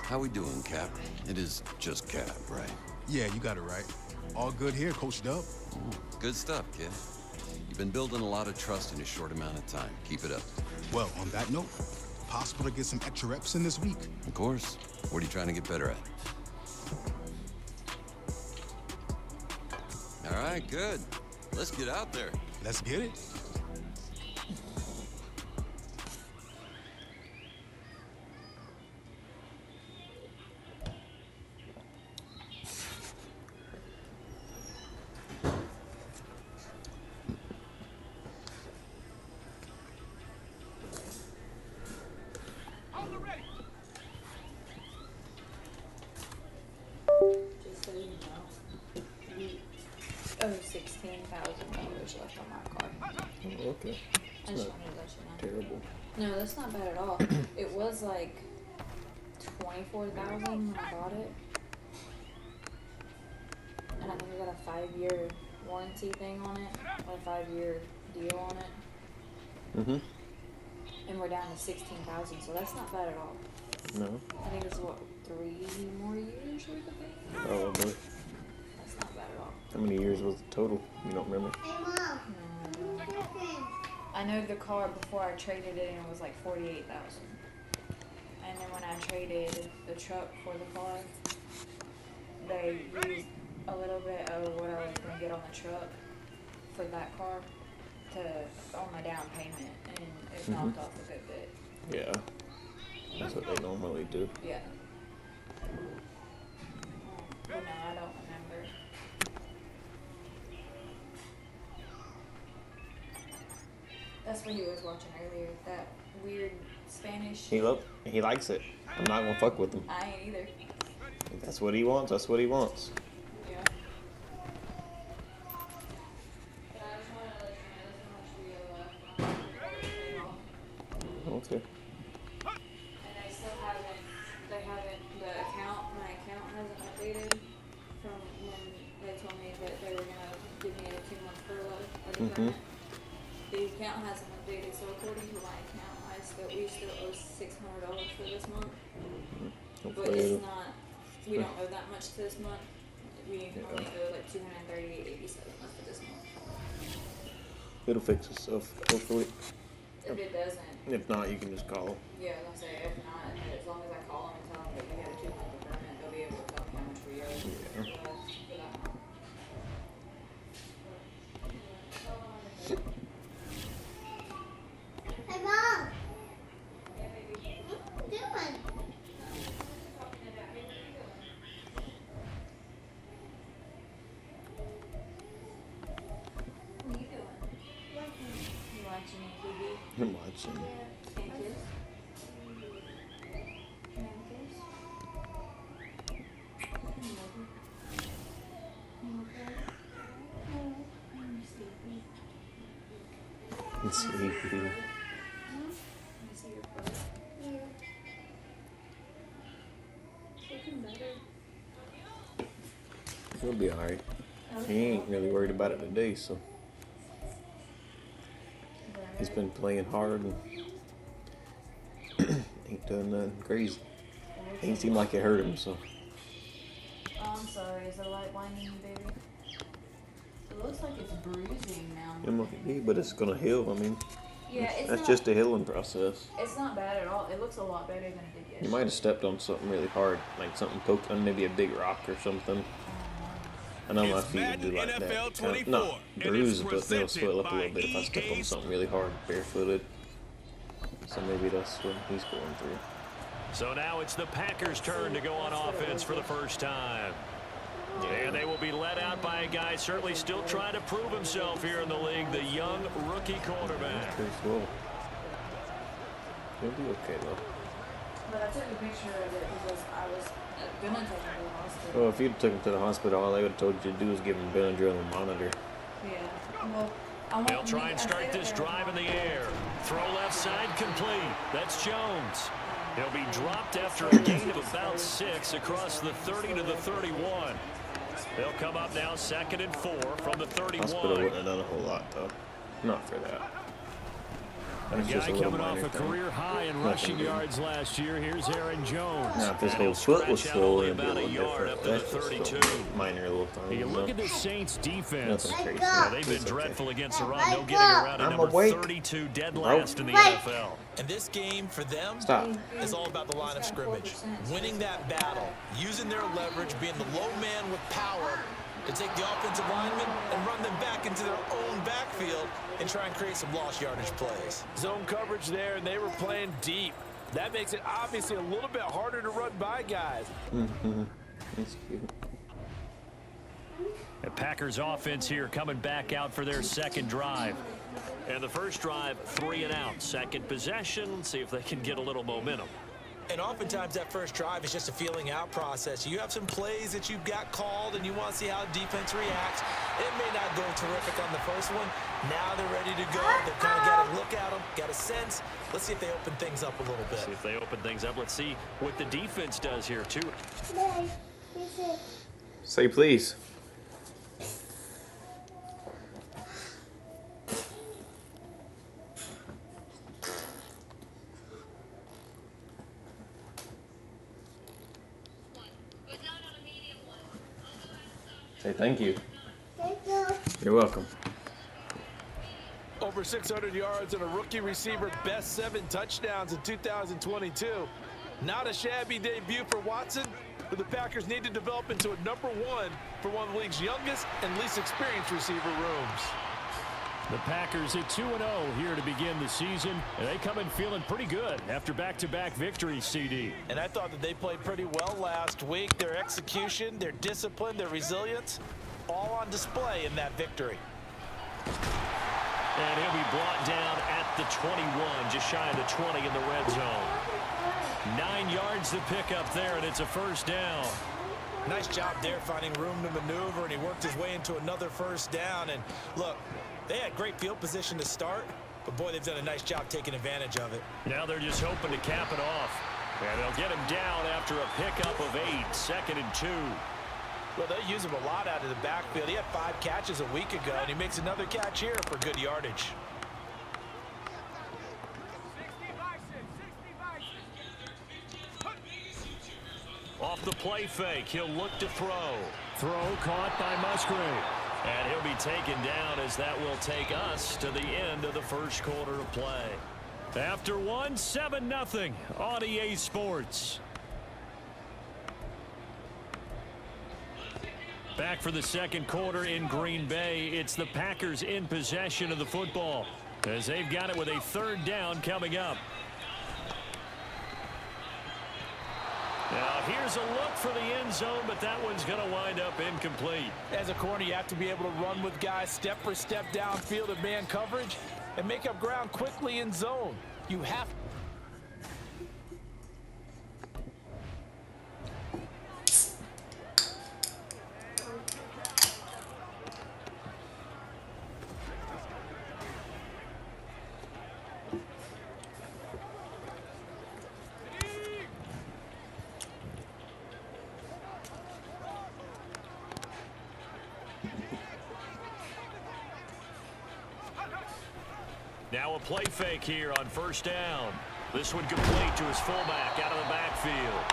How we doing, Cap? It is just Cap, right? Yeah, you got it right. All good here, Coach Dub. Good stuff, kid. You've been building a lot of trust in a short amount of time. Keep it up. Well, on that note, possible to get some extra reps in this week. Of course. What are you trying to get better at? All right, good. Let's get out there. Let's get it. Just so you know, we owe $16,000 left on my card. Oh, okay. I just wanted to let you know. Terrible. No, that's not bad at all. It was like $24,000 when I bought it, and I think I got a 5-year warranty thing on it, or a 5-year deal on it. Mm-hmm. And we're down to $16,000, so that's not bad at all. No. I think it's what, 3 more years we could pay? Probably. That's not bad at all. How many years was the total? You don't remember? I know the car before I traded it, and it was like $48,000. And then when I traded the truck for the car, they used a little bit of what I was gonna get on the truck for that car on my down payment, and it knocked off a good bit. Yeah. That's what they normally do. Yeah. But no, I don't remember. That's what he was watching earlier. That weird Spanish. He likes it. I'm not gonna fuck with him. I ain't either. If that's what he wants. That's what he wants. Yeah. But I just wanted to let you know there's so much real left on Okay. And they still haven't, my account hasn't updated from when they told me that they were gonna give me a 2-month furlough or deferment. The account hasn't updated, so according to my account, we still owe $600 for this month. But it's not, we don't owe that much this month. We only owe like $238.87 for this month. It'll fix itself, hopefully. If it doesn't, If not, you can just call. yeah, let's say if not, as long as I call them and tell them that we have a 2-month deferment, they'll be able to tell me how much we owe for that month. Hey, Mom. What are you doing? What are you doing? You watching TV? I'm watching. Can I kiss? Can I kiss? You okay? No, I'm sleepy. It's sleepy. Can I see your butt? Yeah. Looking better. He'll be alright. He ain't really worried about it today, so he's been playing hard and ain't done nothing crazy. Ain't seem like it hurt him, so. Oh, I'm sorry. Is the light blinding you, baby? It looks like it's bruising now. It might be, but it's gonna heal. I mean, Yeah, that's just a healing process. It's not bad at all. It looks a lot better than it did yesterday. You might have stepped on something really hard, like something poked on maybe a big rock or something. I know my feet would do like that. Kind of, not bruised, but they'll swell up a little bit if I step on something really hard, barefooted. So maybe that's what he's going through. So now it's the Packers' turn to go on offense for the first time. And they will be led out by a guy certainly still trying to prove himself here in the league, the young rookie quarterback. Pretty cool. He'll be okay, though. But I took a picture of it because I was gonna take him to the hospital. Well, if you'd took him to the hospital, all they would have told you to do is give him Benadryl and monitor. Yeah. Well, I want They'll try and start this drive in the air. Throw left side complete. That's Jones. He'll be dropped after a gain of about 6 across the 30 to the 31. They'll come up now 2nd and 4 from the 31. Hospital wouldn't have done a whole lot, though. Not for that. A That's just guy a little coming off minor a thing. career high in rushing yards last year. Here's Aaron Jones. Now, if his And whole he'll foot was scratch out still only a about a yard up to the that's just 32. still minor little thing. You look at the Saints defense. Nothing crazy. Yeah, they've been It's okay. dreadful against the run. No getting around a I'm number awake. 32 dead Bro. last in the NFL. And this game for them Stop. is all about the line of scrimmage. Winning that battle, using their leverage, being the low man with power to take the offensive linemen and run them back into their own backfield and try and create some lost yardage plays. Zone coverage there, and they were playing deep. That makes it obviously a little bit harder to run by guys. That's cute. The Packers offense here coming back out for their second drive. And the first drive, 3 and out. Second possession, see if they can get a little momentum. And oftentimes that first drive is just a feeling out process. You have some plays that you've got called and you want to see how defense reacts. It may not go terrific on the first one. Now they're ready to go. They've kind of got a look at them, got a sense. Let's see if they open things up a little bit. See if they open things up. Let's see what the defense does here, too. Say please. Say thank you. You're welcome. Over 600 yards and a rookie receiver, best 7 touchdowns in 2022. Not a shabby debut for Watson, who the Packers need to develop into a #1 for one of the league's youngest and least experienced receiver rooms. The Packers at 2-0 here to begin the season. And they come in feeling pretty good after back-to-back victories, CD. And I thought that they played pretty well last week. Their execution, their discipline, their resilience, all on display in that victory. And he'll be brought down at the 21, just shy of the 20 in the red zone. 9 yards to pick up there, and it's a first down. Nice job there finding room to maneuver, and he worked his way into another first down. And look, they had great field position to start, but boy, they've done a nice job taking advantage of it. Now they're just hoping to cap it off. And they'll get him down after a pickup of 8, 2nd and 2. Well, they use him a lot out of the backfield. He had 5 catches a week ago, and he makes another catch here for good yardage. Off the play fake, he'll look to throw. Throw caught by Musgrave. And he'll be taken down as that will take us to the end of the first quarter of play. After one, 7-0 on EA Sports. Back for the second quarter in Green Bay. It's the Packers in possession of the football as they've got it with a third down coming up. Now here's a look for the end zone, but that one's going to wind up incomplete. As a corner, you have to be able to run with guys step for step downfield in man coverage and make up ground quickly in zone. You have Now a play fake here on first down. This one complete to his fullback out of the backfield.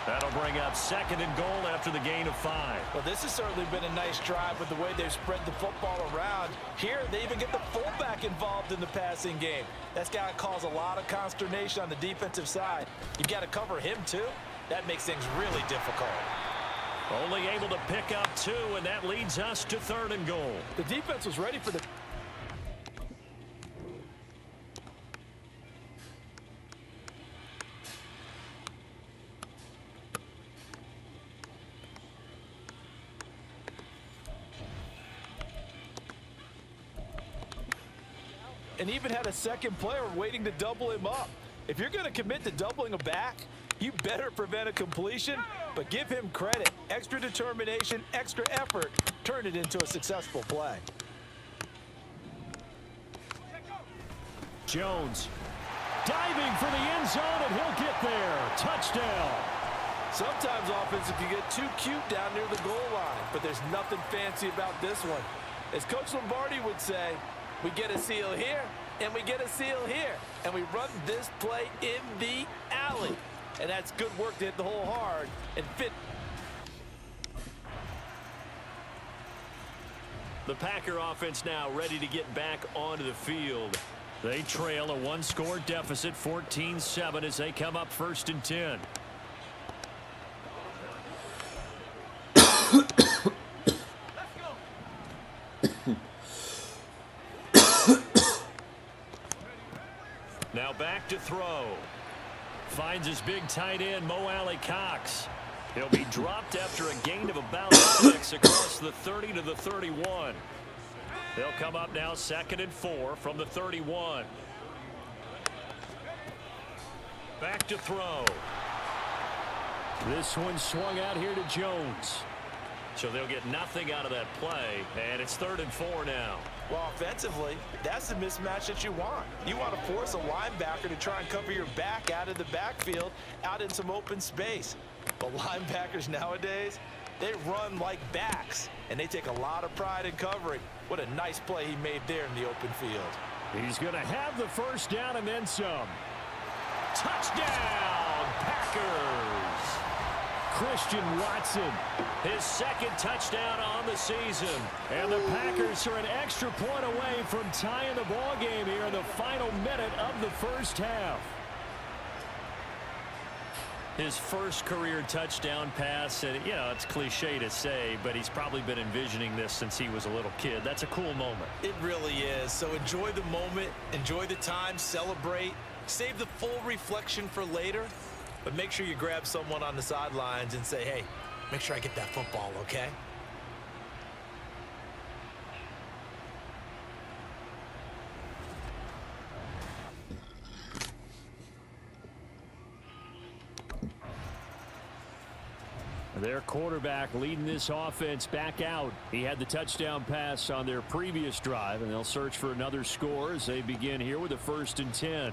That'll bring up 2nd and goal after the gain of 5. Well, this has certainly been a nice drive with the way they've spread the football around. Here, they even get the fullback involved in the passing game. That's got to cause a lot of consternation on the defensive side. You've got to cover him, too. That makes things really difficult. Only able to pick up 2, and that leads us to 3rd and goal. The defense was ready for the... and even had a second player waiting to double him up. If you're going to commit to doubling a back, you better prevent a completion, but give him credit. Extra determination, extra effort, turn it into a successful play. Jones diving for the end zone, and he'll get there. Touchdown. Sometimes offenses can get too cute down near the goal line, but there's nothing fancy about this one. As Coach Lombardi would say, we get a seal here, And we get a seal here. And we run this play in the alley. And that's good work to hit the hole hard and fit. The Packer offense now ready to get back onto the field. They trail a one-score deficit, 14-7, as they come up 1st and 10. Now back to throw. Finds his big tight end, Mo Alley-Cox. He'll be dropped after a gain of about 6 across the 30 to the 31. They'll come up now 2nd and 4 from the 31. Back to throw. This one swung out here to Jones. So they'll get nothing out of that play, and it's 3rd and 4 now. Well, offensively, that's the mismatch that you want. You want to force a linebacker to try and cover your back out of the backfield, out in some open space. But linebackers nowadays, they run like backs, and they take a lot of pride in covering. What a nice play he made there in the open field. He's going to have the 1st down and then some. Touchdown, Packers! Christian Watson, his 2nd touchdown on the season. And the Packers are an extra point away from tying the ball game here in the final minute of the 1st half. His first career touchdown pass, and you know, it's cliche to say, but he's probably been envisioning this since he was a little kid. That's a cool moment. It really is. So enjoy the moment, enjoy the time, celebrate, save the full reflection for later, but make sure you grab someone on the sidelines and say, hey, make sure I get that football, okay? Their quarterback leading this offense back out. He had the touchdown pass on their previous drive, and they'll search for another score as they begin here with a 1st and 10.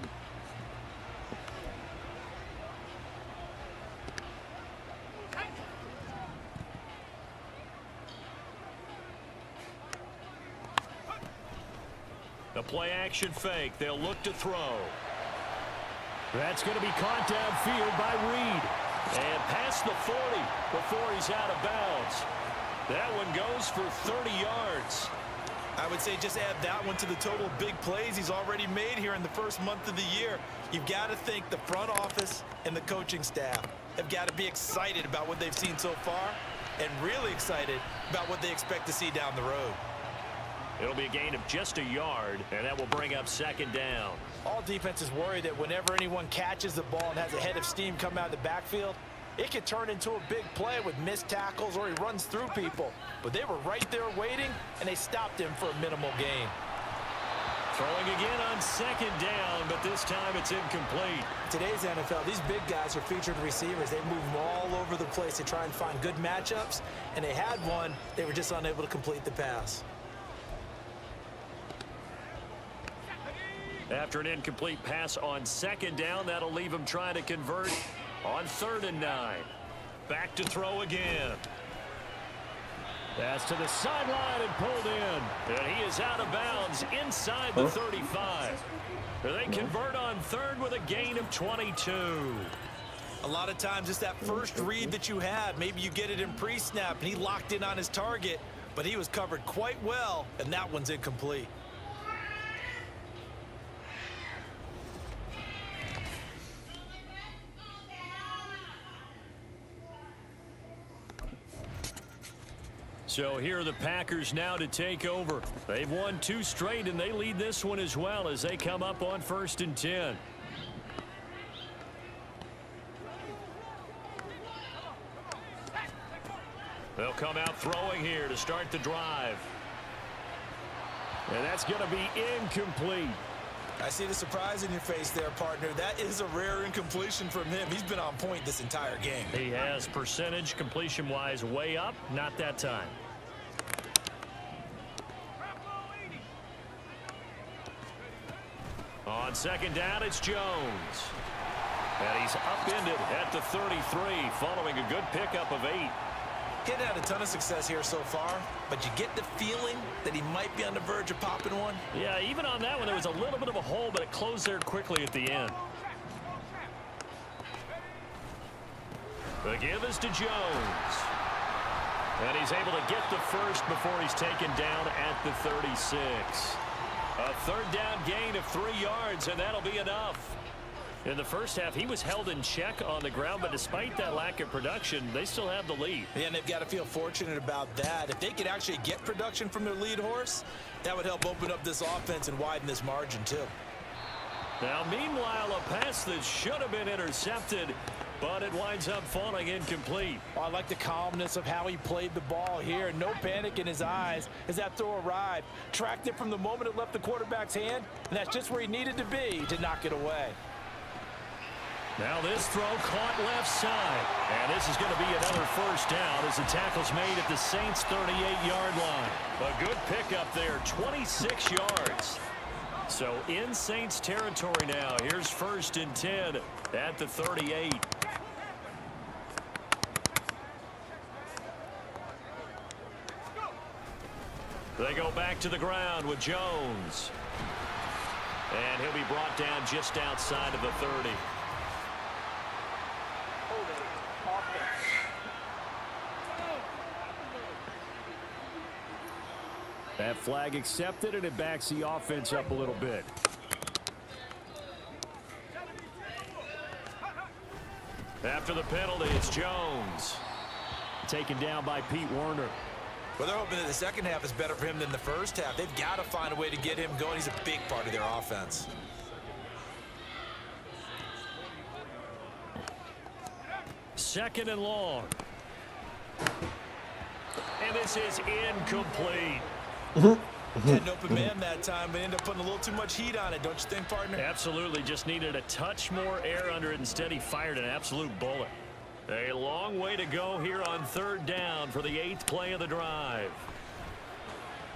The play action fake. They'll look to throw. That's going to be caught downfield by Reed. And past the 40 before he's out of bounds. That one goes for 30 yards. I would say just add that one to the total of big plays he's already made here in the first month of the year. You've got to think the front office and the coaching staff have got to be excited about what they've seen so far and really excited about what they expect to see down the road. It'll be a gain of just a yard, and that will bring up 2nd down. All defenses worry that whenever anyone catches the ball and has a head of steam come out of the backfield, it can turn into a big play with missed tackles or he runs through people. But they were right there waiting, and they stopped him for a minimal gain. Throwing again on 2nd down, but this time it's incomplete. Today's NFL, these big guys are featured receivers. They move them all over the place to try and find good matchups, and they had one. They were just unable to complete the pass. After an incomplete pass on 2nd down, that'll leave him trying to convert on 3rd and 9. Back to throw again. Pass to the sideline and pulled in. And he is out of bounds inside the 35. They convert on 3rd with a gain of 22. A lot of times it's that first read that you have. Maybe you get it in pre-snap, and he locked in on his target, but he was covered quite well, and that one's incomplete. So here are the Packers now to take over. They've won 2 straight, and they lead this one as well as they come up on 1st and 10. They'll come out throwing here to start the drive. And that's going to be incomplete. I see the surprise in your face there, partner. That is a rare incompletion from him. He's been on point this entire game. He has percentage completion-wise way up, not that time. On 2nd down, it's Jones. And he's upended at the 33 following a good pickup of 8. He hasn't had a ton of success here so far, but you get the feeling that he might be on the verge of popping one. Yeah, even on that one, there was a little bit of a hole, but it closed there quickly at the end. The give is to Jones. And he's able to get the first before he's taken down at the 36. A third down gain of 3 yards, and that'll be enough. In the first half, he was held in check on the ground, but despite that lack of production, they still have the lead. Yeah, and they've got to feel fortunate about that. If they could actually get production from their lead horse, that would help open up this offense and widen this margin, too. Now, meanwhile, a pass that should have been intercepted, but it winds up falling incomplete. Oh, I like the calmness of how he played the ball here. No panic in his eyes as that throw arrived. Tracked it from the moment it left the quarterback's hand, and that's just where he needed to be to knock it away. Now this throw caught left side. And this is going to be another first down as the tackle's made at the Saints' 38-yard line. A good pickup there, 26 yards. So in Saints territory now. Here's 1st and 10 at the 38. They go back to the ground with Jones. And he'll be brought down just outside of the 30. That flag accepted, and it backs the offense up a little bit. After the penalty, it's Jones. Taken down by Pete Werner. Well, they're hoping that the second half is better for him than the first half. They've got to find a way to get him going. He's a big part of their offense. Second and long. And this is incomplete. Had an open man that time, but ended up putting a little too much heat on it, don't you think, partner? Absolutely. Just needed a touch more air under it. Instead, he fired an absolute bullet. A long way to go here on 3rd down for the 8th play of the drive.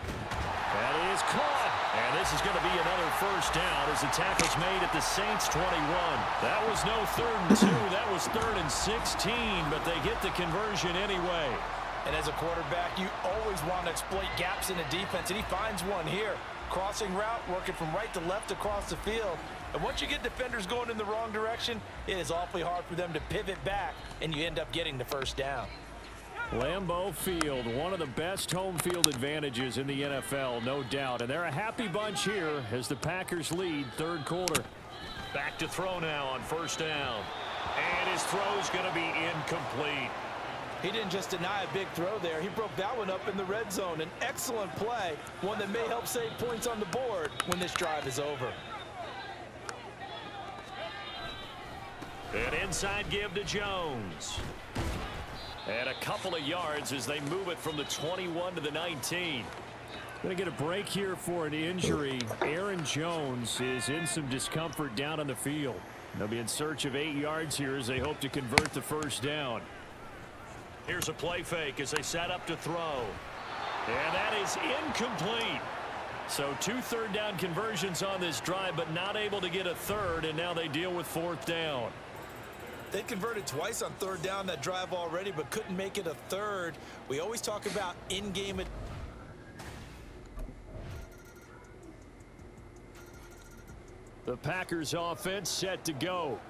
That is caught. And this is going to be another first down as the tackle's made at the Saints' 21. That was no 3rd and 2. That was 3rd and 16, but they get the conversion anyway. And as a quarterback, you always want to exploit gaps in the defense, and he finds one here. Crossing route, working from right to left across the field. And once you get defenders going in the wrong direction, it is awfully hard for them to pivot back, and you end up getting the first down. Lambeau Field, one of the best home field advantages in the NFL, no doubt. And they're a happy bunch here as the Packers lead 3rd quarter. Back to throw now on 1st down. And his throw's going to be incomplete. He didn't just deny a big throw there. He broke that one up in the red zone. An excellent play, one that may help save points on the board when this drive is over. An inside give to Jones. And a couple of yards as they move it from the 21 to the 19. Going to get a break here for an injury. Aaron Jones is in some discomfort down on the field. They'll be in search of 8 yards here as they hope to convert the first down. Here's a play fake as they set up to throw. And that is incomplete. So 2 3rd down conversions on this drive, but not able to get a 3rd, and now they deal with 4th down. They converted twice on 3rd down that drive already, but couldn't make it a 3rd. We always talk about in-game. The Packers offense set to go.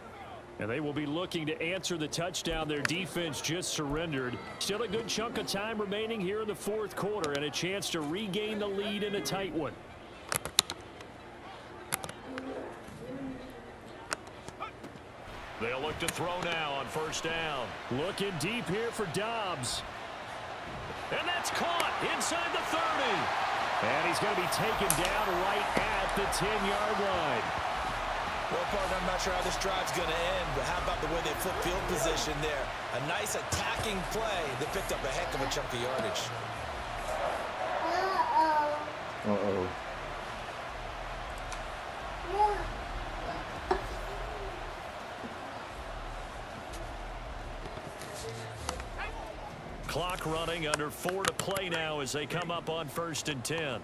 And they will be looking to answer the touchdown their defense just surrendered. Still a good chunk of time remaining here in the 4th quarter and a chance to regain the lead in a tight one. They'll look to throw now on 1st down. Looking deep here for Dobbs. And that's caught inside the 30. And he's going to be taken down right at the 10-yard line. Well, partner, I'm not sure how this drive's going to end, but how about the way they flip field position there? A nice attacking play that picked up a heck of a chunk of yardage. Uh-oh. Clock running, under 4 to play now as they come up on 1st and 10.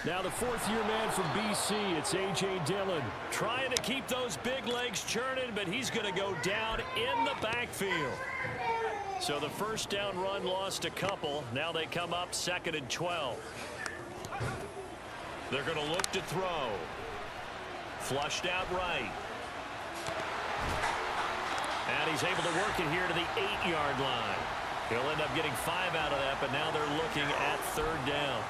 Now the 4th-year man from BC, it's A.J. Dillon. Trying to keep those big legs churning, but he's going to go down in the backfield. So the first down run lost a couple. Now they come up 2nd and 12. They're going to look to throw. Flushed out right. And he's able to work it here to the 8-yard line. He'll end up getting 5 out of that, but now they're looking at 3rd down.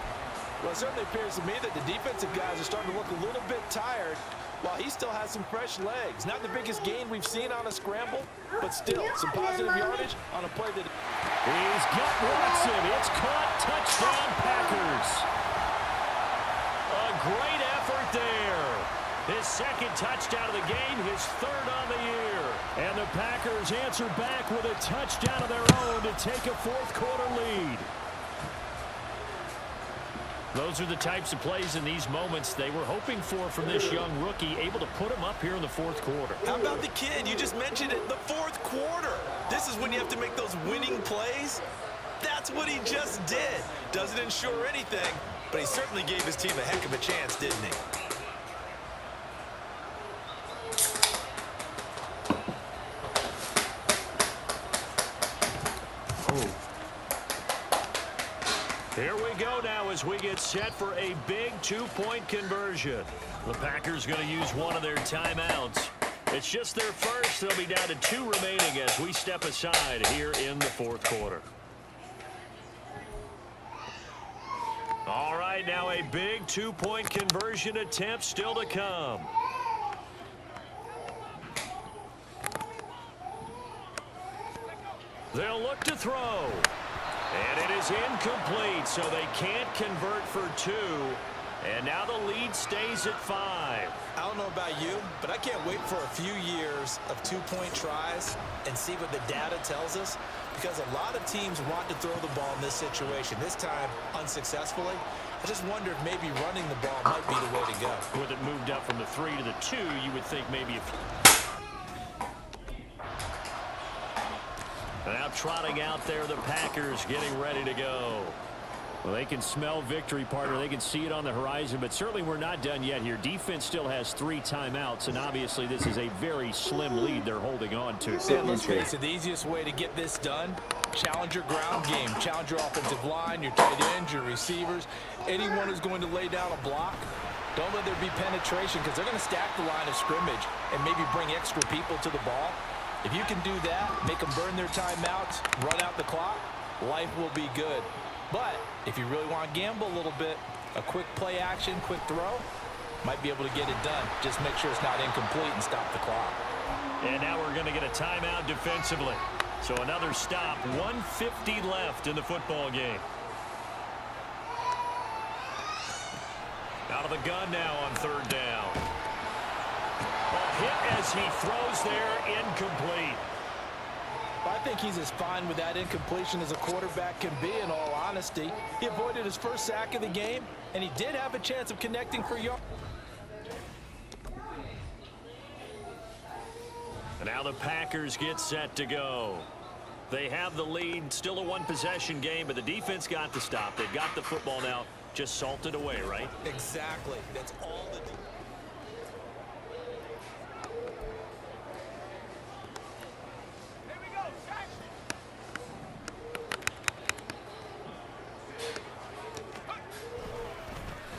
Well, it certainly appears to me that the defensive guys are starting to look a little bit tired while he still has some fresh legs. Not the biggest gain we've seen on a scramble, but still some positive yardage on a play that... He's got Watson. It's caught. Touchdown, Packers. A great effort there. His 2nd touchdown of the game, his 3rd on the year. And the Packers answer back with a touchdown of their own to take a 4th quarter lead. Those are the types of plays in these moments they were hoping for from this young rookie, able to put him up here in the 4th quarter. How about the kid? You just mentioned it, the 4th quarter. This is when you have to make those winning plays. That's what he just did. Doesn't ensure anything, but he certainly gave his team a heck of a chance, didn't he? Here we go now as we get set for a big 2-point conversion. The Packers going to use one of their timeouts. It's just their first. They'll be down to 2 remaining as we step aside here in the 4th quarter. All right, now a big 2-point conversion attempt still to come. They'll look to throw. And it is incomplete, so they can't convert for 2. And now the lead stays at 5. I don't know about you, but I can't wait for a few years of 2-point tries and see what the data tells us, because a lot of teams want to throw the ball in this situation, this time unsuccessfully. I just wonder if maybe running the ball might be the way to go. With it moved up from the 3 to the 2, you would think maybe if... Now trotting out there, the Packers getting ready to go. Well, they can smell victory, partner. They can see it on the horizon, but certainly we're not done yet here. Defense still has 3 timeouts, and obviously this is a very slim lead they're holding on to. And let's face it, the easiest way to get this done, challenge your ground game. Challenge your offensive line, your tight ends, your receivers, anyone who's going to lay down a block. Don't let there be penetration, because they're going to stack the line of scrimmage and maybe bring extra people to the ball. If you can do that, make them burn their timeouts, run out the clock, life will be good. But if you really want to gamble a little bit, a quick play action, quick throw, might be able to get it done. Just make sure it's not incomplete and stop the clock. And now we're going to get a timeout defensively. So another stop, 1:50 left in the football game. Out of the gun now on 3rd down. Hit as he throws there, incomplete. I think he's as fine with that incompletion as a quarterback can be, in all honesty. He avoided his first sack of the game, and he did have a chance of connecting for yards. And now the Packers get set to go. They have the lead, still a 1-possession game, but the defense got the stop. They've got the football now, just salted away, right? Exactly. That's all the...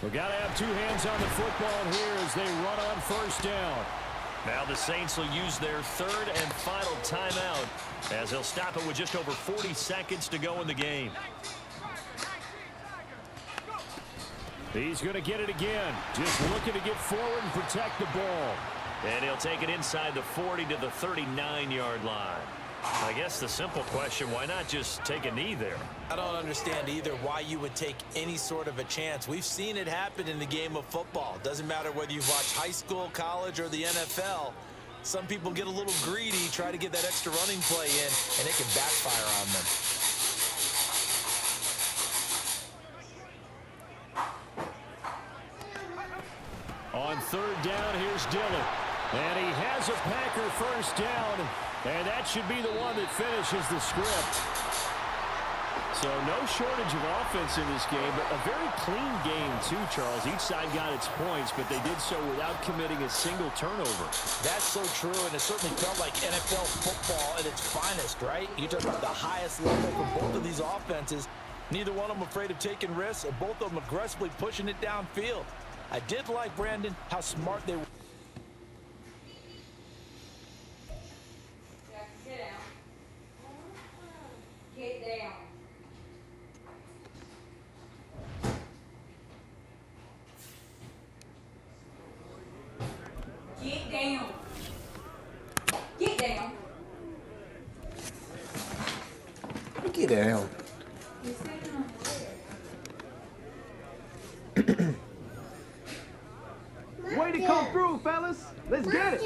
We've got to have 2 hands on the football here as they run on 1st down. Now the Saints will use their 3rd and final timeout as they'll stop it with just over 40 seconds to go in the game. He's going to get it again. Just looking to get forward and protect the ball. And he'll take it inside the 40 to the 39-yard line. I guess the simple question, why not just take a knee there? I don't understand either why you would take any sort of a chance. We've seen it happen in the game of football. Doesn't matter whether you've watched high school, college, or the NFL. Some people get a little greedy, try to get that extra running play in, and it can backfire on them. On 3rd down, here's Dillon. And he has a Packer 1st down. And that should be the one that finishes the script. So no shortage of offense in this game, but a very clean game too, Charles. Each side got its points, but they did so without committing a single turnover. That's so true, and it certainly felt like NFL football at its finest, right? You talk about the highest level for both of these offenses. Neither one of them afraid of taking risks, and both of them aggressively pushing it downfield. I did like, Brandon, how smart they were. Get down. Get down. Get down. Get down. Get down. You're standing on the Way to come through, fellas. Let's get it. If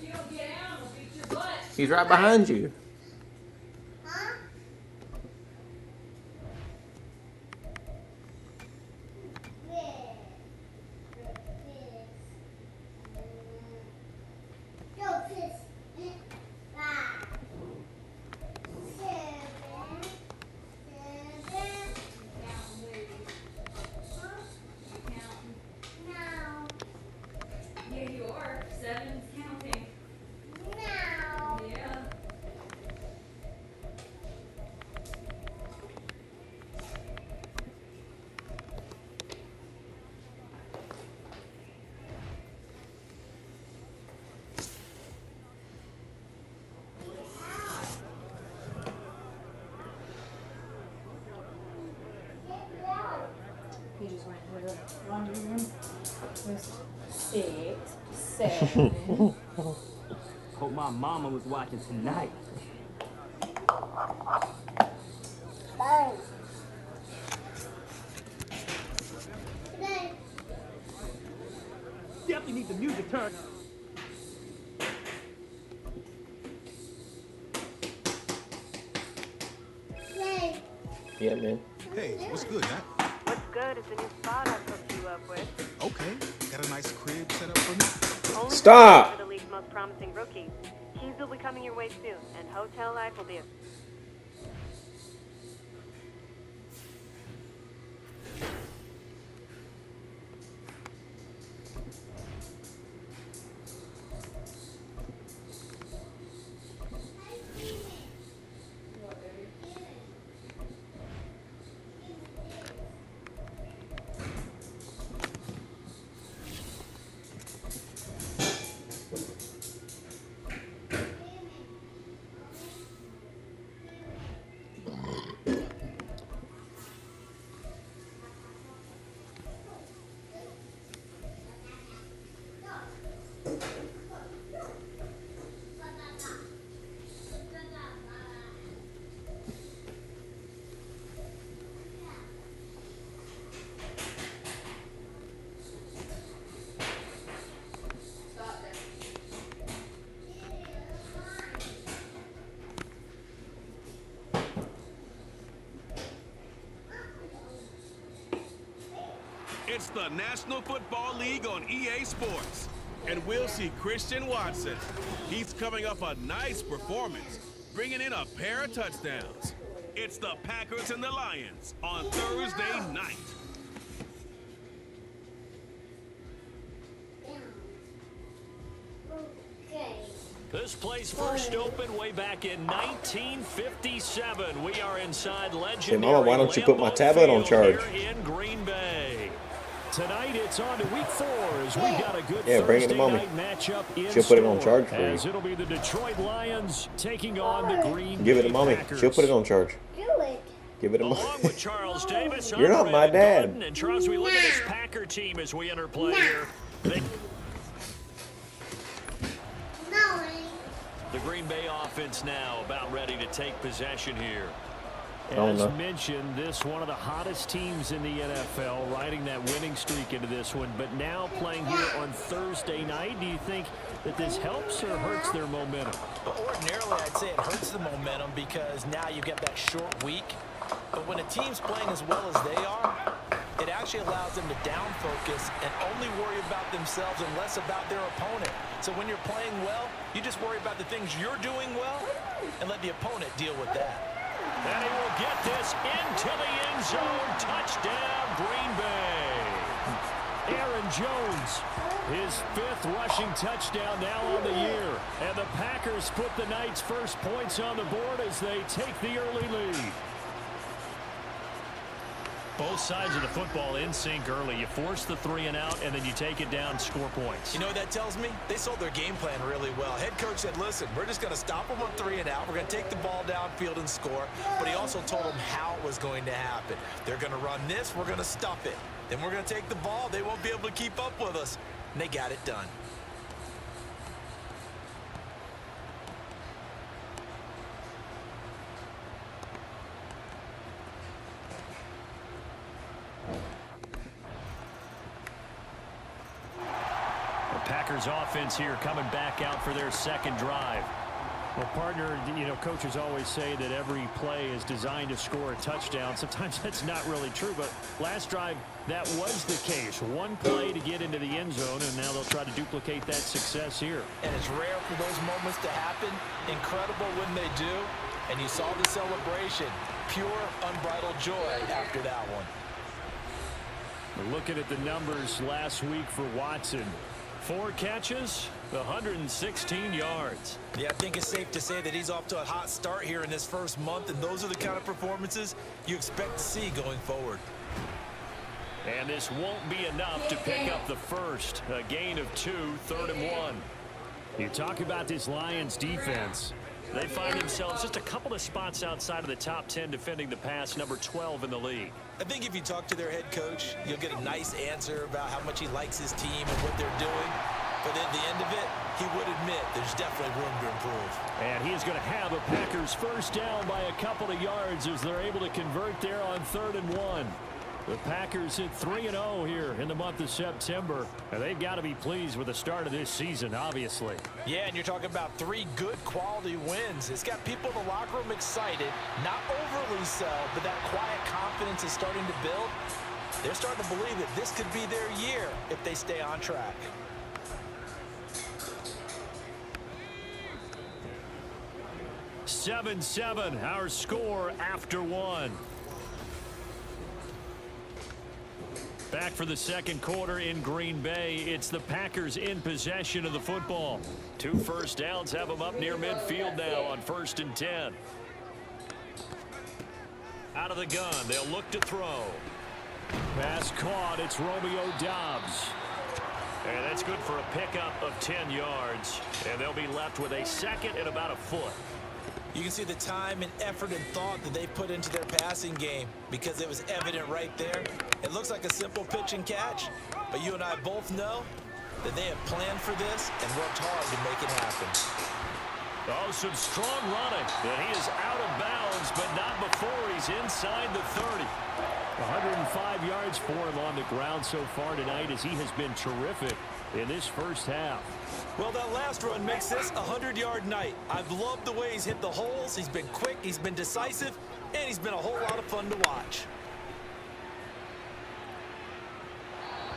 you don't get down, we'll beat your butt. He's right behind you. Yeah, you are. 7's counting. Yeah. He just went to the laundry room. Just 6, 7. Hope my mama was watching tonight. Definitely need the music turned. Yeah, man. Hey, what's good, Nat? What's good is the new spot I've hooked you up with. Okay, got a nice crib set up for me? Only Stop! for the league's most promising rookies. Keys will be coming your way soon, and hotel life will be a... It's the National Football League on EA Sports. And we'll see Christian Watson. He's coming off a nice performance, bringing in a pair of touchdowns. It's the Packers and the Lions on Thursday night. This place first opened way back in 1957. We are inside legendary Mama, why don't you put my Lambeau tablet on Field charge? here in Green Bay. Tonight it's on to week 4 as we've got a good Yeah, bring it to Thursday Mommy. night matchup in She'll put it on store, charge for you. as it'll be the Detroit Lions taking on the Green Give it Bay to Mommy. Packers. She'll put it on charge. Give it to Along Mommy. with Charles Davis, You're not I'm my Brandon dad. Gordon. And Charles, we look at this Packer team as we enter play here. The Green Bay offense now about ready to take possession here. As mentioned, this one of the hottest teams in the NFL, riding that winning streak into this one, but now playing here on Thursday night. Do you think that this helps or hurts their momentum? Ordinarily, I'd say it hurts the momentum because now you get that short week. But when a team's playing as well as they are, It actually allows them to down focus and only worry about themselves and less about their opponent. So when you're playing well, you just worry about the things you're doing well and let the opponent deal with that. And he will get this into the end zone. Touchdown, Green Bay. Aaron Jones, his 5th rushing touchdown now on the year. And the Packers put the night's first points on the board as they take the early lead. Both sides of the football in sync early. You force the 3 and out, and then you take it down, score points. You know what that tells me? They sold their game plan really well. Head coach said, listen, we're just going to stop them on 3 and out. We're going to take the ball downfield and score. But he also told them how it was going to happen. They're going to run this. We're going to stuff it. Then we're going to take the ball. They won't be able to keep up with us. And they got it done. Packers offense here coming back out for their second drive. Well, partner, you know, coaches always say that every play is designed to score a touchdown. Sometimes that's not really true, but last drive, that was the case. One play to get into the end zone, and now they'll try to duplicate that success here. And it's rare for those moments to happen. Incredible when they do. And you saw the celebration. Pure, unbridled joy after that one. We're looking at the numbers last week for Watson. 4 catches, 116 yards. Yeah, I think it's safe to say that he's off to a hot start here in this first month, and those are the kind of performances you expect to see going forward. And this won't be enough to pick up the first. A gain of 2, 3rd and 1. You talk about this Lions defense. They find themselves just a couple of spots outside of the top 10 defending the pass, number 12 in the league. I think if you talk to their head coach, you'll get a nice answer about how much he likes his team and what they're doing. But at the end of it, he would admit there's definitely room to improve. And he is going to have a Packers first down by a couple of yards as they're able to convert there on 3rd and 1. The Packers at 3-0 here in the month of September. And they've got to be pleased with the start of this season, obviously. Yeah, and you're talking about 3 good quality wins. It's got people in the locker room excited, not overly so, but that quiet confidence is starting to build. They're starting to believe that this could be their year if they stay on track. (7-7) our score after 1. Back for the second quarter in Green Bay. It's the Packers in possession of the football. 2 first downs have them up near midfield now on 1st and 10. Out of the gun, they'll look to throw. Pass caught. It's Romeo Doubs. And that's good for a pickup of 10 yards. And they'll be left with a second and about a foot. You can see the time and effort and thought that they put into their passing game because it was evident right there. It looks like a simple pitch and catch, but you and I both know that they have planned for this and worked hard to make it happen. Oh, some strong running. And he is out of bounds, but not before he's inside the 30. 105 yards for him on the ground so far tonight as he has been terrific in this first half. Well, that last run makes this a 100-yard night. I've loved the way he's hit the holes. He's been quick, he's been decisive, and he's been a whole lot of fun to watch.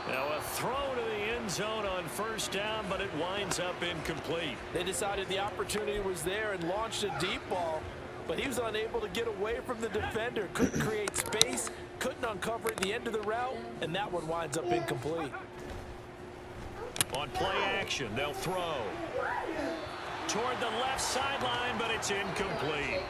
Now a throw to the end zone on 1st down, but it winds up incomplete. They decided the opportunity was there and launched a deep ball, but he was unable to get away from the defender. Couldn't create space, couldn't uncover at the end of the route, and that one winds up incomplete. On play action, they'll throw toward the left sideline, but it's incomplete.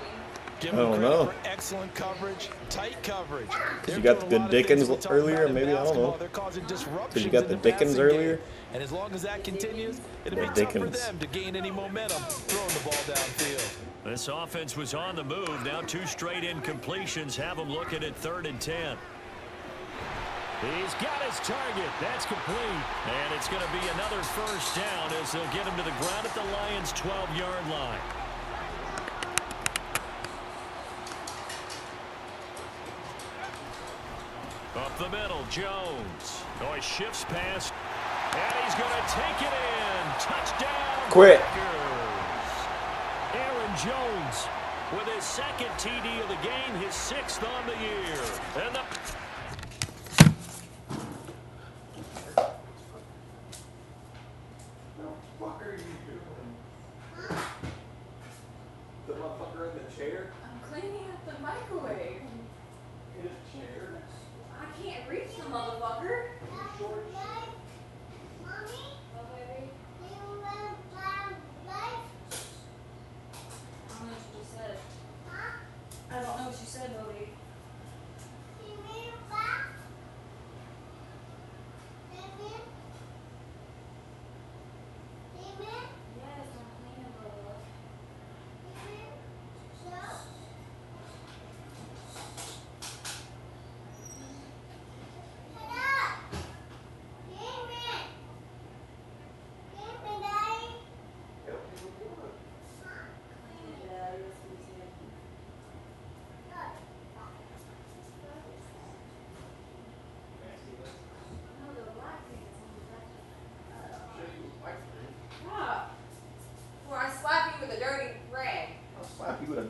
Give them credit for excellent coverage, tight coverage. Because you got the good Dickens earlier, maybe, I don't know. Because you got the Dickens earlier. And as long as that continues, it'll be tough for them to gain any momentum throwing the ball downfield. This offense was on the move. Now 2 straight incompletions have them looking at 3rd and 10. He's got his target. That's complete. And it's going to be another first down as they'll get him to the ground at the Lions' 12-yard line. Up the middle, Jones. Oh, he shifts past. And he's going to take it in. Touchdown. Quit. Packers. Aaron Jones with his 2nd TD of the game, his 6th on the year. And the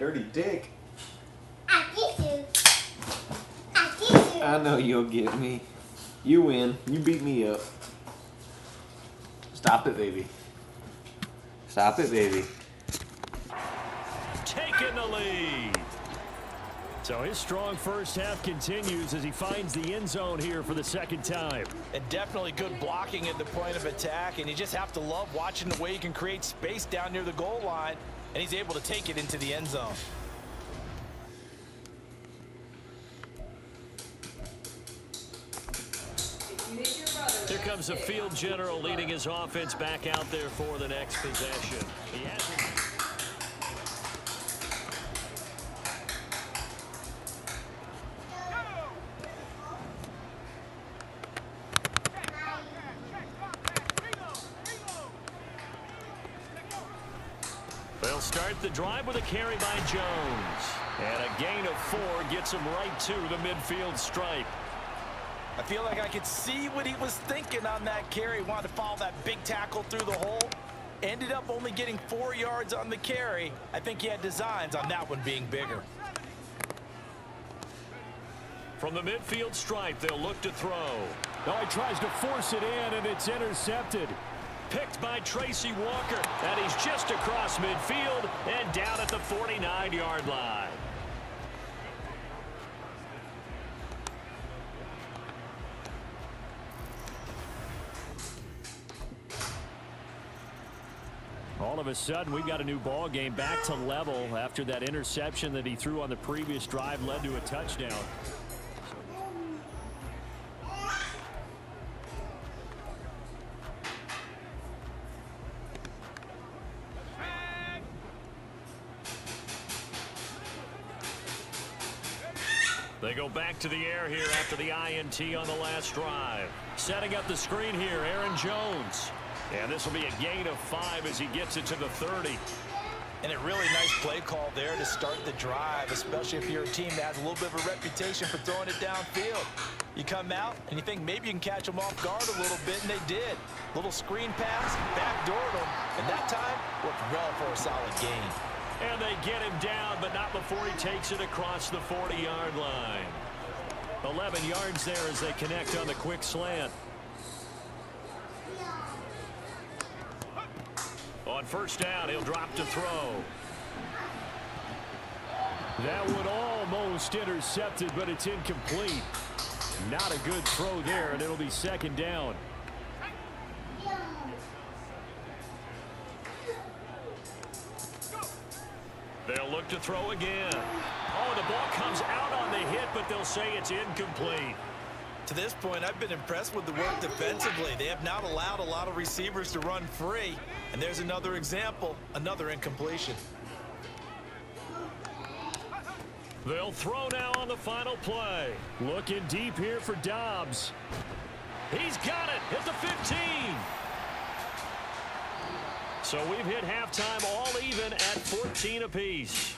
dirty dick. I get you. I get you. I know you'll get me. You win. You beat me up. Stop it, baby. Stop it, baby. Taking the lead. So his strong first half continues as he finds the end zone here for the second time. And definitely good blocking at the point of attack, and you just have to love watching the way he can create space down near the goal line, and he's able to take it into the end zone. Here comes the field general leading his offense back out there for the next possession. He has it. They'll start the drive with a carry by Jones. And a gain of 4 gets him right to the midfield stripe. I feel like I could see what he was thinking on that carry. He wanted to follow that big tackle through the hole. Ended up only getting 4 yards on the carry. I think he had designs on that one being bigger. From the midfield stripe, they'll look to throw. Now he tries to force it in, and it's intercepted. Picked by Tracy Walker, and he's just across midfield and down at the 49-yard line. All of a sudden, we've got a new ball game back to level after that interception that he threw on the previous drive led to a touchdown. They go back to the air here after the INT on the last drive. Setting up the screen here, Aaron Jones. And this will be a gain of 5 as he gets it to the 30. And a really nice play call there to start the drive, especially if you're a team that has a little bit of a reputation for throwing it downfield. You come out and you think maybe you can catch them off guard a little bit, and they did. Little screen pass, backdoored them, and that time worked well for a solid gain. And they get him down, but not before he takes it across the 40-yard line. 11 yards there as they connect on the quick slant. On first down, he'll drop to throw. That one almost intercepted, but it's incomplete. Not a good throw there, and it'll be second down. They'll look to throw again. Oh, the ball comes out on the hit, but they'll say it's incomplete. To this point, I've been impressed with the work defensively. They have not allowed a lot of receivers to run free. And there's another example, another incompletion. They'll throw now on the final play. Looking deep here for Dobbs. He's got it at the 15. So we've hit halftime all even at 14 apiece.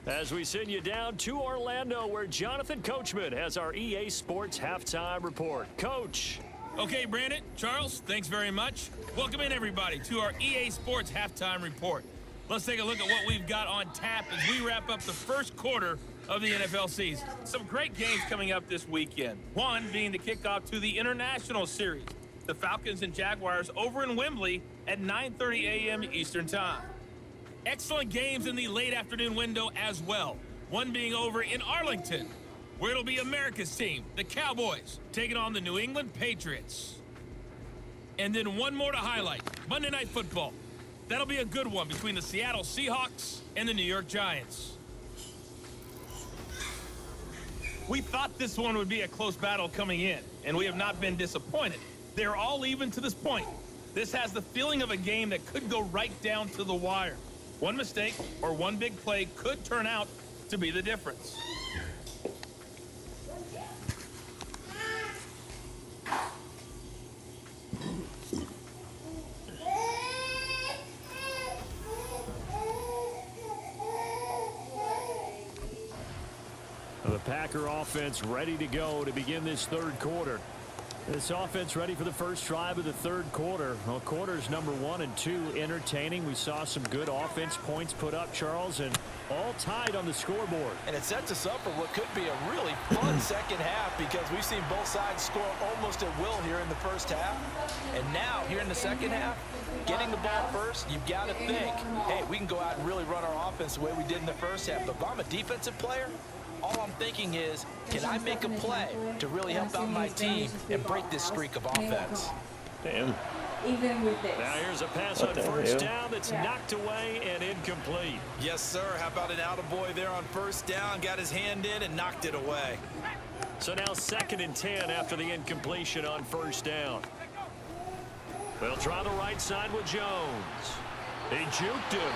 As we send you down to Orlando, where Jonathan Coachman has our EA Sports halftime report. Coach. Okay, Brandon, Charles, thanks very much. Welcome in, everybody, to our EA Sports halftime report. Let's take a look at what we've got on tap as we wrap up the first quarter of the NFL season. Some great games coming up this weekend. One being the kickoff to the International Series. The Falcons and Jaguars over in Wembley at 9:30 a.m. Eastern Time. Excellent games in the late afternoon window as well. One being over in Arlington, where it'll be America's team, the Cowboys, taking on the New England Patriots. And then one more to highlight, Monday Night Football. That'll be a good one between the Seattle Seahawks and the New York Giants. We thought this one would be a close battle coming in, and we have not been disappointed. They're all even to this point. This has the feeling of a game that could go right down to the wire. One mistake or one big play could turn out to be the difference. The Packer offense ready to go to begin this third quarter. This offense ready for the first drive of the third quarter. Well, quarters number 1 and 2 entertaining. We saw some good offense points put up, Charles, and all tied on the scoreboard. And it sets us up for what could be a really fun second half because we've seen both sides score almost at will here in the first half. And now, here in the second half, getting the ball first, you've got to think, hey, we can go out and really run our offense the way we did in the first half. But if I'm a defensive player, all I'm thinking is, can I make a play to really help out my team and break this streak of offense? Damn. Even with this. Now here's a pass on first down that's knocked away and incomplete. Yes, sir. How about an attaboy there on first down? Got his hand in and knocked it away. So now 2nd and 10 after the incompletion on first down. They'll try the right side with Jones. He juked him.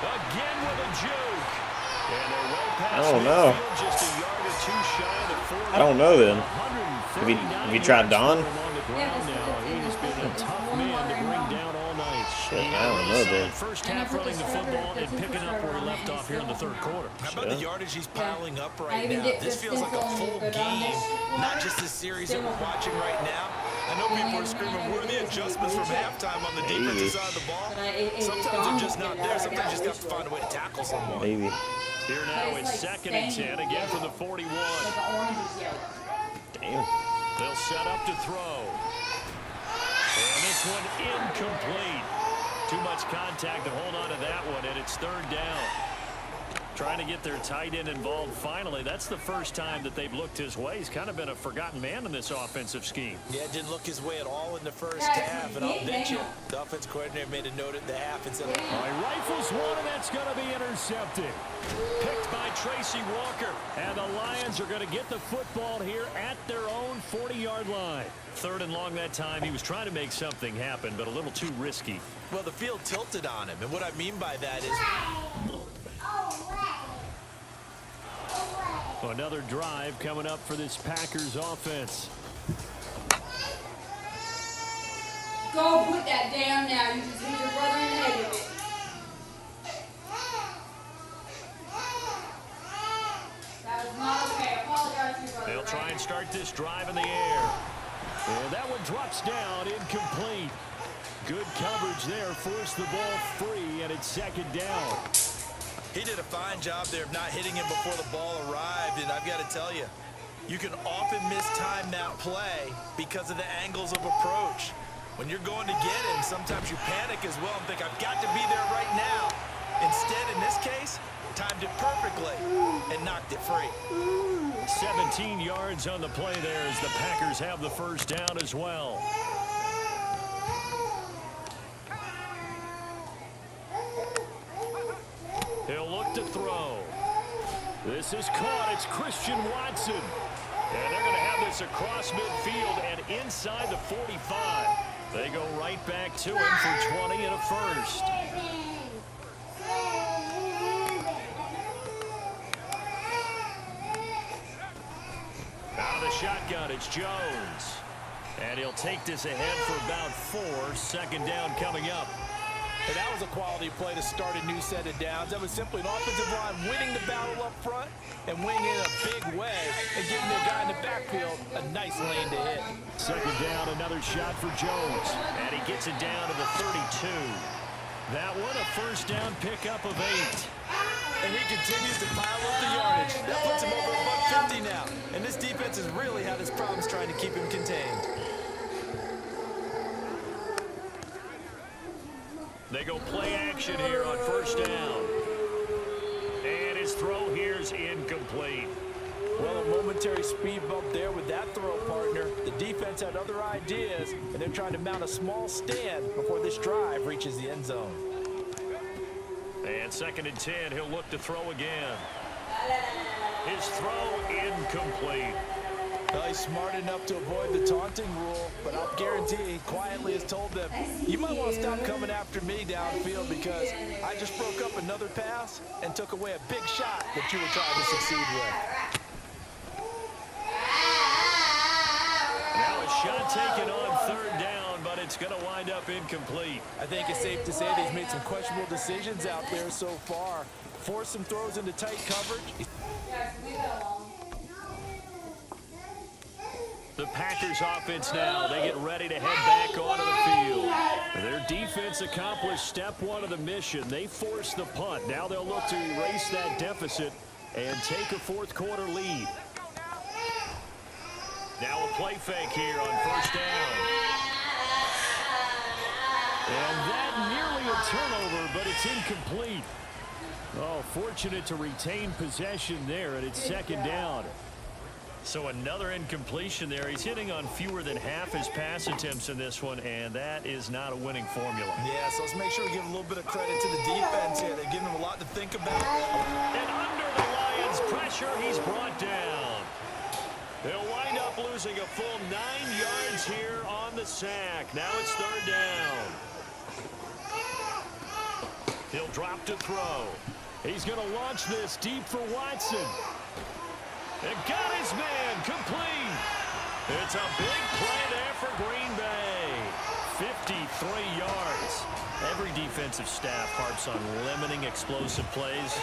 Again with a juke. And they're well past I don't know. midfield, just a yard or two shy of the 40. I don't know then. Have you tried Don? He's been a tough man to bring down all night. Shit, I don't know then. First half running the football and picking up where he left off here in the third quarter. How about the yardage he's piling up right now? This feels like a full game, not just this series that we're watching right now. I know people are screaming, where are the adjustments from halftime on the defensive side of the ball? Sometimes they're just not there. Sometimes you just have to find a way to tackle someone. Maybe. Here now it's 2nd and 10, again from the 41. Damn. They'll set up to throw. And this one incomplete. Too much contact to hold on to that one, and it's 3rd down. Trying to get their tight end involved finally. That's the first time that they've looked his way. He's kind of been a forgotten man in this offensive scheme. Yeah, didn't look his way at all in the first half, and I'll bet you the offense coordinator made a note at the half and said, all right, rifles one, and that's going to be intercepted. Picked by Tracy Walker, and the Lions are going to get the football here at their own 40-yard line. 3rd and long that time. He was trying to make something happen, but a little too risky. Well, the field tilted on him, and what I mean by that is... Another drive coming up for this Packers offense. Go put that down now. You just hit your brother in the head with it. That was not okay. I apologize to your brother. They'll try and start this drive in the air. And that one drops down, incomplete. Good coverage there, forced the ball free, and it's 2nd down. He did a fine job there of not hitting him before the ball arrived, and I've got to tell you, you can often mistime that play because of the angles of approach. When you're going to get him, sometimes you panic as well and think, I've got to be there right now. Instead, in this case, timed it perfectly and knocked it free. 17 yards on the play there as the Packers have the first down as well. He'll look to throw. This is caught. It's Christian Watson. And they're going to have this across midfield and inside the 45. They go right back to him for 20 and a first. Out of the shotgun, it's Jones. And he'll take this ahead for about 4. 2nd down coming up. And that was a quality play to start a new set of downs. That was simply an offensive line winning the battle up front and winning in a big way and giving their guy in the backfield a nice lane to hit. 2nd down, another shot for Jones. And he gets it down to the 32. That one, a first down pickup of 8. And he continues to pile up the yardage. That puts him over $150 now. And this defense has really had its problems trying to keep him contained. They go play action here on first down. And his throw here's incomplete. Well, a momentary speed bump there with that throw partner. The defense had other ideas, and they're trying to mount a small stand before this drive reaches the end zone. And 2nd and 10, he'll look to throw again. His throw incomplete. Well, he's smart enough to avoid the taunting rule, but I'll guarantee he quietly has told them, you might want to stop coming after me downfield because I just broke up another pass and took away a big shot that you were trying to succeed with. Now a shot taken on 3rd down, but it's going to wind up incomplete. I think it's safe to say that he's made some questionable decisions out there so far. Forced some throws into tight coverage. The Packers offense now, they get ready to head back onto the field. Their defense accomplished step one of the mission. They forced the punt. Now they'll look to erase that deficit and take a fourth quarter lead. Now a play fake here on first down. And that nearly a turnover, but it's incomplete. Oh, fortunate to retain possession there, and it's second down. So another incompletion there. He's hitting on fewer than half his pass attempts in this one, and that is not a winning formula. Yeah, so let's make sure we give a little bit of credit to the defense here. They're giving him a lot to think about. And under the Lions' pressure, he's brought down. They'll wind up losing a full 9 yards here on the sack. Now it's third down. He'll drop to throw. He's going to launch this deep for Watson. And got his man complete. It's a big play there for Green Bay. 53 yards. Every defensive staff harps on limiting explosive plays.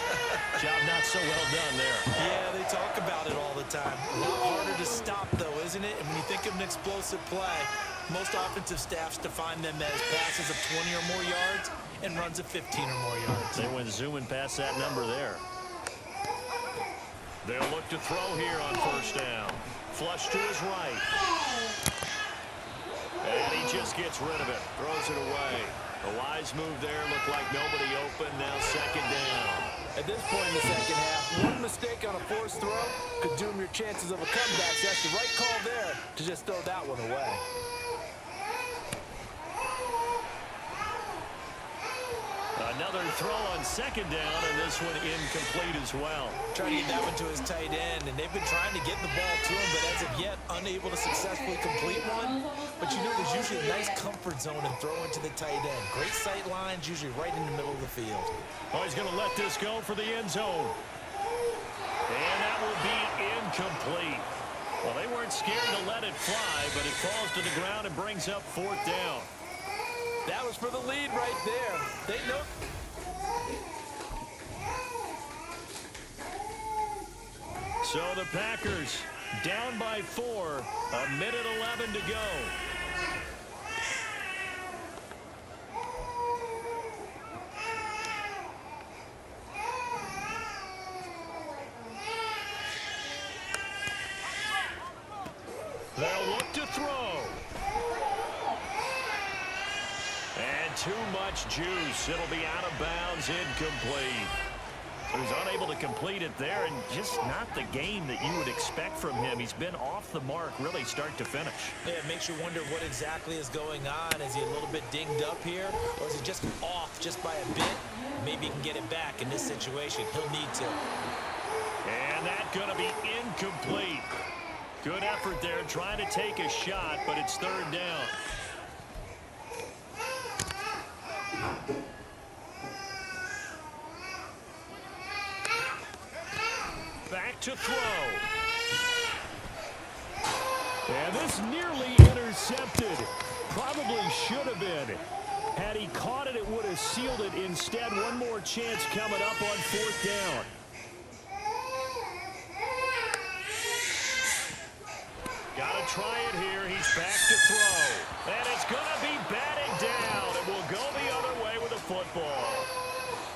Job not so well done there. Yeah, they talk about it all the time. A lot harder to stop, though, isn't it? And when you think of an explosive play, most offensive staffs define them as passes of 20 or more yards and runs of 15 or more yards. They went zooming past that number there. They'll look to throw here on first down. Flush to his right. And he just gets rid of it. Throws it away. A wise move there. Looked like nobody open. Now second down. At this point in the second half, one mistake on a forced throw could doom your chances of a comeback. So that's the right call there to just throw that one away. Another throw on second down, and this one incomplete as well. Trying to get that one to his tight end, and they've been trying to get the ball to him, but as of yet, unable to successfully complete one. But you know, there's usually a nice comfort zone and throw into the tight end. Great sight lines, usually right in the middle of the field. Oh, he's going to let this go for the end zone. And that will be incomplete. Well, they weren't scared to let it fly, but it falls to the ground and brings up fourth down. That was for the lead right there. They know. So the Packers down by 4, a minute 11 to go. They'll look to throw. And too much juice. It'll be out of bounds, incomplete. He was unable to complete it there, and just not the game that you would expect from him. He's been off the mark, really start to finish. Yeah, it makes you wonder what exactly is going on. Is he a little bit dinged up here, or is he just off just by a bit? Maybe he can get it back in this situation. He'll need to. And that's going to be incomplete. Good effort there, trying to take a shot, but it's third down. Back to throw. And this nearly intercepted. Probably should have been. Had he caught it, it would have sealed it. Instead, one more chance coming up on fourth down. Got to try it here. He's back to throw. And it's going to be batted down. It will go the other way with the football.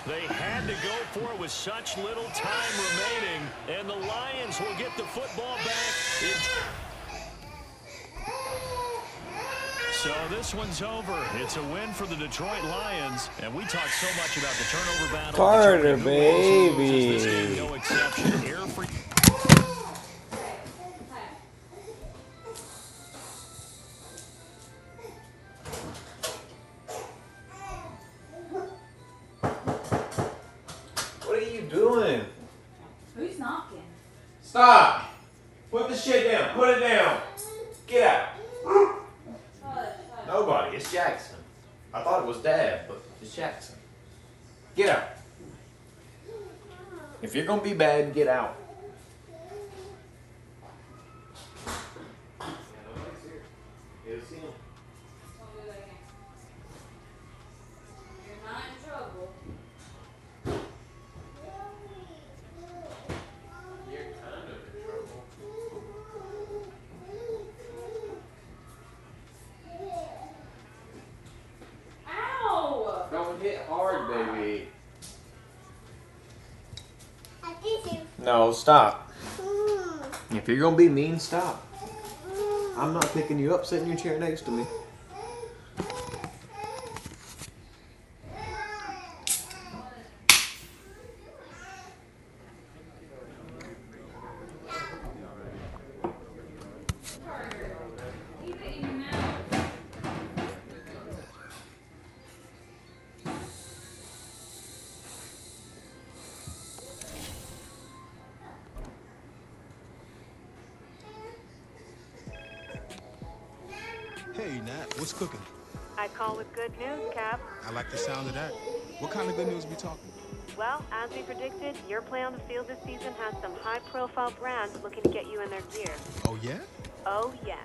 They had to go for it with such little time remaining, and the Lions will get the football back. So this one's over. It's a win for the Detroit Lions, and we talk so much about the turnover battle. Carter, baby. This game, no exception. Air for doing? Who's knocking? Stop! Put the shit down. Put it down. Get out. Nobody. It's Jackson. I thought it was Dad, but it's Jackson. Get out. If you're gonna be bad, get out. No, stop. If you're gonna be mean, stop. I'm not picking you up, sitting in your chair next to me. Hey, Nat, what's cooking? I call with good news, Cap. I like the sound of that. What kind of good news we talking? Well, as we predicted, your play on the field this season has some high-profile brands looking to get you in their gear. Oh, yeah? Oh, yes.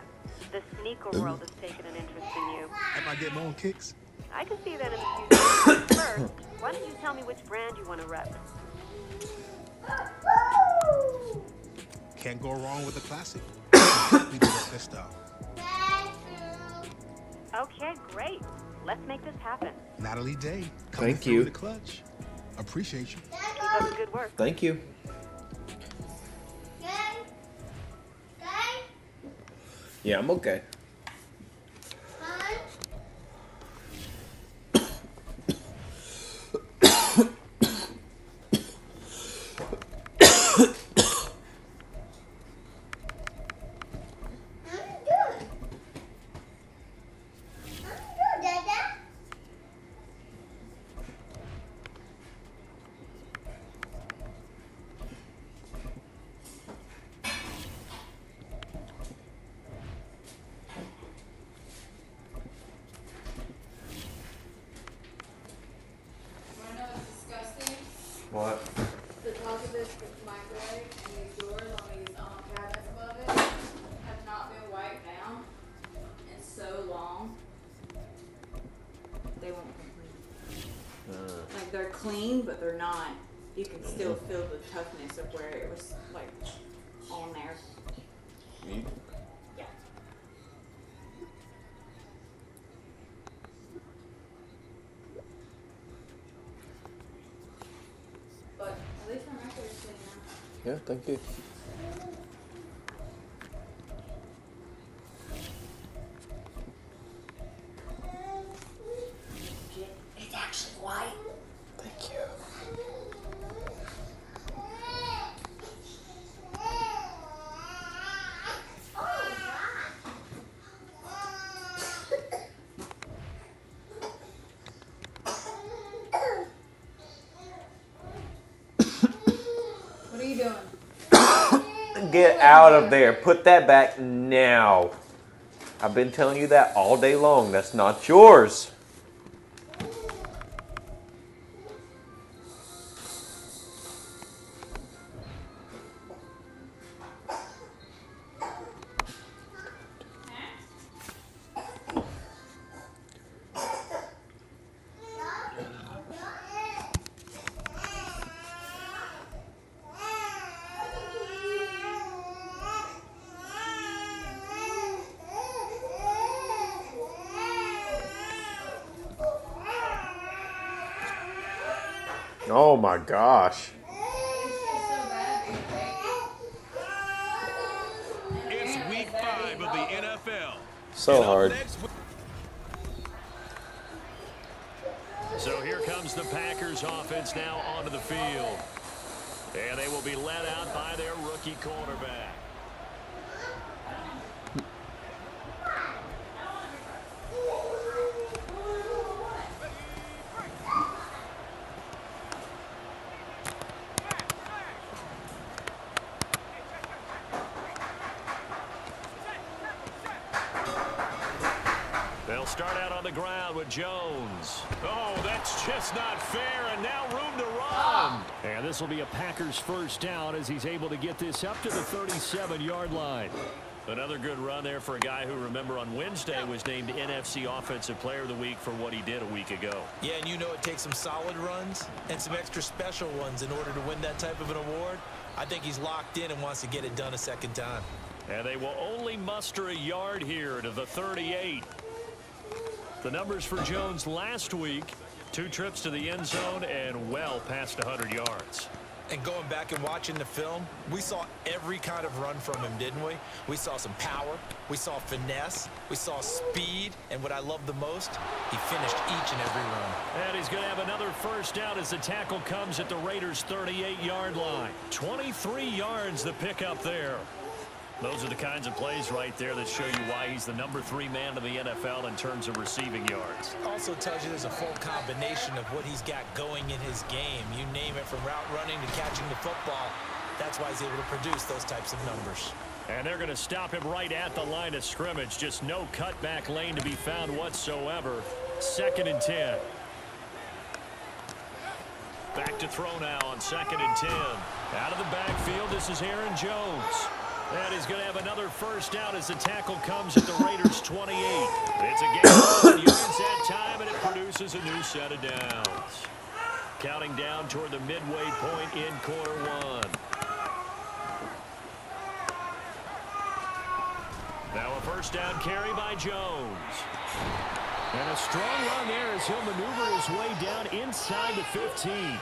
The sneaker world has taken an interest in you. Am I getting my own kicks? I can see that in the future. First, why don't you tell me which brand you want to rep? Can't go wrong with a classic. We do it this style. Okay, great. Let's make this happen. Natalie Day. Thank you. The clutch. Appreciate you. Keep up the good work. Thank you. Yeah, I'm okay. What? The top of this microwave and these doors on these cabinets above it have not been wiped down in so long. They won't complete. Like they're clean, but they're not. You can still feel the toughness of where it was like on there. Yeah. But at least my microwave's clean now. Yeah, thank you. It's actually white. Thank you. What are you doing? Get out of there. Put that back now. I've been telling you that all day long. That's not yours. Oh my gosh. It's week 5 of the NFL. So hard. So here comes the Packers offense now onto the field. And they will be led out by their rookie quarterback. They'll start out on the ground with Jones. Oh, that's just not fair, and now room to run. And this will be a Packers first down as he's able to get this up to the 37-yard line. Another good run there for a guy who, remember, on Wednesday was named NFC Offensive Player of the Week for what he did a week ago. Yeah, and you know it takes some solid runs and some extra special ones in order to win that type of an award. I think he's locked in and wants to get it done a second time. And they will only muster a yard here to the 38. The numbers for Jones last week, 2 trips to the end zone and well past 100 yards. And going back and watching the film, we saw every kind of run from him, didn't we? We saw some power, we saw finesse, we saw speed, and what I love the most, he finished each and every run. And he's going to have another first down as the tackle comes at the Raiders' 38-yard line. 23 yards the pickup there. Those are the kinds of plays right there that show you why he's the #3 man in the NFL in terms of receiving yards. Also tells you there's a full combination of what he's got going in his game. You name it, from route running to catching the football. That's why he's able to produce those types of numbers. And they're going to stop him right at the line of scrimmage. Just no cutback lane to be found whatsoever. 2nd and 10. Back to throw now on 2nd and 10. Out of the backfield, this is Aaron Jones. And he's going to have another first down as the tackle comes at the Raiders' 28. It's a gain of 11 yards that time, and it produces a new set of downs. Counting down toward the midway point in quarter 1. Now a first down carry by Jones. And a strong run there as he'll maneuver his way down inside the 15.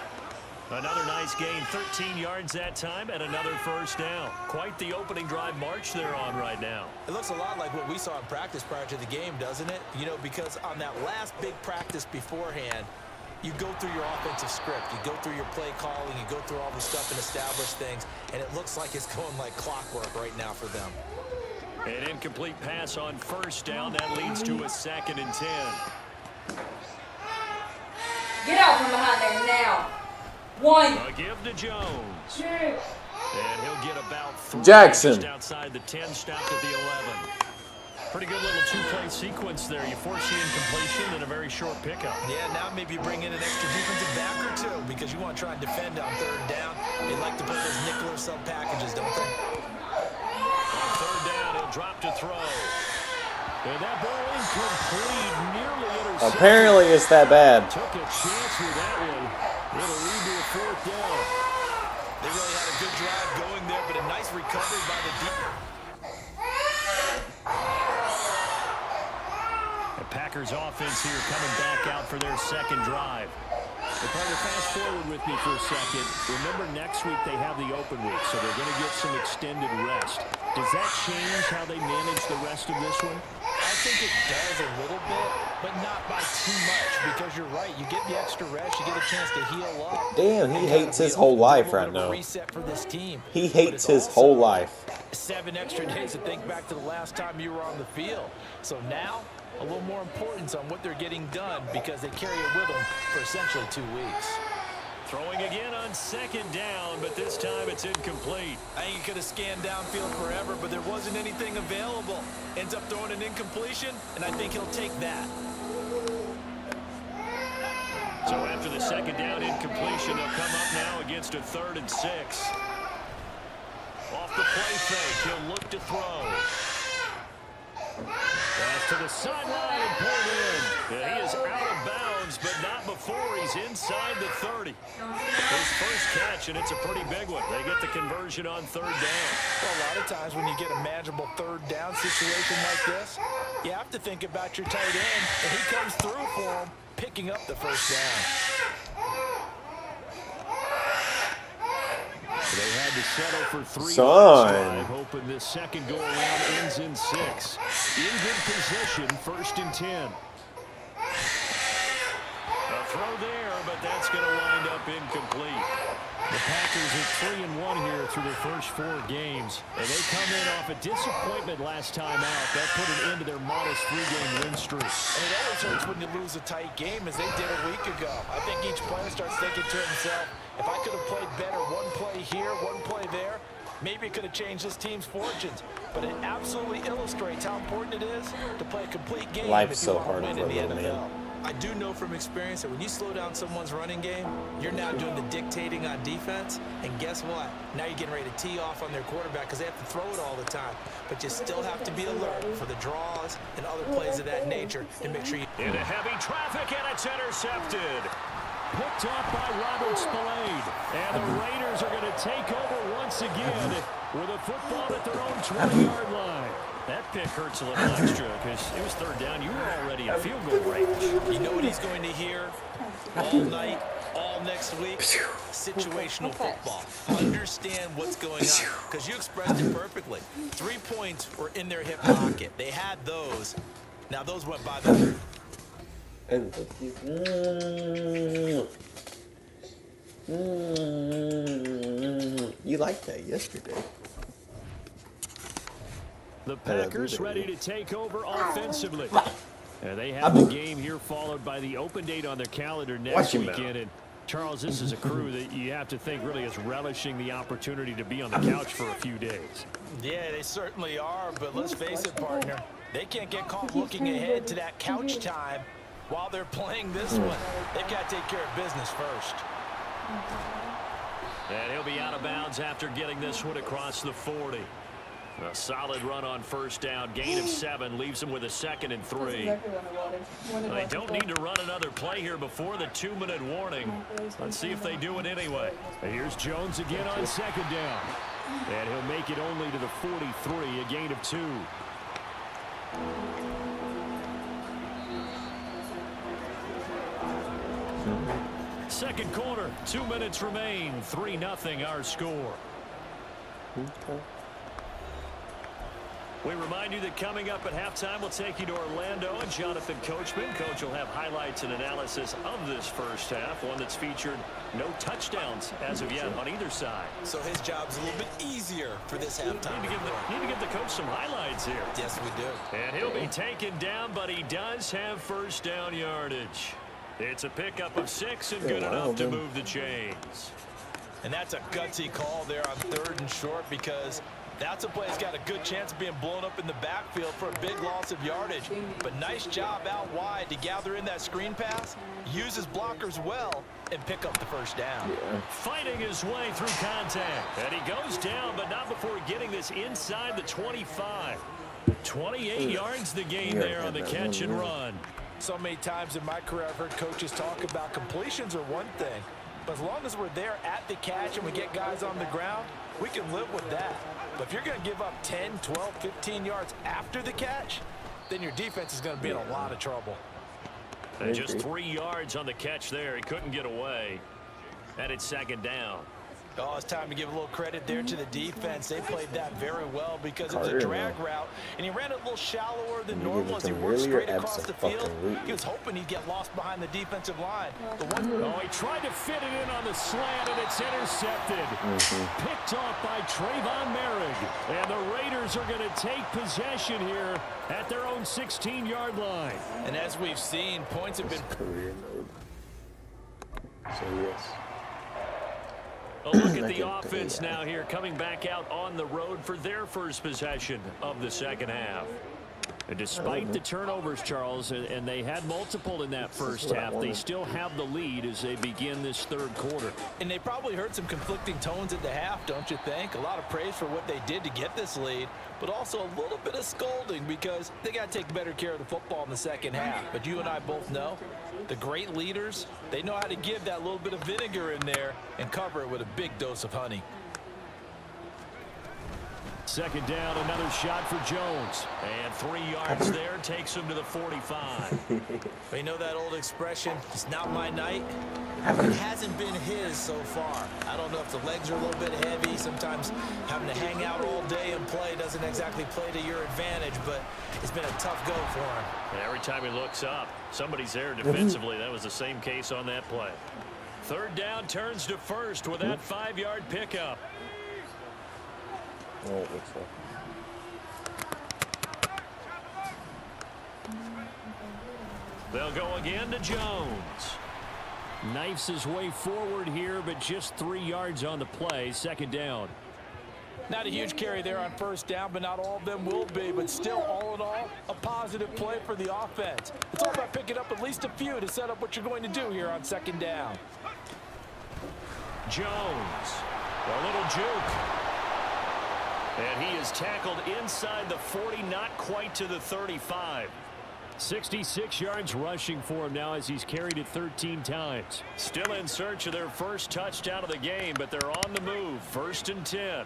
Another nice gain, 13 yards that time, and another first down. Quite the opening drive march they're on right now. It looks a lot like what we saw in practice prior to the game, doesn't it? You know, because on that last big practice beforehand, you go through your offensive script, you go through your play calling, you go through all the stuff and establish things, and it looks like it's going like clockwork right now for them. An incomplete pass on first down. That leads to a 2nd and 10. Get out from behind there now. 1. A give to Jones. 2. And he'll get about 3 Jackson. just outside the 10, stopped at the 11. Pretty good little 2-play sequence there. You force the incompletion and a very short pickup. Yeah, now maybe bring in an extra defensive back or 2 because you want to try and defend on 3rd down. They like to put those nickel or sub packages, don't they? On 3rd down, he'll drop to throw. And that ball incomplete, nearly intercepted. Apparently it's that bad. Took a chance with that one. It'll lead to a 4th down. They really had a good drive going there, but a nice recovery by the defense. The Packers offense here coming back out for their 2nd drive. But Parker, fast forward with me for a second. Remember, next week they have the open week, so they're going to get some extended rest. Does that change how they manage the rest of this one? I think it does a little bit, but not by too much, because you're right. You get the extra rest, you get a chance to heal up. Damn, he hates his whole life right now. Reset for this team. He hates his whole life. 7 extra days to think back to the last time you were on the field. So now, a little more importance on what they're getting done because they carry it with them for essentially 2 weeks. Throwing again on 2nd down, but this time it's incomplete. I think he could have scanned downfield forever, but there wasn't anything available. Ends up throwing an incompletion, and I think he'll take that. So after the 2nd down incompletion, they'll come up now against a 3rd and 6. Off the play fake, he'll look to throw. Pass to the sideline and pulled in. Yeah, he is out of bounds, but not before he's inside the 30. His first catch, and it's a pretty big one. They get the conversion on 3rd down. Well, a lot of times when you get a manageable 3rd down situation like this, you have to think about your tight end, and he comes through for him, picking up the first down. They had to settle for 3 Son. last drive, hoping this second go-around ends in 6. In good position, 1st and 10. A throw there, but that's going to wind up incomplete. The Packers are 3-1 here through their first 4 games, and they come in off a disappointment last time out. That put an end to their modest 3-game win streak. And it always hurts when you lose a tight game, as they did a week ago. I think each player starts thinking to himself, if I could have played better, 1 play here, 1 play there, maybe it could have changed this team's fortunes. But it absolutely illustrates how important it is to play a complete game. Life's if you so want to hard win for in a the little NFL. man. I do know from experience that when you slow down someone's running game, you're now doing the dictating on defense. And guess what? Now you're getting ready to tee off on their quarterback because they have to throw it all the time. But you still have to be alert for the draws and other plays of that nature to make sure you... Into heavy traffic, and it's intercepted. Picked off by Robert Spillane. And the Raiders are going to take over once again with a football at their own 20-yard line. That pick hurts a little extra because it was 3rd down. You were already in field goal range. You know what he's going to hear all night all next week, situational football. Understand what's going on, because you expressed it perfectly. 3 points were in their hip pocket. They had those. Now those went by them. You liked that yesterday. The Packers ready to take over offensively. They have the game here followed by the open date on their calendar next weekend. And Charles, this is a crew that you have to think really is relishing the opportunity to be on the couch for a few days. Yeah, they certainly are, but let's face it, partner. They can't get caught looking ahead to that couch time while they're playing this one. They've got to take care of business first. And he'll be out of bounds after getting this one across the 40. A solid run on first down. Gain of 7 leaves him with a 2nd and 3. They don't need to run another play here before the 2-minute warning. Let's see if they do it anyway. And here's Jones again on 2nd down. And he'll make it only to the 43, a gain of 2. Second quarter, 2 minutes remain. 3-0 our score. We remind you that coming up at halftime, we'll take you to Orlando and Jonathan Coachman. Coach will have highlights and analysis of this first half, one that's featured no touchdowns as of yet on either side. So his job's a little bit easier for this halftime. Need to give the coach some highlights here. Yes, we do. And he'll be taken down, but he does have first down yardage. It's a pickup of 6 and good enough to move the chains. And that's a gutsy call there on 3rd and short, because that's a play that's got a good chance of being blown up in the backfield for a big loss of yardage. But nice job out wide to gather in that screen pass, use his blockers well, and pick up the first down. Fighting his way through contact. And he goes down, but not before getting this inside the 25. 28 yards the gain there on the catch and run. So many times in my career I've heard coaches talk about completions are one thing, but as long as we're there at the catch and we get guys on the ground, we can live with that. But if you're going to give up 10, 12, 15 yards after the catch, then your defense is going to be in a lot of trouble. And just 3 yards on the catch there. He couldn't get away. And it's 2nd down. Oh, it's time to give a little credit there to the defense. They played that very well because it was a drag route, and he ran it a little shallower than normal as he worked straight across the field. He was hoping he'd get lost behind the defensive line. He tried to fit it in on the slant, and it's intercepted. Picked off by Trayvon Merrick. And the Raiders are going to take possession here at their own 16-yard line. And as we've seen, points have been career mode. So yes. A look at the offense now here, coming back out on the road for their first possession of the second half. And despite the turnovers, Charles, and they had multiple in that first half, they still have the lead as they begin this 3rd quarter. And they probably heard some conflicting tones at the half, don't you think? A lot of praise for what they did to get this lead, but also a little bit of scolding because they got to take better care of the football in the second half. But you and I both know the great leaders, they know how to give that little bit of vinegar in there and cover it with a big dose of honey. 2nd down, another shot for Jones. And 3 yards there takes him to the 45. You know that old expression, it's not my night? It hasn't been his so far. I don't know if the legs are a little bit heavy. Sometimes having to hang out all day and play doesn't exactly play to your advantage, but it's been a tough go for him. And every time he looks up, somebody's there defensively. That was the same case on that play. 3rd down turns to 1st with that 5-yard pickup. Oh, it looks like. They'll go again to Jones. Knifes his way forward here, but just 3 yards on the play. 2nd down. Not a huge carry there on first down, but not all of them will be. But still, all in all, a positive play for the offense. It's all about picking up at least a few to set up what you're going to do here on 2nd down. Jones, a little juke. And he is tackled inside the 40, not quite to the 35. 66 yards rushing for him now as he's carried it 13 times. Still in search of their first touchdown of the game, but they're on the move. 1st and 10.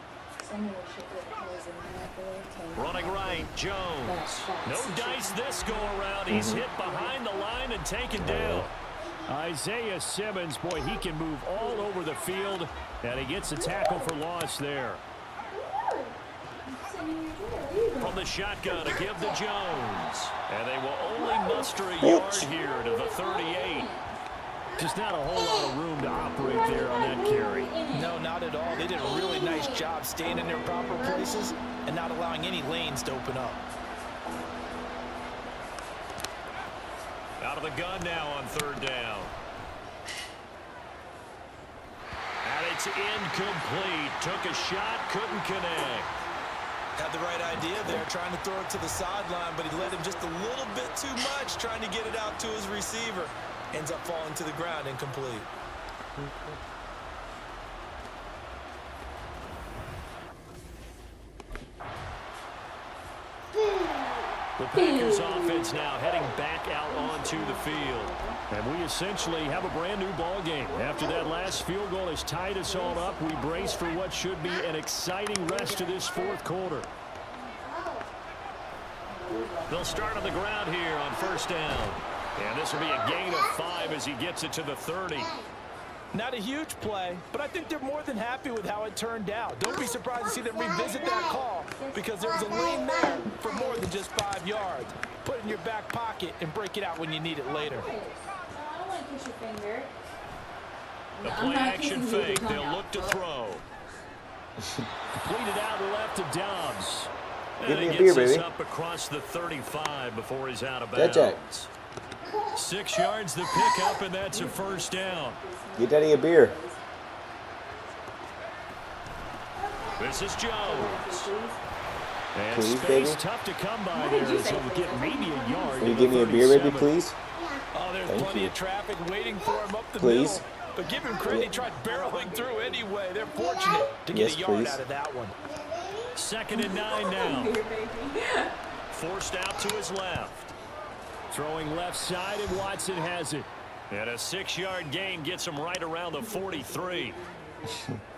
Running right, Jones. No dice this go around. He's hit behind the line and taken down. Isaiah Simmons, boy, he can move all over the field, and he gets a tackle for loss there. From the shotgun, a give to Jones. And they will only muster a yard here to the 38. Just not a whole lot of room to operate there on that carry. No, not at all. They did a really nice job staying in their proper places and not allowing any lanes to open up. Out of the gun now on third down. And it's incomplete. Took a shot, couldn't connect. Had the right idea there, trying to throw it to the sideline, but he let him just a little bit too much, trying to get it out to his receiver. Ends up falling to the ground, incomplete. The Packers offense now heading back out onto the field. And we essentially have a brand new ball game. After that last field goal has tied us all up, we brace for what should be an exciting rest of this fourth quarter. They'll start on the ground here on first down. And this will be a gain of 5 as he gets it to the 30. Not a huge play, but I think they're more than happy with how it turned out. Don't be surprised to see them revisit that call because there was a lane there for more than just 5 yards. Put it in your back pocket and break it out when you need it later. I don't want to kiss your finger. The play-action fake. They'll look to throw. Completed out left to Dobbs. Give me a he beer, gets this baby. up across the 35 before he's out of Jack, bounds. 6 yards to pick up, and that's a first down. Get Daddy a beer. This is Jones. And Please, space baby. tough to come by there, so we'll get maybe a yard. Can you give me a beer, baby, please? Oh, there's Thank plenty you. of traffic waiting for him up the Please. middle. But give him credit, he tried barreling through anyway. They're fortunate to get Yes, a yard please. out of that one. 2nd and 9 now. Forced out to his left. Throwing left side, and Watson has it. And a 6-yard gain gets him right around the 43.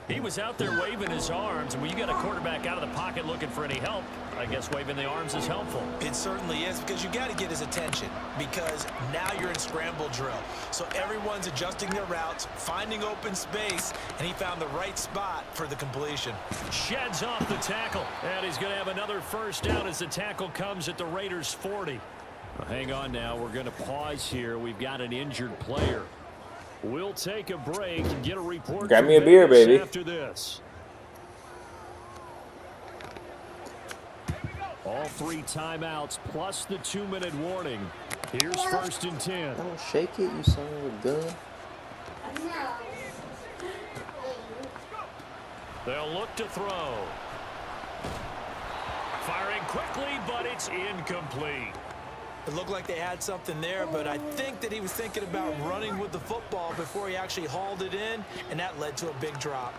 He was out there waving his arms, and when you got a quarterback out of the pocket looking for any help, I guess waving the arms is helpful. It certainly is, because you got to get his attention, because now you're in scramble drill. So everyone's adjusting their routes, finding open space, and he found the right spot for the completion. Sheds off the tackle, and he's going to have another first down as the tackle comes at the Raiders' 40. Well, hang on now. We're going to pause here. We've got an injured player. We'll take a break and get a report. Grab from me a beer, Vegas baby. After this. All 3 timeouts plus the 2-minute warning. Here's 1st and 10. Don't shake it, you son of a gun. They'll look to throw. Firing quickly, but it's incomplete. It looked like they had something there, but I think that he was thinking about running with the football before he actually hauled it in, and that led to a big drop.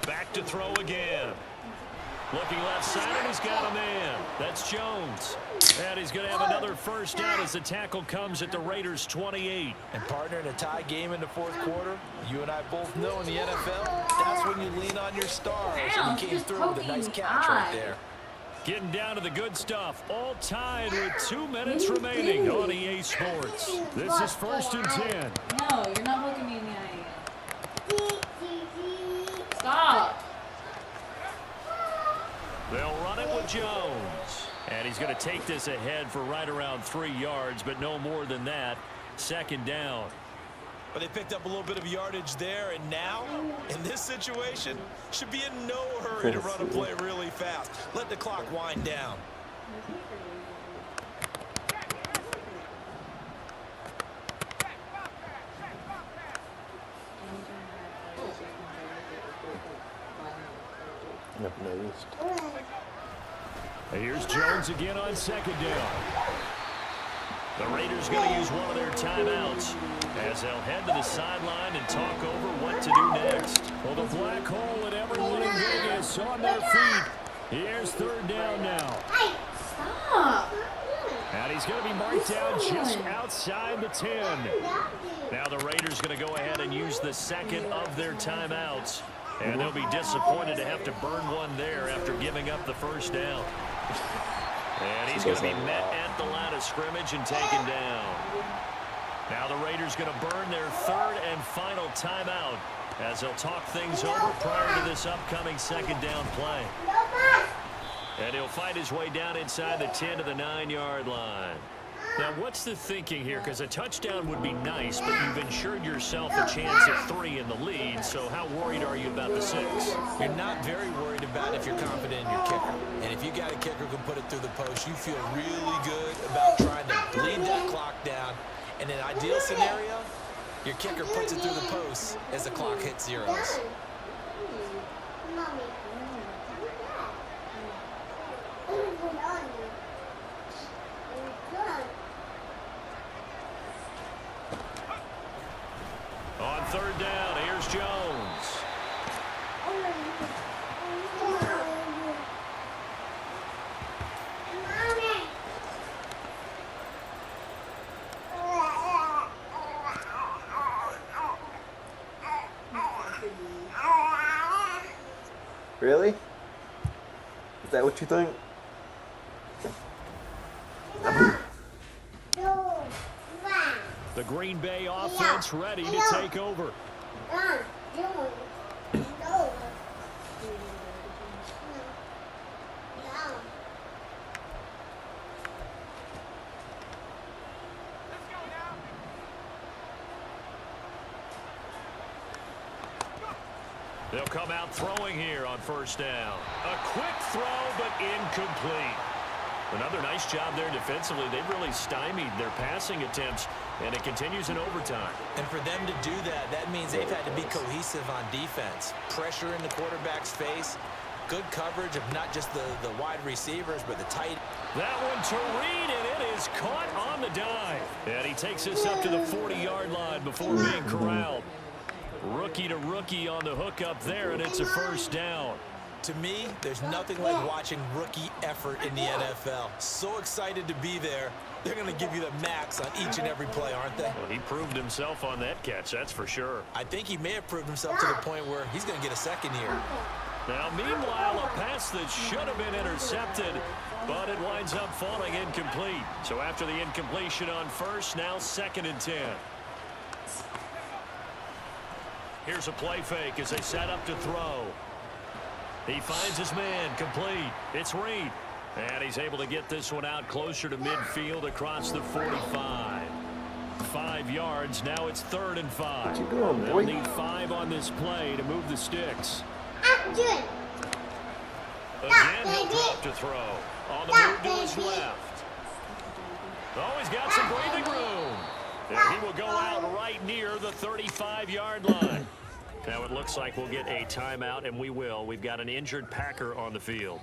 Back to throw again. Looking left side, and he's got a man. That's Jones. And he's going to have another first down as the tackle comes at the Raiders' 28. And partner, in a tie game in the fourth quarter, you and I both know in the NFL, that's when you lean on your stars. And he came through with a nice catch right there. Getting down to the good stuff. All tied with 2 minutes remaining on EA Sports. This is 1st and 10. No, you're not looking me in the eye. Stop. They'll run it with Jones. And he's going to take this ahead for right around 3 yards, but no more than that. 2nd down. But they picked up a little bit of yardage there, and now, in this situation, should be in no hurry to run a play really fast. Let the clock wind down. I've noticed. Here's Jones again on 2nd down. The Raiders going to use one of their timeouts as they'll head to the sideline and talk over what to do next. Well, the black hole and everyone in Vegas on their feet. Here's 3rd down now. Stop. And he's going to be marked down just outside the 10. Now the Raiders going to go ahead and use the 2nd of their timeouts. And they'll be disappointed to have to burn one there after giving up the first down. And he's going to be met at the line of scrimmage and taken down. Now the Raiders going to burn their third and final timeout as they'll talk things over prior to this upcoming second down play. And he'll fight his way down inside the 10 to the 9-yard line. Now, what's the thinking here? Because a touchdown would be nice, but you've ensured yourself a chance at 3 in the lead, so how worried are you about the 6? You're not very worried about it if you're confident in your kicker. And if you got a kicker who can put it through the post, you feel really good about trying to bleed that clock down. In an ideal scenario, your kicker puts it through the post as the clock hits zeros. On third down, here's Jones. Really? Is that what you think? The Green Bay offense ready to take over. They'll come out throwing here on first down. A quick throw, but incomplete. Another nice job there defensively. They've really stymied their passing attempts, and it continues in overtime. And for them to do that, that means they've had to be cohesive on defense. Pressure in the quarterback's face, good coverage of not just the wide receivers, but the tight. That one to Reed, and it is caught on the dive. And he takes us up to the 40-yard line before being corralled. Rookie to rookie on the hook up there, and it's a first down. To me, there's nothing like watching rookie effort in the NFL. So excited to be there. They're going to give you the max on each and every play, aren't they? Well, he proved himself on that catch, that's for sure. I think he may have proved himself to the point where he's going to get a second here. Now, meanwhile, a pass that should have been intercepted, but it winds up falling incomplete. So after the incompletion on first, now 2nd and 10. Here's a play fake as they set up to throw. He finds his man, complete. It's Reed. And he's able to get this one out closer to midfield across the 45. 5 yards, now it's 3rd and 5. What you doing, boy? They'll need 5 on this play to move the sticks. Action! Again, he'll drop to throw. On the move to his left. Oh, he's got some breathing room. And he will go out right near the 35-yard line. Now it looks like we'll get a timeout, and we will. We've got an injured Packer on the field.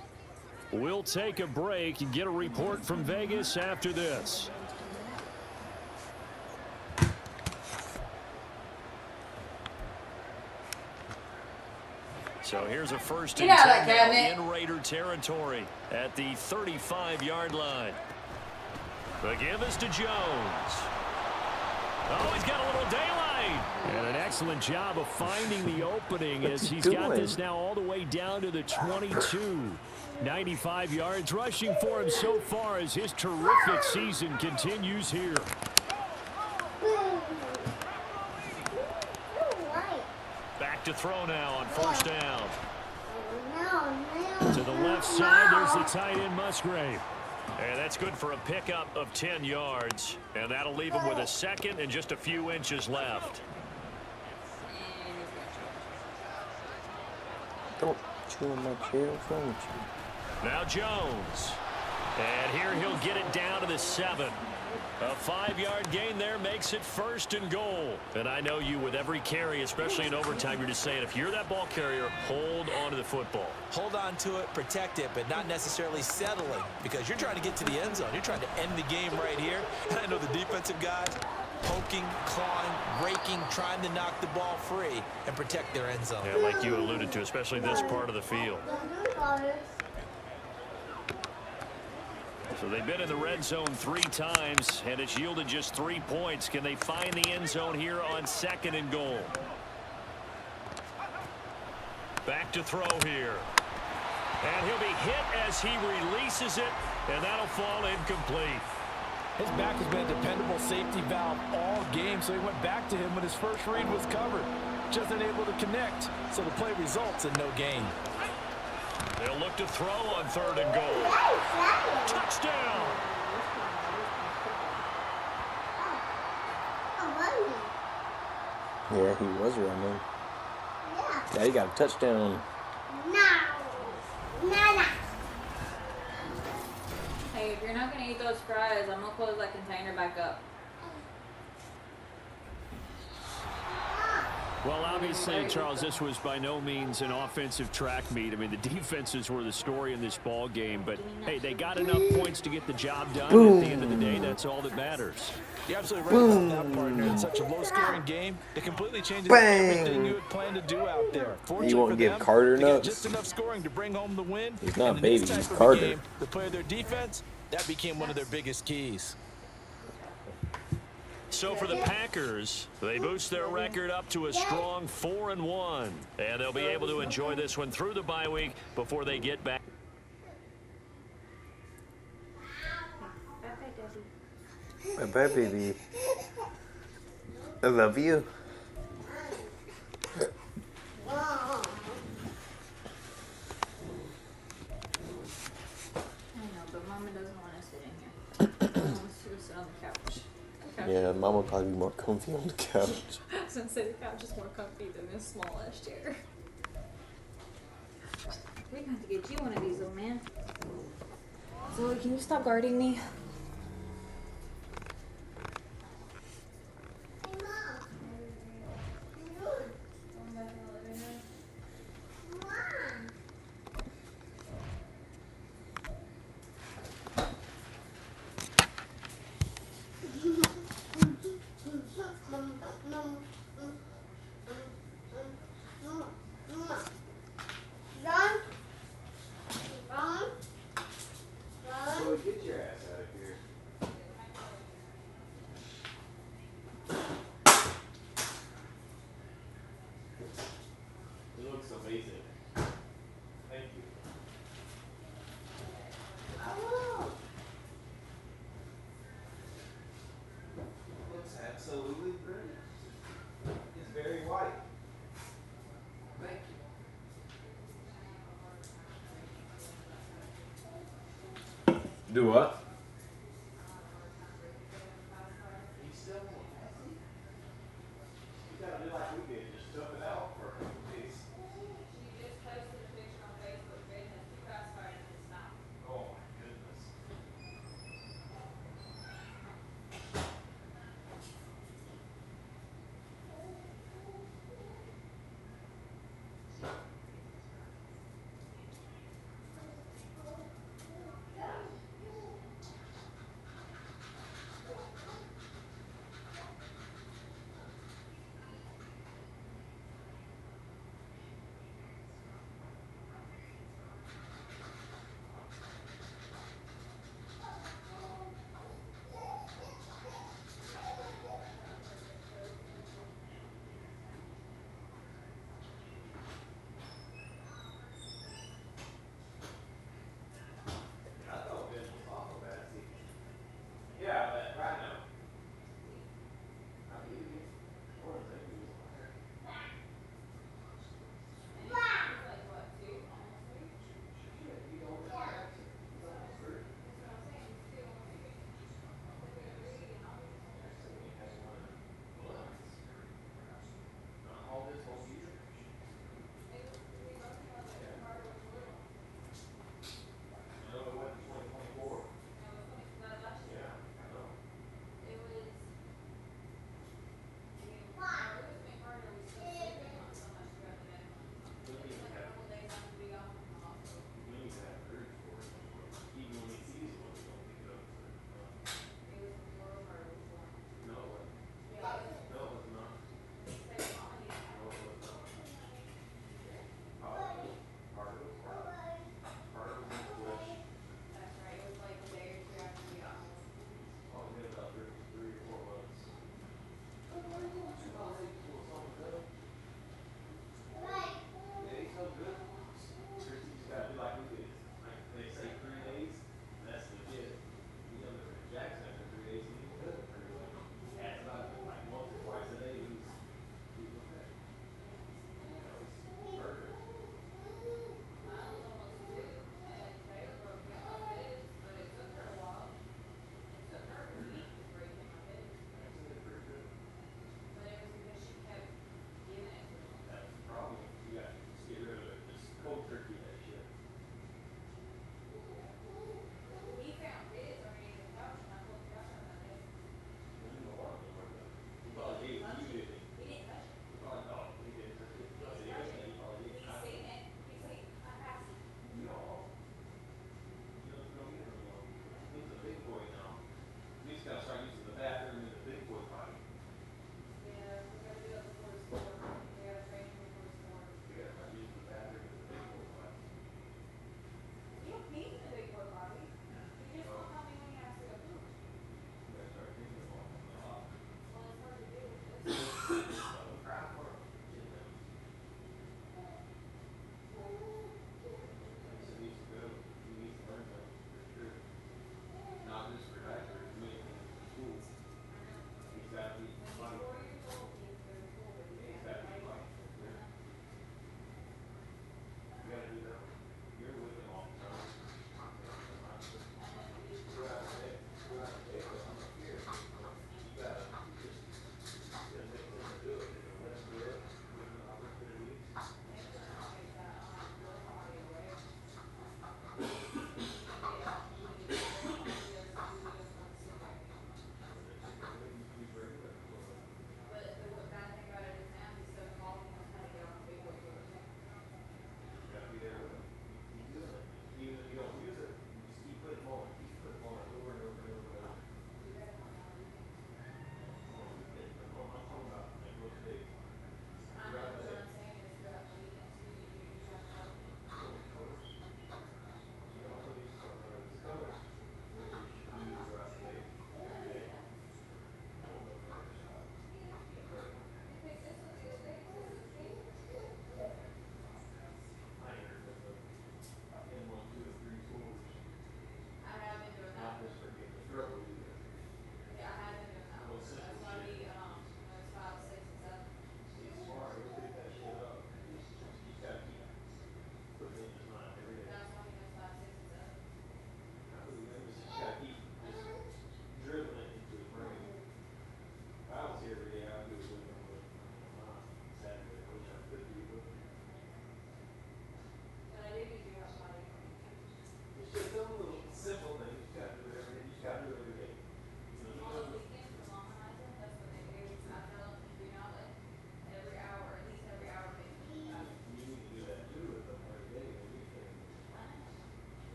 We'll take a break and get a report from Vegas after this. So here's a 1st and 10 in Raider territory at the 35-yard line. The give is to Jones. Oh, he's got a little daylight. And an excellent job of finding the opening as he's got this now all the way down to the 22. 95 yards rushing for him so far as his terrific season continues here. Back to throw now on first down. To the left side, there's the tight end Musgrave. And that's good for a pickup of 10 yards. And that'll leave him with a second and just a few inches left. Don't chew on my chair in front of you. Now Jones. And here he'll get it down to the 7. A 5-yard gain there makes it 1st and goal. And I know you, with every carry, especially in overtime, you're just saying, if you're that ball carrier, hold on to the football. Hold on to it, protect it, but not necessarily settling, because you're trying to get to the end zone. You're trying to end the game right here. And I know the defensive guys poking, clawing, raking, trying to knock the ball free and protect their end zone. Yeah, like you alluded to, especially this part of the field. So they've been in the red zone 3 times, and it's yielded just 3 points. Can they find the end zone here on 2nd and goal? Back to throw here. And he'll be hit as he releases it, and that'll fall incomplete. His back has been a dependable safety valve all game, so he went back to him when his first read was covered. Just unable to connect, so the play results in no gain. They'll look to throw on 3rd and goal. Touchdown! Yeah, he was running. Yeah, he got a touchdown. Hey, if you're not gonna eat those fries, I'm gonna close that container back up. Well, obviously, Charles, this was by no means an offensive track meet. I mean, the defenses were the story in this ball game, but hey, they got enough points to get the job done. At the end of the day, that's all that matters. You're absolutely right about that, partner. It's such a low-scoring game. It completely changes everything you had planned to do out there. You won't give Carter nuts. Just enough scoring to bring home the win. He's not and baby, he's Carter. Game, to play their defense, that became one of their biggest keys. So for the Packers, they boost their record up to a strong 4-1, and they'll be able to enjoy this one through the bye week before they get back. Bye-bye, baby. I love you. But Mama doesn't want to sit in here. Mama wants to go sit on the couch. Yeah, Mom would probably be more comfy on the couch. I was gonna say the couch is more comfy than this small-ass chair. We're gonna have to get you one of these, little man. Zoe, can you stop guarding me? Get your ass out of here. It looks amazing. Thank you. It looks absolutely pretty. It's very white. Thank you. Do what?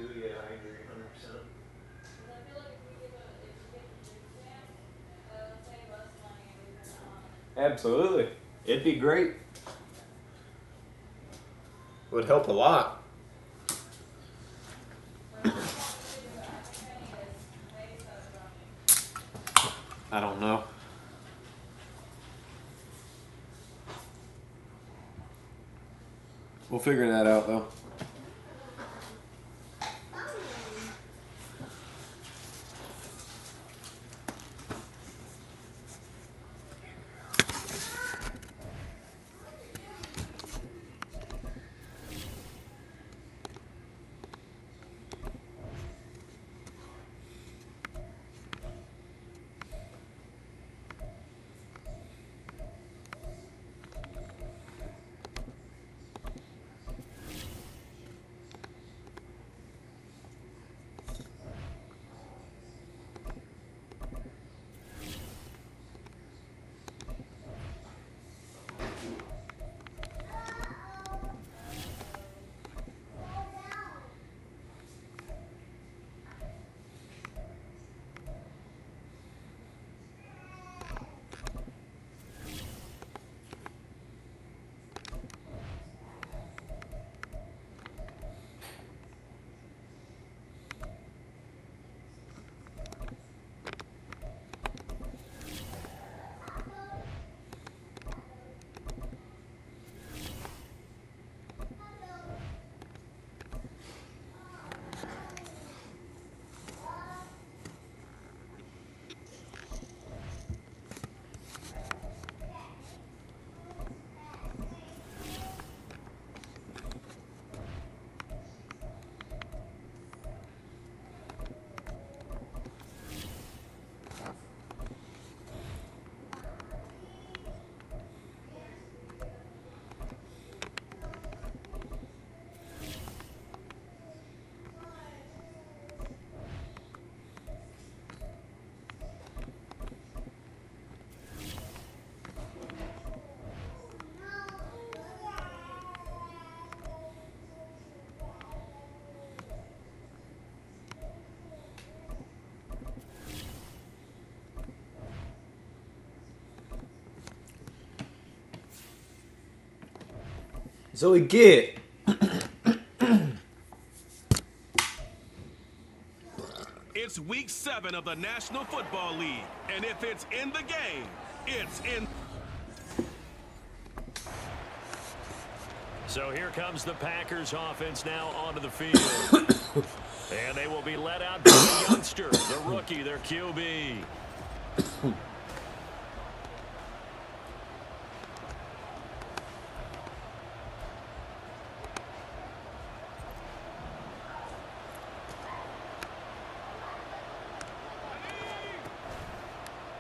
too. Yeah, I agree 100%. Absolutely. It'd be great. Would help a lot. I don't know. We'll figure that out though. So we get It's week 7 of the National Football League, and if it's in the game, it's in. So here comes the Packers offense now onto the field. And they will be led out by the youngster, the rookie, their QB.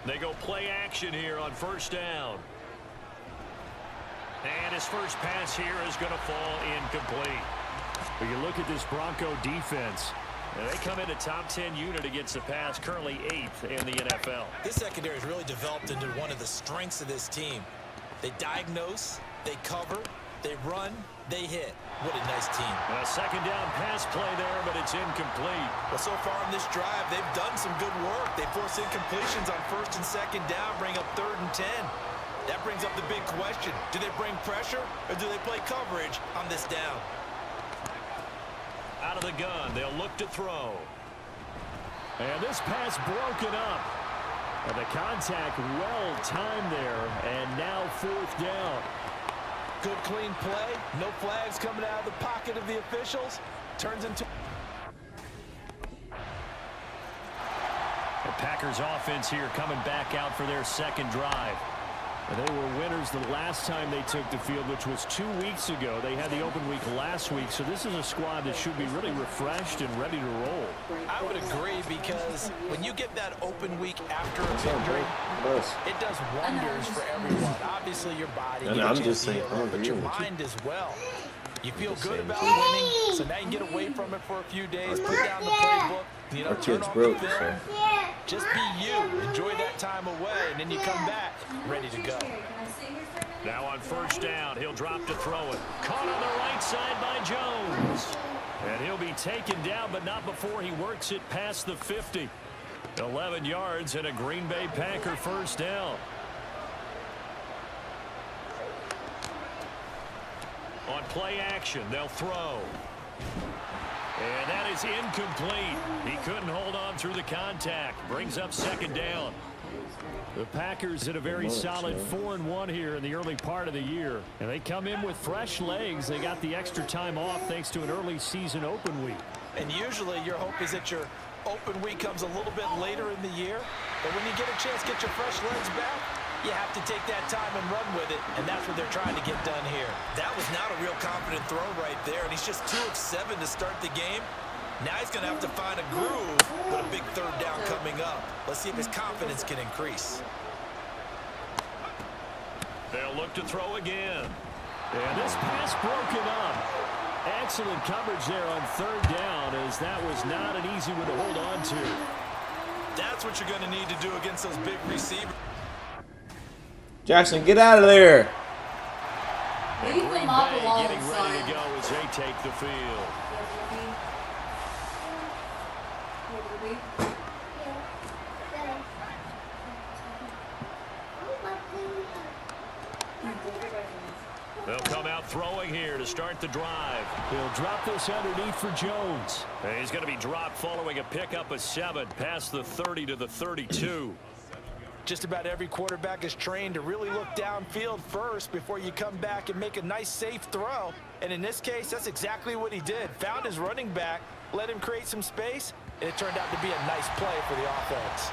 They go play action here on first down. And his first pass here is going to fall incomplete. But you look at this Bronco defense. And they come in a top 10 unit against the pass, currently 8th in the NFL. This secondary has really developed into one of the strengths of this team. They diagnose, they cover, they run, they hit. What a nice team. And a second down pass play there, but it's incomplete. Well, so far in this drive, they've done some good work. They force incompletions on first and second down, bring up 3rd and 10. That brings up the big question. Do they bring pressure or do they play coverage on this down? Out of the gun, they'll look to throw. And this pass broken up. And the contact well timed there, and now 4th down. Good clean play. No flags coming out of the pocket of the officials. Turns into... The Packers offense here coming back out for their second drive. And they were winners the last time they took the field, which was 2 weeks ago. They had the open week last week, so this is a squad that should be really refreshed and ready to roll. I would agree, because when you get that open week after a victory, it does wonders for everyone. Obviously, your body, but your mind as well. You feel good about winning, so now you can get away from it for a few days, put down the playbook, you know, turn off the film. Just be you. Enjoy that time away, and then you come back ready to go. Now on first down, he'll drop to throw it. Caught on the right side by Jones. And he'll be taken down, but not before he works it past the 50. 11 yards and a Green Bay Packer first down. On play action, they'll throw. And that is incomplete. He couldn't hold on through the contact. Brings up second down. The Packers at a very solid 4-1 here in the early part of the year. And they come in with fresh legs. They got the extra time off thanks to an early season open week. And usually your hope is that your open week comes a little bit later in the year. But when you get a chance to get your fresh legs back, you have to take that time and run with it. And that's what they're trying to get done here. That was not a real confident throw right there. And he's just 2 of 7 to start the game. Now he's going to have to find a groove with a big third down coming up. Let's see if his confidence can increase. They'll look to throw again. And this pass broken up. Excellent coverage there on third down, as that was not an easy one to hold on to. That's what you're going to need to do against those big receivers. Jackson, get out of there. Leave them up alone, getting ready to go as they take the field. They'll come out throwing here to start the drive. He'll drop this underneath for Jones. And he's going to be dropped following a pickup of 7 past the 30 to the 32. Just about every quarterback is trained to really look downfield first before you come back and make a nice, safe throw. And in this case, that's exactly what he did. Found his running back, let him create some space, and it turned out to be a nice play for the offense.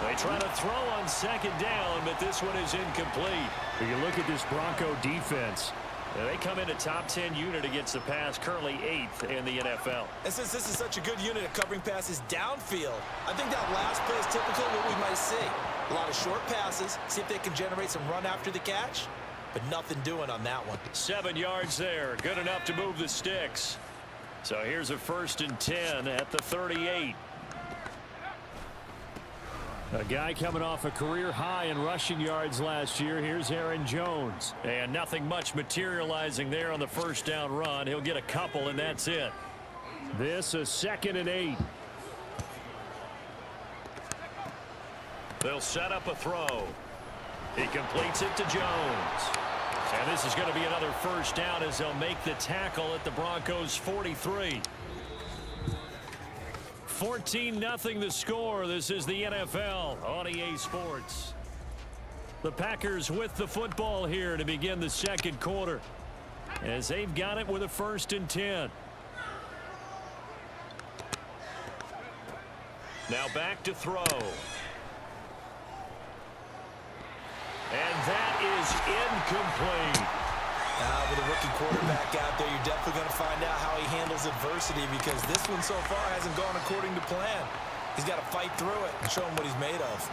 They try to throw on second down, but this one is incomplete. When you look at this Bronco defense, they come in a top 10 unit against the pass, currently 8th in the NFL. And since this is such a good unit at covering passes downfield, I think that last play is typical of what we might see. A lot of short passes, see if they can generate some run after the catch, but nothing doing on that one. 7 yards there, good enough to move the sticks. So here's a 1st and 10 at the 38. A guy coming off a career high in rushing yards last year. Here's Aaron Jones. And nothing much materializing there on the first down run. He'll get a couple, and that's it. This is 2nd and 8. They'll set up a throw. He completes it to Jones. And this is going to be another first down as they'll make the tackle at the Broncos' 43. 14-0 the score. This is the NFL on EA Sports. The Packers with the football here to begin the second quarter, as they've got it with a 1st and 10. Now back to throw. And that is incomplete. With a rookie quarterback out there, you're definitely going to find out how he handles adversity, because this one so far hasn't gone according to plan. He's got to fight through it and show him what he's made of.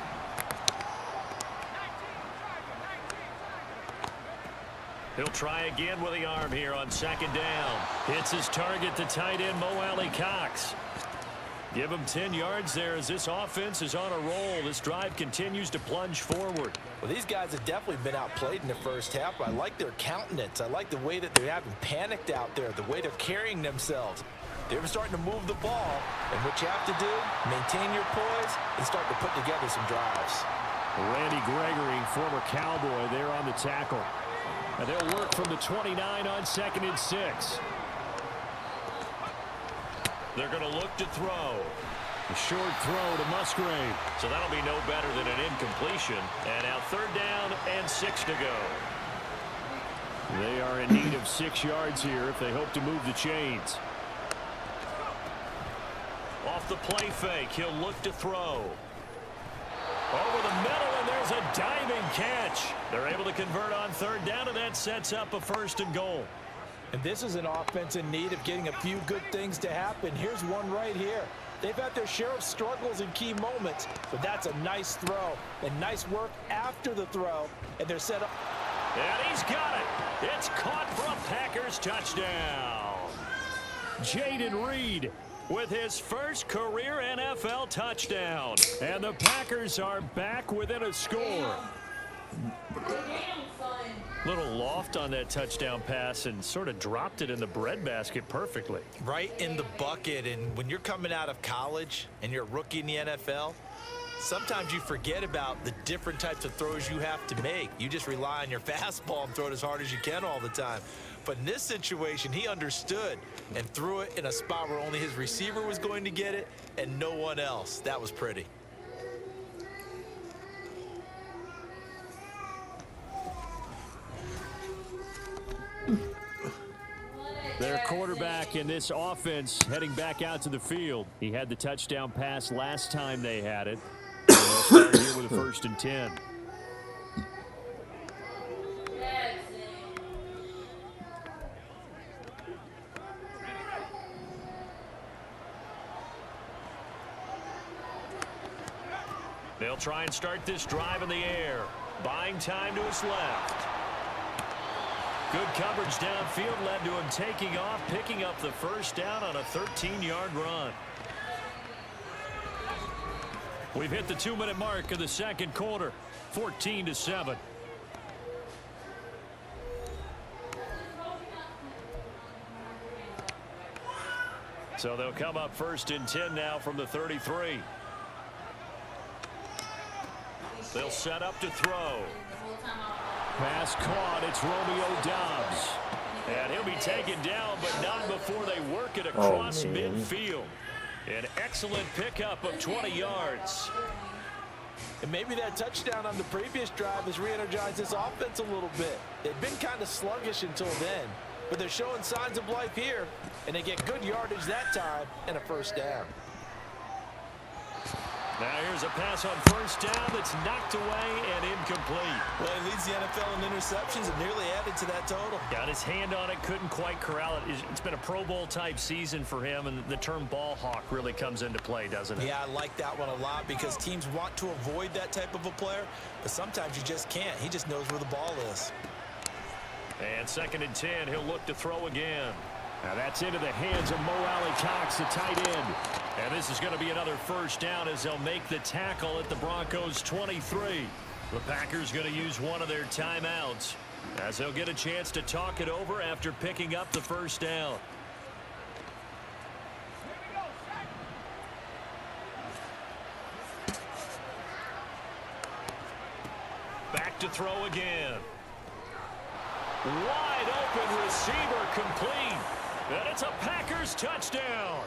He'll try again with the arm here on second down. Hits his target, the tight end, Mo Alley-Cox. Give him 10 yards there as this offense is on a roll. This drive continues to plunge forward. Well, these guys have definitely been outplayed in the first half. I like their countenance. I like the way that they haven't panicked out there, the way they're carrying themselves. They're starting to move the ball, and what you have to do, maintain your poise and start to put together some drives. Randy Gregory, former Cowboy, there on the tackle. And they'll work from the 29 on 2nd and 6. They're going to look to throw. A short throw to Musgrave. So that'll be no better than an incompletion. And now 3rd down and 6 to go. They are in need of 6 yards here if they hope to move the chains. Off the play fake, he'll look to throw. Over the middle, and there's a diving catch. They're able to convert on 3rd down, and that sets up a 1st and goal. And this is an offense in need of getting a few good things to happen. Here's one right here. They've had their share of struggles in key moments, but that's a nice throw and nice work after the throw, and they're set up. And he's got it. It's caught for a Packers touchdown. Jaden Reed with his first career NFL touchdown. And the Packers are back within a score. Damn, son. Little loft on that touchdown pass and sort of dropped it in the breadbasket perfectly. Right in the bucket. And when you're coming out of college and you're a rookie in the NFL, sometimes you forget about the different types of throws you have to make. You just rely on your fastball and throw it as hard as you can all the time. But in this situation, he understood and threw it in a spot where only his receiver was going to get it and no one else. That was pretty. Their quarterback in this offense heading back out to the field. He had the touchdown pass last time they had it. They'll start here with a 1st and 10. They'll try and start this drive in the air. Buying time to his left. Good coverage downfield led to him taking off, picking up the 1st down on a 13-yard run. We've hit the 2-minute mark of the 2nd quarter, 14-7. So they'll come up 1st and 10 now from the 33. They'll set up to throw. Pass caught. It's Romeo Doubs. And he'll be taken down, but not before they work it across midfield. An excellent pickup of 20 yards. And maybe that touchdown on the previous drive has re-energized this offense a little bit. They've been kind of sluggish until then, but they're showing signs of life here, and they get good yardage that time and a 1st down. Now here's a pass on 1st down that's knocked away and incomplete. Well, he leads the NFL in interceptions and nearly added to that total. Got his hand on it, couldn't quite corral it. It's been a Pro Bowl type season for him, and the term ball hawk really comes into play, doesn't it? Yeah, I like that one a lot because teams want to avoid that type of a player, but sometimes you just can't. He just knows where the ball is. And 2nd and 10, he'll look to throw again. Now that's into the hands of Mo Alley-Cox, the tight end. And this is going to be another 1st down as they'll make the tackle at the Broncos 23. The Packers going to use one of their timeouts as they'll get a chance to talk it over after picking up the 1st down. Back to throw again. Wide open receiver complete. And it's a Packers touchdown.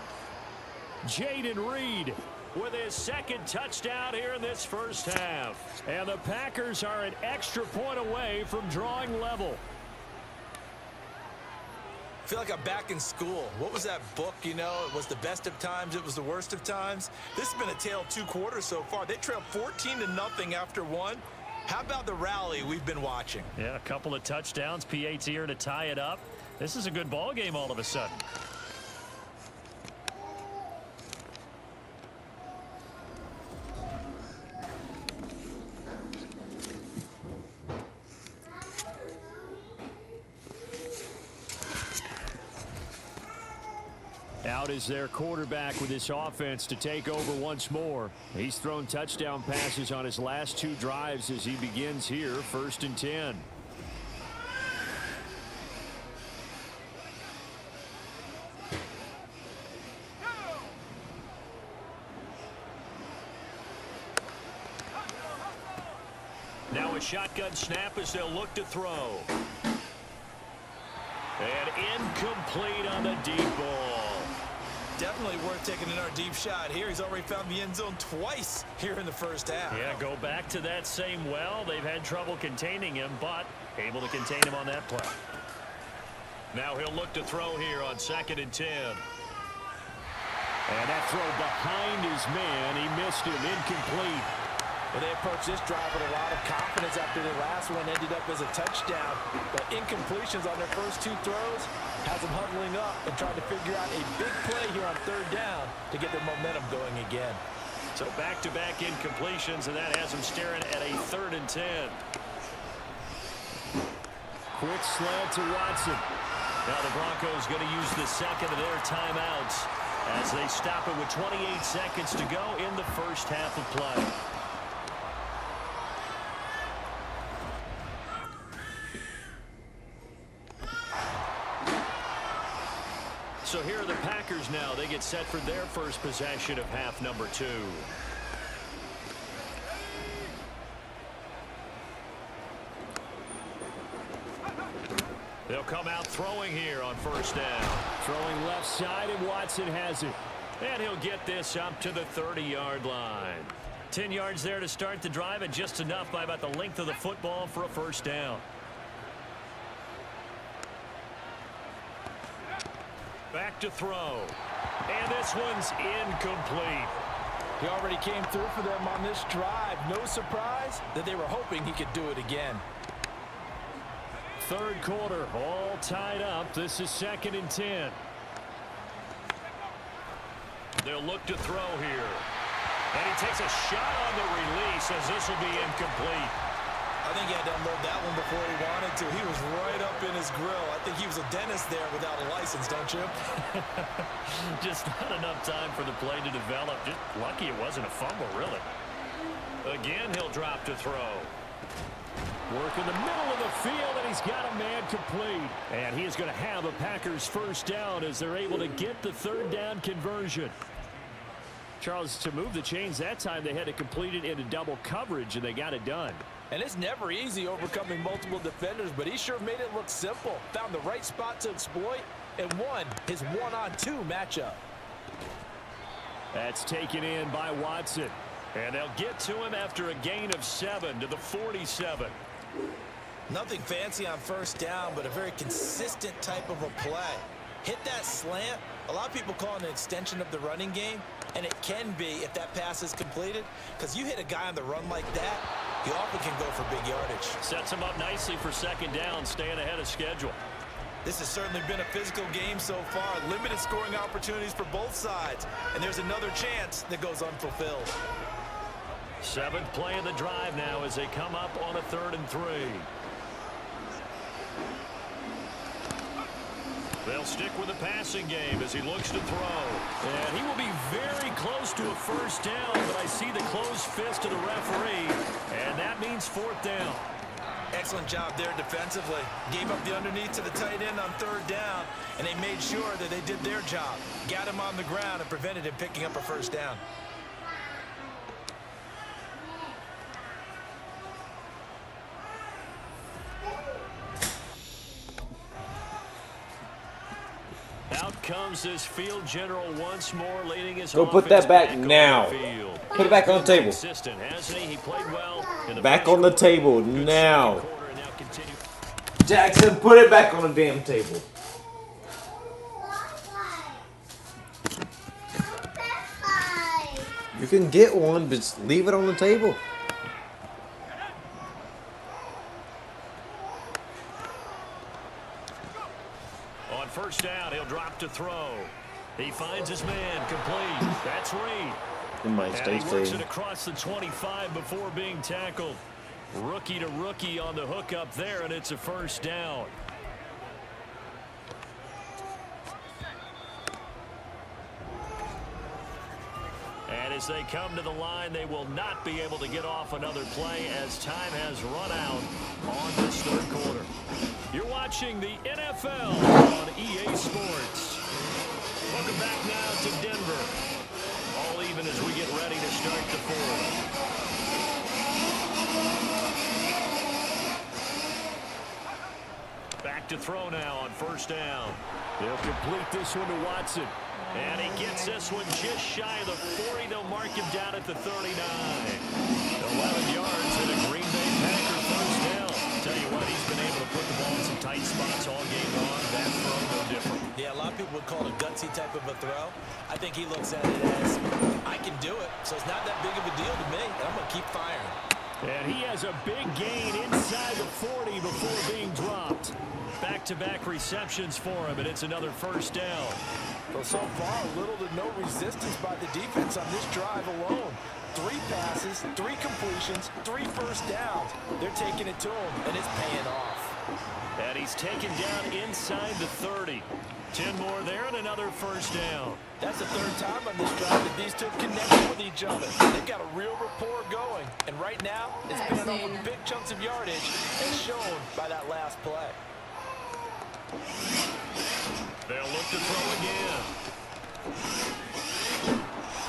Jaden Reed with his 2nd touchdown here in this 1st half. And the Packers are an extra point away from drawing level. I feel like I'm back in school. What was that book, you know? It was the best of times. It was the worst of times. This has been a tale of 2 quarters so far. They trailed 14-0 after 1. How about the rally we've been watching? Yeah, a couple of touchdowns. PAT here to tie it up. This is a good ball game all of a sudden. Out is their quarterback with this offense to take over once more. He's thrown touchdown passes on his last 2 drives as he begins here, 1st and 10. Now a shotgun snap as they'll look to throw. And incomplete on the deep ball. Definitely worth taking in our deep shot here. He's already found the end zone twice here in the 1st half. Yeah, go back to that same well. They've had trouble containing him, but able to contain him on that play. Now he'll look to throw here on 2nd and 10. And that throw behind his man. He missed him, incomplete. Well, they approached this drive with a lot of confidence after their last one ended up as a touchdown. But incompletions on their first 2 throws has them huddling up and trying to figure out a big play here on 3rd down to get their momentum going again. So back-to-back incompletions, and that has them staring at a 3rd and 10. Quick slant to Watson. Now the Broncos going to use the 2nd of their timeouts as they stop it with 28 seconds to go in the 1st half of play. now. They get set for their first possession of half number 2. They'll come out throwing here on first down. Throwing left side, and Watson has it. And he'll get this up to the 30-yard line. 10 yards there to start the drive, and just enough by about the length of the football for a first down. Back to throw. And this one's incomplete. He already came through for them on this drive. No surprise that they were hoping he could do it again. Third quarter, all tied up. This is 2nd and 10. They'll look to throw here. And he takes a shot on the release as this will be incomplete. I think he had to unload that one before he wanted to. He was right up in his grill. I think he was a dentist there without a license, don't you? Just not enough time for the play to develop. Just lucky it wasn't a fumble, really. Again, he'll drop to throw. Work in the middle of the field, and he's got a man complete. And he is going to have a Packers first down as they're able to get the 3rd down conversion. Charles, to move the chains that time, they had to complete it into double coverage, and they got it done. And it's never easy overcoming multiple defenders, but he sure made it look simple. Found the right spot to exploit and won his 1-on-2 matchup. That's taken in by Watson. And they'll get to him after a gain of 7 to the 47. Nothing fancy on first down, but a very consistent type of a play. Hit that slant. A lot of people call it an extension of the running game, and it can be if that pass is completed, because you hit a guy on the run like that, he often can go for big yardage. Sets him up nicely for 2nd down, staying ahead of schedule. This has certainly been a physical game so far. Limited scoring opportunities for both sides, and there's another chance that goes unfulfilled. 7th play of the drive now as they come up on a 3rd and 3. They'll stick with the passing game as he looks to throw. And he will be very close to a first down, but I see the closed fist of the referee, and that means 4th down. Excellent job there defensively. Gave up the underneath to the tight end on 3rd down, and they made sure that they did their job. Got him on the ground and prevented him picking up a first down. Out comes this field general once more, leading his Go put that back now. Put it back on the table. He played well in the back on the table now. Jackson, put it back on the damn table. You can get one, but just leave it on the table. On first down, he'll drop to throw. He finds his man complete. That's Reed. It might stay and he works clean. it across the 25 before being tackled. Rookie to rookie on the hook up there, and it's a first down. And as they come to the line, they will not be able to get off another play as time has run out on this 3rd quarter. You're watching the NFL on EA Sports. Welcome back now to Denver. All even as we get ready to start the 4th. Back to throw now on first down. They'll complete this one to Watson. And he gets this one just shy of the 40. They'll mark him down at the 39. 11 yards and a Green Bay Packer first down. Tell you what, he's been able to put the ball in some tight spots all game long. That throw no different. Yeah, a lot of people would call it a gutsy type of a throw. I think he looks at it as, I can do it, so it's not that big of a deal to me, and I'm going to keep firing. And he has a big gain inside the 40 before being dropped. Back-to-back receptions for him, and it's another first down. Well, so far, little to no resistance by the defense on this drive alone. 3 passes, 3 completions, 3 first downs. They're taking it to him, and it's paying off. And he's taken down inside the 30. 10 more there and another first down. That's the 3rd time on this drive that these two connected with each other. They've got a real rapport going. And right now, it's paying off with big chunks of yardage, as shown by that last play. They'll look to throw again.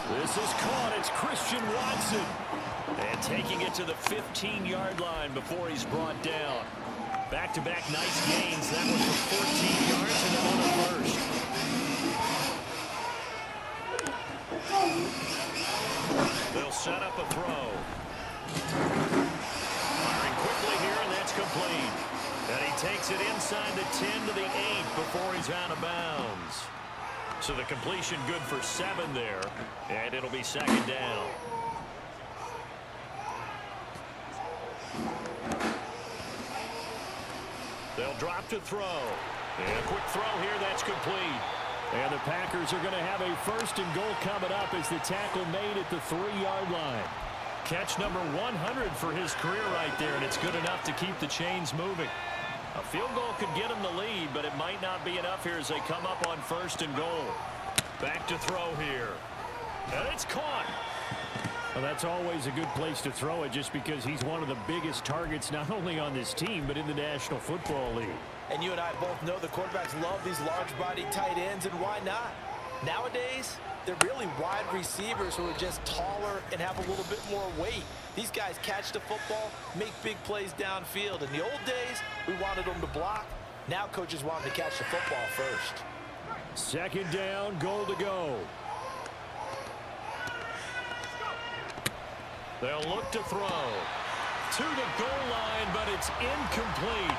This is caught. It's Christian Watson. And taking it to the 15-yard line before he's brought down. Back-to-back nice gains. That one for 14 yards and then on the first. They'll set up a throw. Firing quickly here, and that's complete. And he takes it inside the 10 to the 8 before he's out of bounds. So the completion good for 7 there, and it'll be second down. They'll drop to throw. And a quick throw here, that's complete. And the Packers are going to have a 1st and goal coming up as the tackle made at the 3-yard line. Catch number 100 for his career right there, and it's good enough to keep the chains moving. A field goal could get him the lead, but it might not be enough here as they come up on 1st and goal. Back to throw here. And it's caught. Well, that's always a good place to throw it just because he's one of the biggest targets not only on this team but in the National Football League. And you and I both know the quarterbacks love these large-bodied tight ends, and why not? Nowadays, they're really wide receivers who are just taller and have a little bit more weight. These guys catch the football, make big plays downfield. In the old days, we wanted them to block. Now coaches want them to catch the football first. Second down, goal to go. They'll look to throw. To the goal line, but it's incomplete.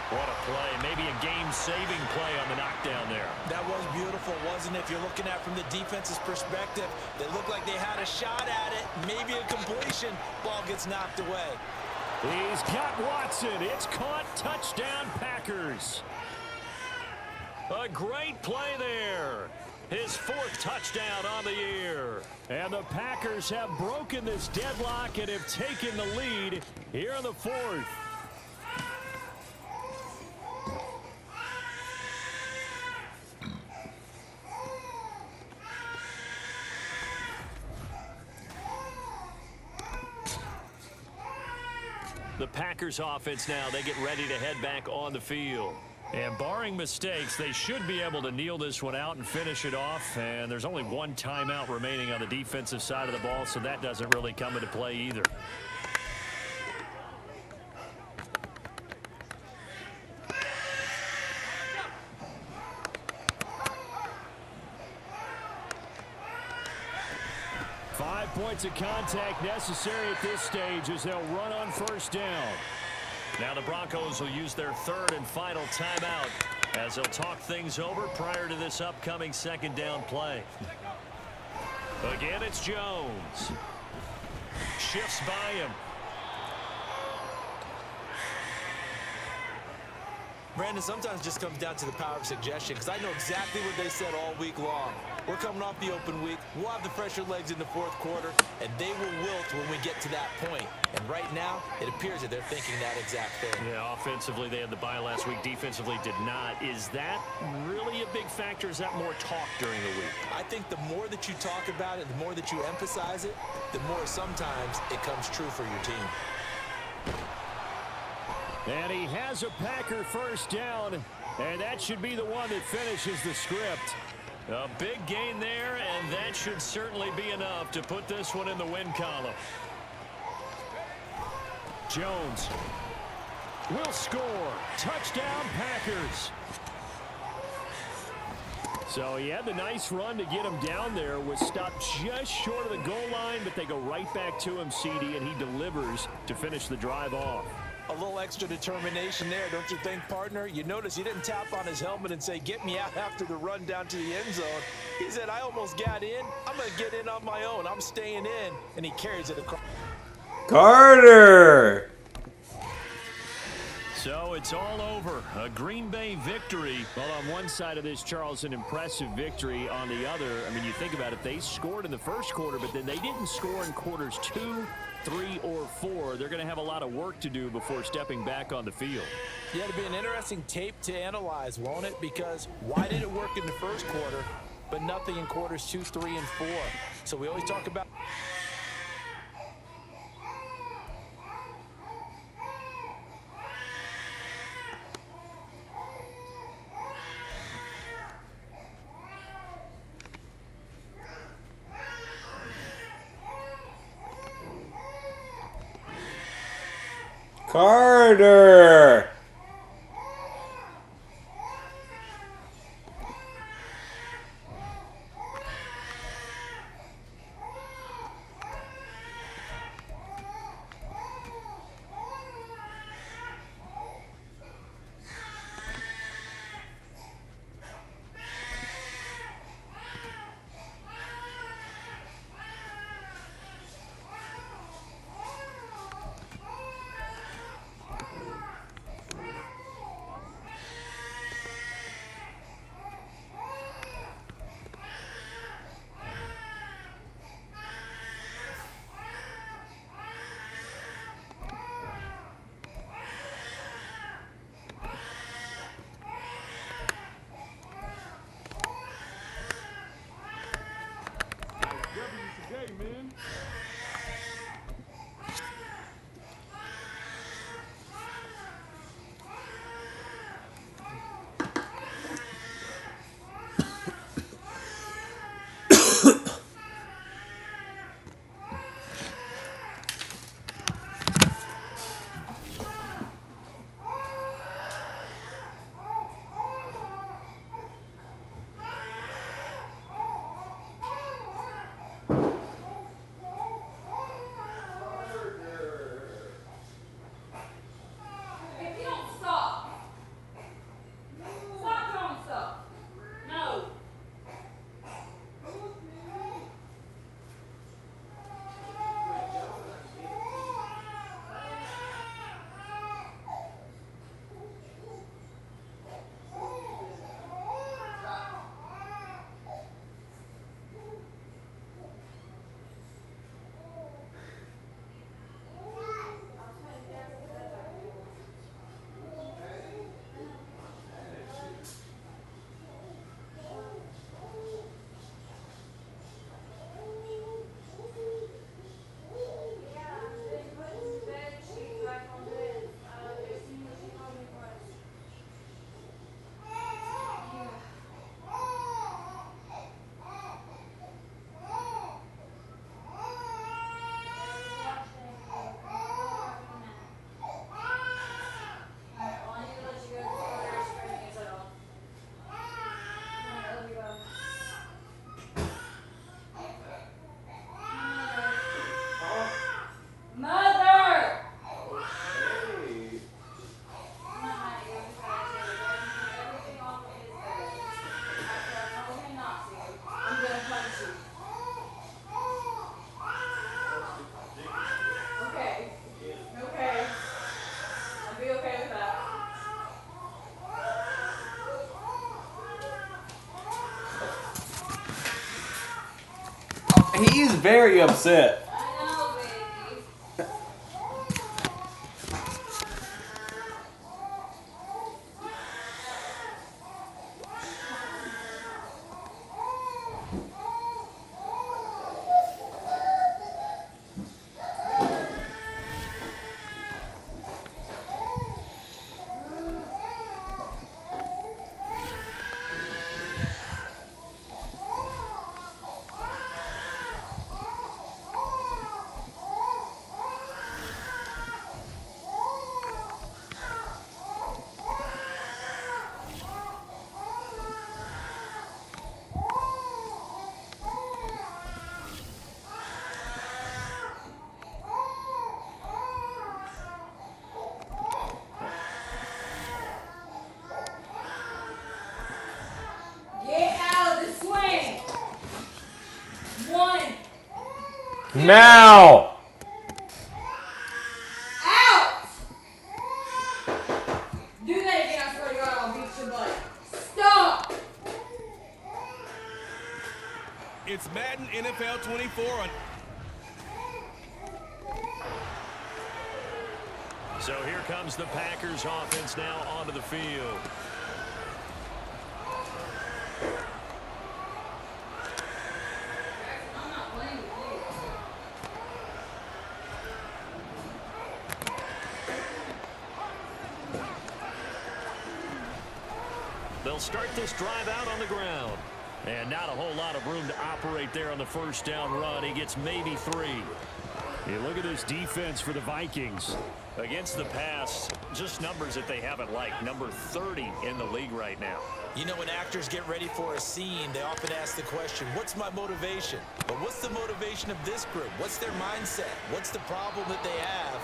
What a play. Maybe a game-saving play on the knockdown there. That was beautiful, wasn't it? If you're looking at it from the defense's perspective, they looked like they had a shot at it. Maybe a completion. Ball gets knocked away. He's got Watson. It's caught. Touchdown, Packers. A great play there. His 4th touchdown on the year. And the Packers have broken this deadlock and have taken the lead here in the 4th. The Packers offense now, they get ready to head back on the field. And barring mistakes, they should be able to kneel this one out and finish it off. And there's only 1 timeout remaining on the defensive side of the ball, so that doesn't really come into play either. Points of contact necessary at this stage as they'll run on 1st down. Now the Broncos will use their 3rd and final timeout as they'll talk things over prior to this upcoming 2nd down play. Again, it's Jones. Shifts by him. Brandon, sometimes it just comes down to the power of suggestion, because I know exactly what they said all week long. We're coming off the open week. We'll have the fresher legs in the 4th quarter, and they will wilt when we get to that point. And right now, it appears that they're thinking that exact thing. Yeah, offensively, they had the bye last week. Defensively, did not. Is that really a big factor? Is that more talk during the week? I think the more that you talk about it, the more that you emphasize it, the more sometimes it comes true for your team. And he has a Packer 1st down, and that should be the one that finishes the script. A big gain there, and that should certainly be enough to put this one in the win column. Jones will score. Touchdown, Packers. So he had the nice run to get him down there, was stopped just short of the goal line, but they go right back to him, CD, and he delivers to finish the drive off. A little extra determination there, don't you think, partner? You notice he didn't tap on his helmet and say, get me out after the run down to the end zone. He said, I almost got in. I'm going to get in on my own. I'm staying in. And he carries it across. Carter! So it's all over. A Green Bay victory. Well, on one side of this, Charles, an impressive victory. On the other, I mean, you think about it, they scored in the 1st quarter, but then they didn't score in quarters 2, 3, or 4. They're going to have a lot of work to do before stepping back on the field. Yeah, it'll be an interesting tape to analyze, won't it? Because why did it work in the 1st quarter, but nothing in quarters 2, 3, and 4? So we always talk about... Carter! If you don't stop. Stop throwing stuff. No. He's very upset. Now! Out! Do that again, I swear to God, I'll beat your butt. Stop! It's Madden NFL 24 on. So here comes the Packers offense now onto the field. They'll start this drive out on the ground. And not a whole lot of room to operate there on the first down run. He gets maybe 3. You look at this defense for the Vikings. Against the pass, just numbers that they haven't liked. Number 30 in the league right now. You know, when actors get ready for a scene, they often ask the question, what's my motivation? But what's the motivation of this group? What's their mindset? What's the problem that they have?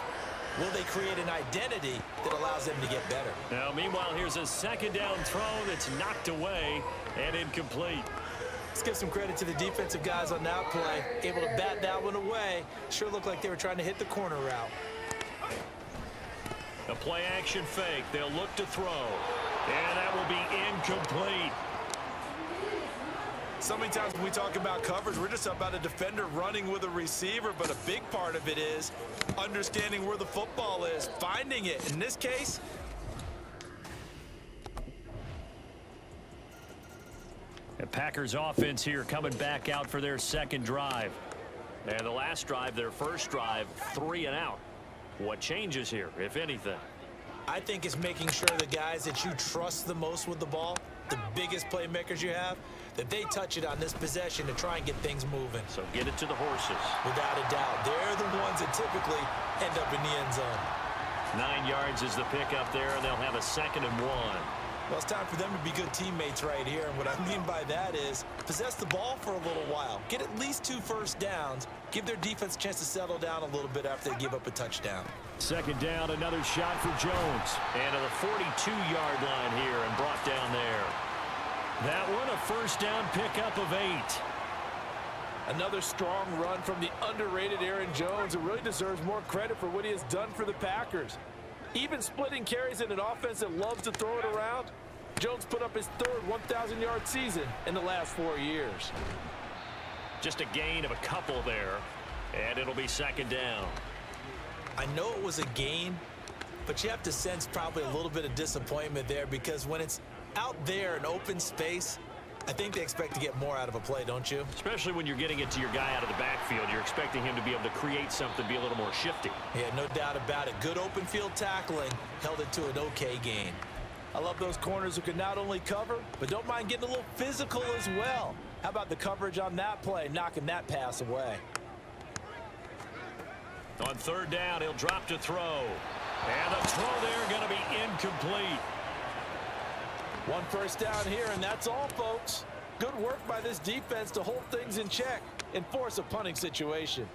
Will they create an identity that allows them to get better? Now, meanwhile, here's a second down throw that's knocked away and incomplete. Let's give some credit to the defensive guys on that play. Able to bat that one away. Sure looked like they were trying to hit the corner route. A play action fake. They'll look to throw. And that will be incomplete. So many times when we talk about coverage, we're just about a defender running with a receiver, but a big part of it is understanding where the football is, finding it. In this case, the Packers offense here coming back out for their second drive. And the last drive, their first drive, 3 and out. What changes here, if anything? I think it's making sure the guys that you trust the most with the ball, the biggest playmakers you have, that they touch it on this possession to try and get things moving. So get it to the horses. Without a doubt. They're the ones that typically end up in the end zone. 9 yards is the pickup there, and they'll have a 2nd and 1. Well, it's time for them to be good teammates right here. And what I mean by that is possess the ball for a little while. Get at least 2 first downs. Give their defense a chance to settle down a little bit after they give up a touchdown. 2nd down, another shot for Jones. And to the 42-yard line here and brought down there. That one a first down pickup of 8. Another strong run from the underrated Aaron Jones, who really deserves more credit for what he has done for the Packers. Even splitting carries in an offense that loves to throw it around, Jones put up his 3rd 1,000-yard season in the last 4 years. Just a gain of a couple there, and it'll be 2nd down. I know it was a gain, but you have to sense probably a little bit of disappointment there, because when it's out there in open space, I think they expect to get more out of a play, don't you? Especially when you're getting it to your guy out of the backfield. You're expecting him to be able to create something, be a little more shifty. Yeah, no doubt about it. Good open field tackling held it to an okay gain. I love those corners who can not only cover, but don't mind getting a little physical as well. How about the coverage on that play, knocking that pass away? On 3rd down, he'll drop to throw. And the throw there going to be incomplete. 1 first down here, and that's all, folks. Good work by this defense to hold things in check and force a punting situation.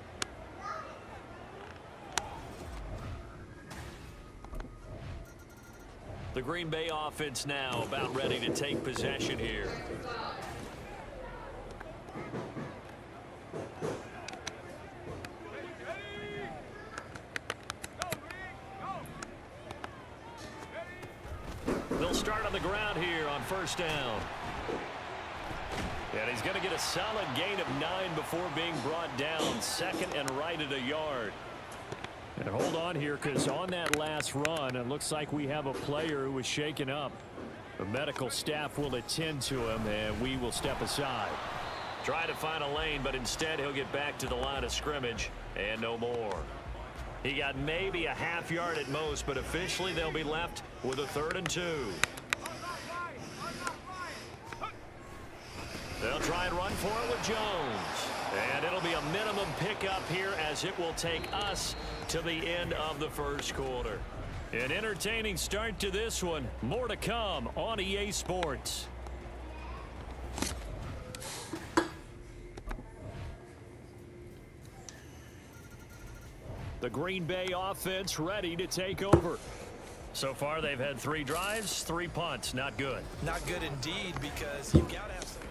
The Green Bay offense now about ready to take possession here. They'll start on the ground here on 1st down. And he's going to get a solid gain of 9 before being brought down. 2nd and right at a yard. And hold on here, because on that last run, it looks like we have a player who was shaken up. The medical staff will attend to him, and we will step aside. Try to find a lane, but instead he'll get back to the line of scrimmage and no more. He got maybe a half yard at most, but officially they'll be left with a 3rd and 2. They'll try and run for it with Jones. And it'll be a minimum pickup here as it will take us to the end of the 1st quarter. An entertaining start to this one. More to come on EA Sports. The Green Bay offense ready to take over. So far, they've had 3 drives, 3 punts. Not good. Not good indeed, because you've got to have some.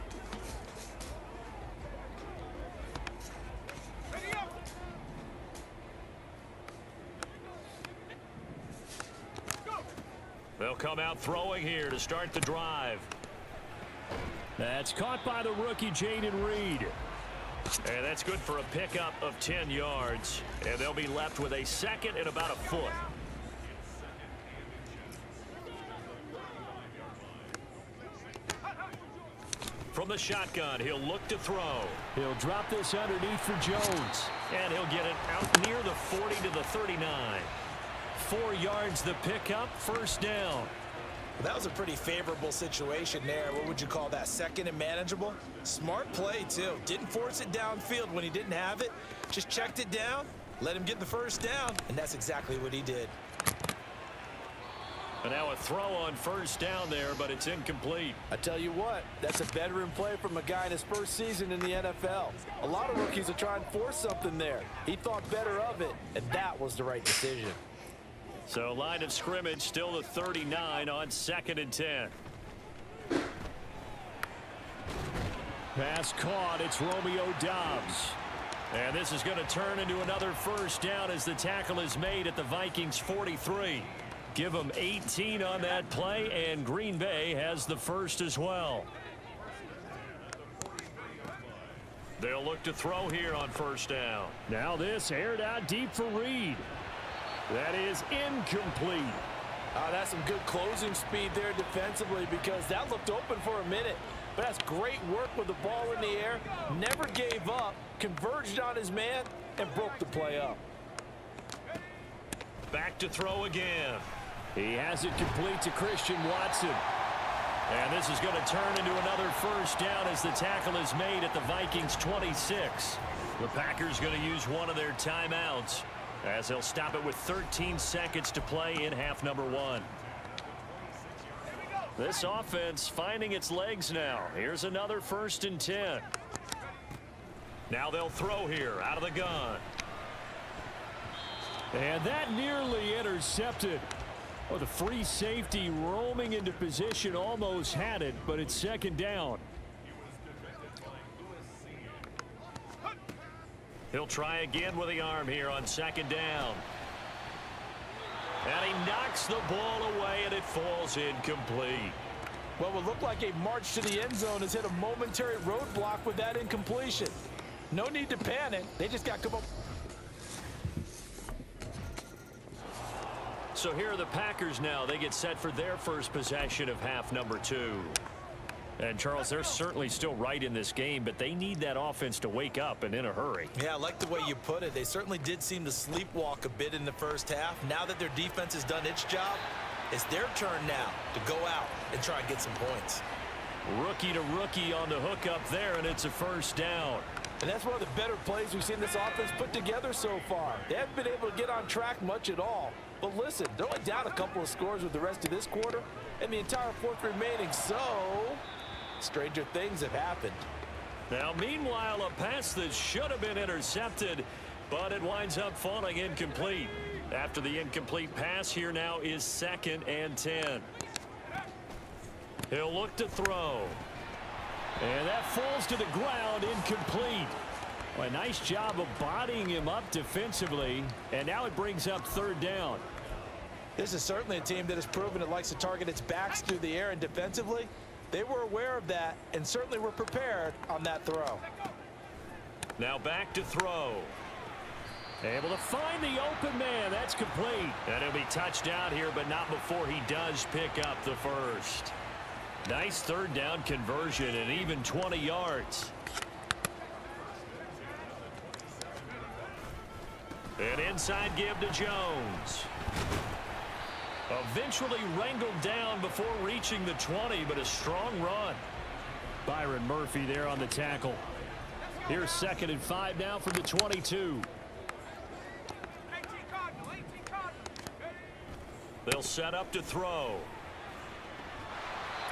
They'll come out throwing here to start the drive. That's caught by the rookie, Jaden Reed. And that's good for a pickup of 10 yards. And they'll be left with a 2nd and about a foot. From the shotgun, he'll look to throw. He'll drop this underneath for Jones. And he'll get it out near the 40 to the 39. 4 yards the pickup, 1st down. Well, that was a pretty favorable situation there. What would you call that? 2nd and manageable? Smart play, too. Didn't force it downfield when he didn't have it. Just checked it down Let him get the first down, and that's exactly what he did. And now a throw on first down there, but it's incomplete. I tell you what, that's a veteran play from a guy in his first season in the NFL. A lot of rookies will try and force something there. He thought better of it, and that was the right decision. So line of scrimmage still the 39 on 2nd and 10. Pass caught. It's Romeo Doubs. And this is going to turn into another first down as the tackle is made at the Vikings 43. Give them 18 on that play, and Green Bay has the first as well. They'll look to throw here on first down. Now this aired out deep for Reed. That is incomplete. That's some good closing speed there defensively, because that looked open for a minute. But that's great work with the ball in the air. Never gave up, converged on his man, and broke the play up. Back to throw again. He has it complete to Christian Watson. And this is going to turn into another first down as the tackle is made at the Vikings 26. The Packers going to use one of their timeouts as they'll stop it with 13 seconds to play in half number 1. This offense finding its legs now. Here's another 1st and 10. Now they'll throw here out of the gun. And that nearly intercepted. Well, the free safety roaming into position almost had it, but it's 2nd down. He'll try again with the arm here on 2nd down. And he knocks the ball away, and it falls incomplete. What would look like a march to the end zone has hit a momentary roadblock with that incompletion. No need to panic. They just got to come up. So here are the Packers now. They get set for their first possession of half number 2. And, Charles, they're certainly still right in this game, but they need that offense to wake up and in a hurry. Yeah, I like the way you put it. They certainly did seem to sleepwalk a bit in the first half. Now that their defense has done its job, it's their turn now to go out and try and get some points. Rookie to rookie on the hook up there, and it's a first down. And that's one of the better plays we've seen this offense put together so far. They haven't been able to get on track much at all. But listen, they're only down a couple of scores with the rest of this quarter and the entire 4th remaining, so stranger things have happened. Now, meanwhile, a pass that should have been intercepted, but it winds up falling incomplete. After the incomplete pass, here now is 2nd and 10. He'll look to throw. And that falls to the ground, incomplete. Well, a nice job of bodying him up defensively, and now it brings up 3rd down. This is certainly a team that has proven it likes to target its backs through the air, and defensively, they were aware of that and certainly were prepared on that throw. Now back to throw. Able to find the open man. That's complete. And he'll be touched out here, but not before he does pick up the first. Nice 3rd down conversion and even 20 yards. An inside give to Jones. Eventually wrangled down before reaching the 20, but a strong run. Byron Murphy there on the tackle. Here's 2nd and 5 now from the 22. They'll set up to throw.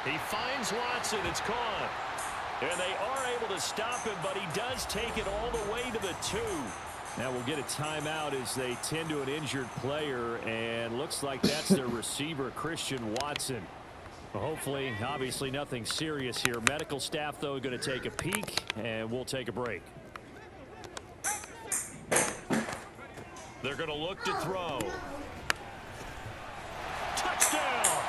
He finds Watson. It's caught. And they are able to stop him, but he does take it all the way to the 2. Now we'll get a timeout as they tend to an injured player, and looks like that's their receiver, Christian Watson. Well, hopefully, obviously nothing serious here. Medical staff, though, going to take a peek, and we'll take a break. They're going to look to throw. Touchdown!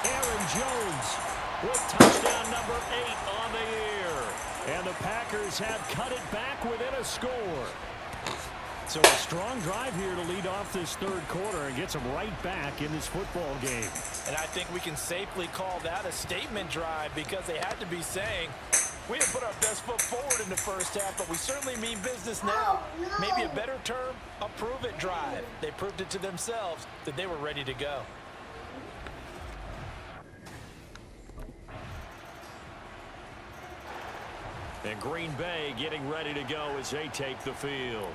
Aaron Jones with touchdown number 8 on the year. And the Packers have cut it back within a score. So a strong drive here to lead off this 3rd quarter and gets them right back in this football game. And I think we can safely call that a statement drive, because they had to be saying, we didn't put our best foot forward in the first half, but we certainly mean business now. Maybe a better term, a prove-it drive. They proved it to themselves that they were ready to go. And Green Bay getting ready to go as they take the field.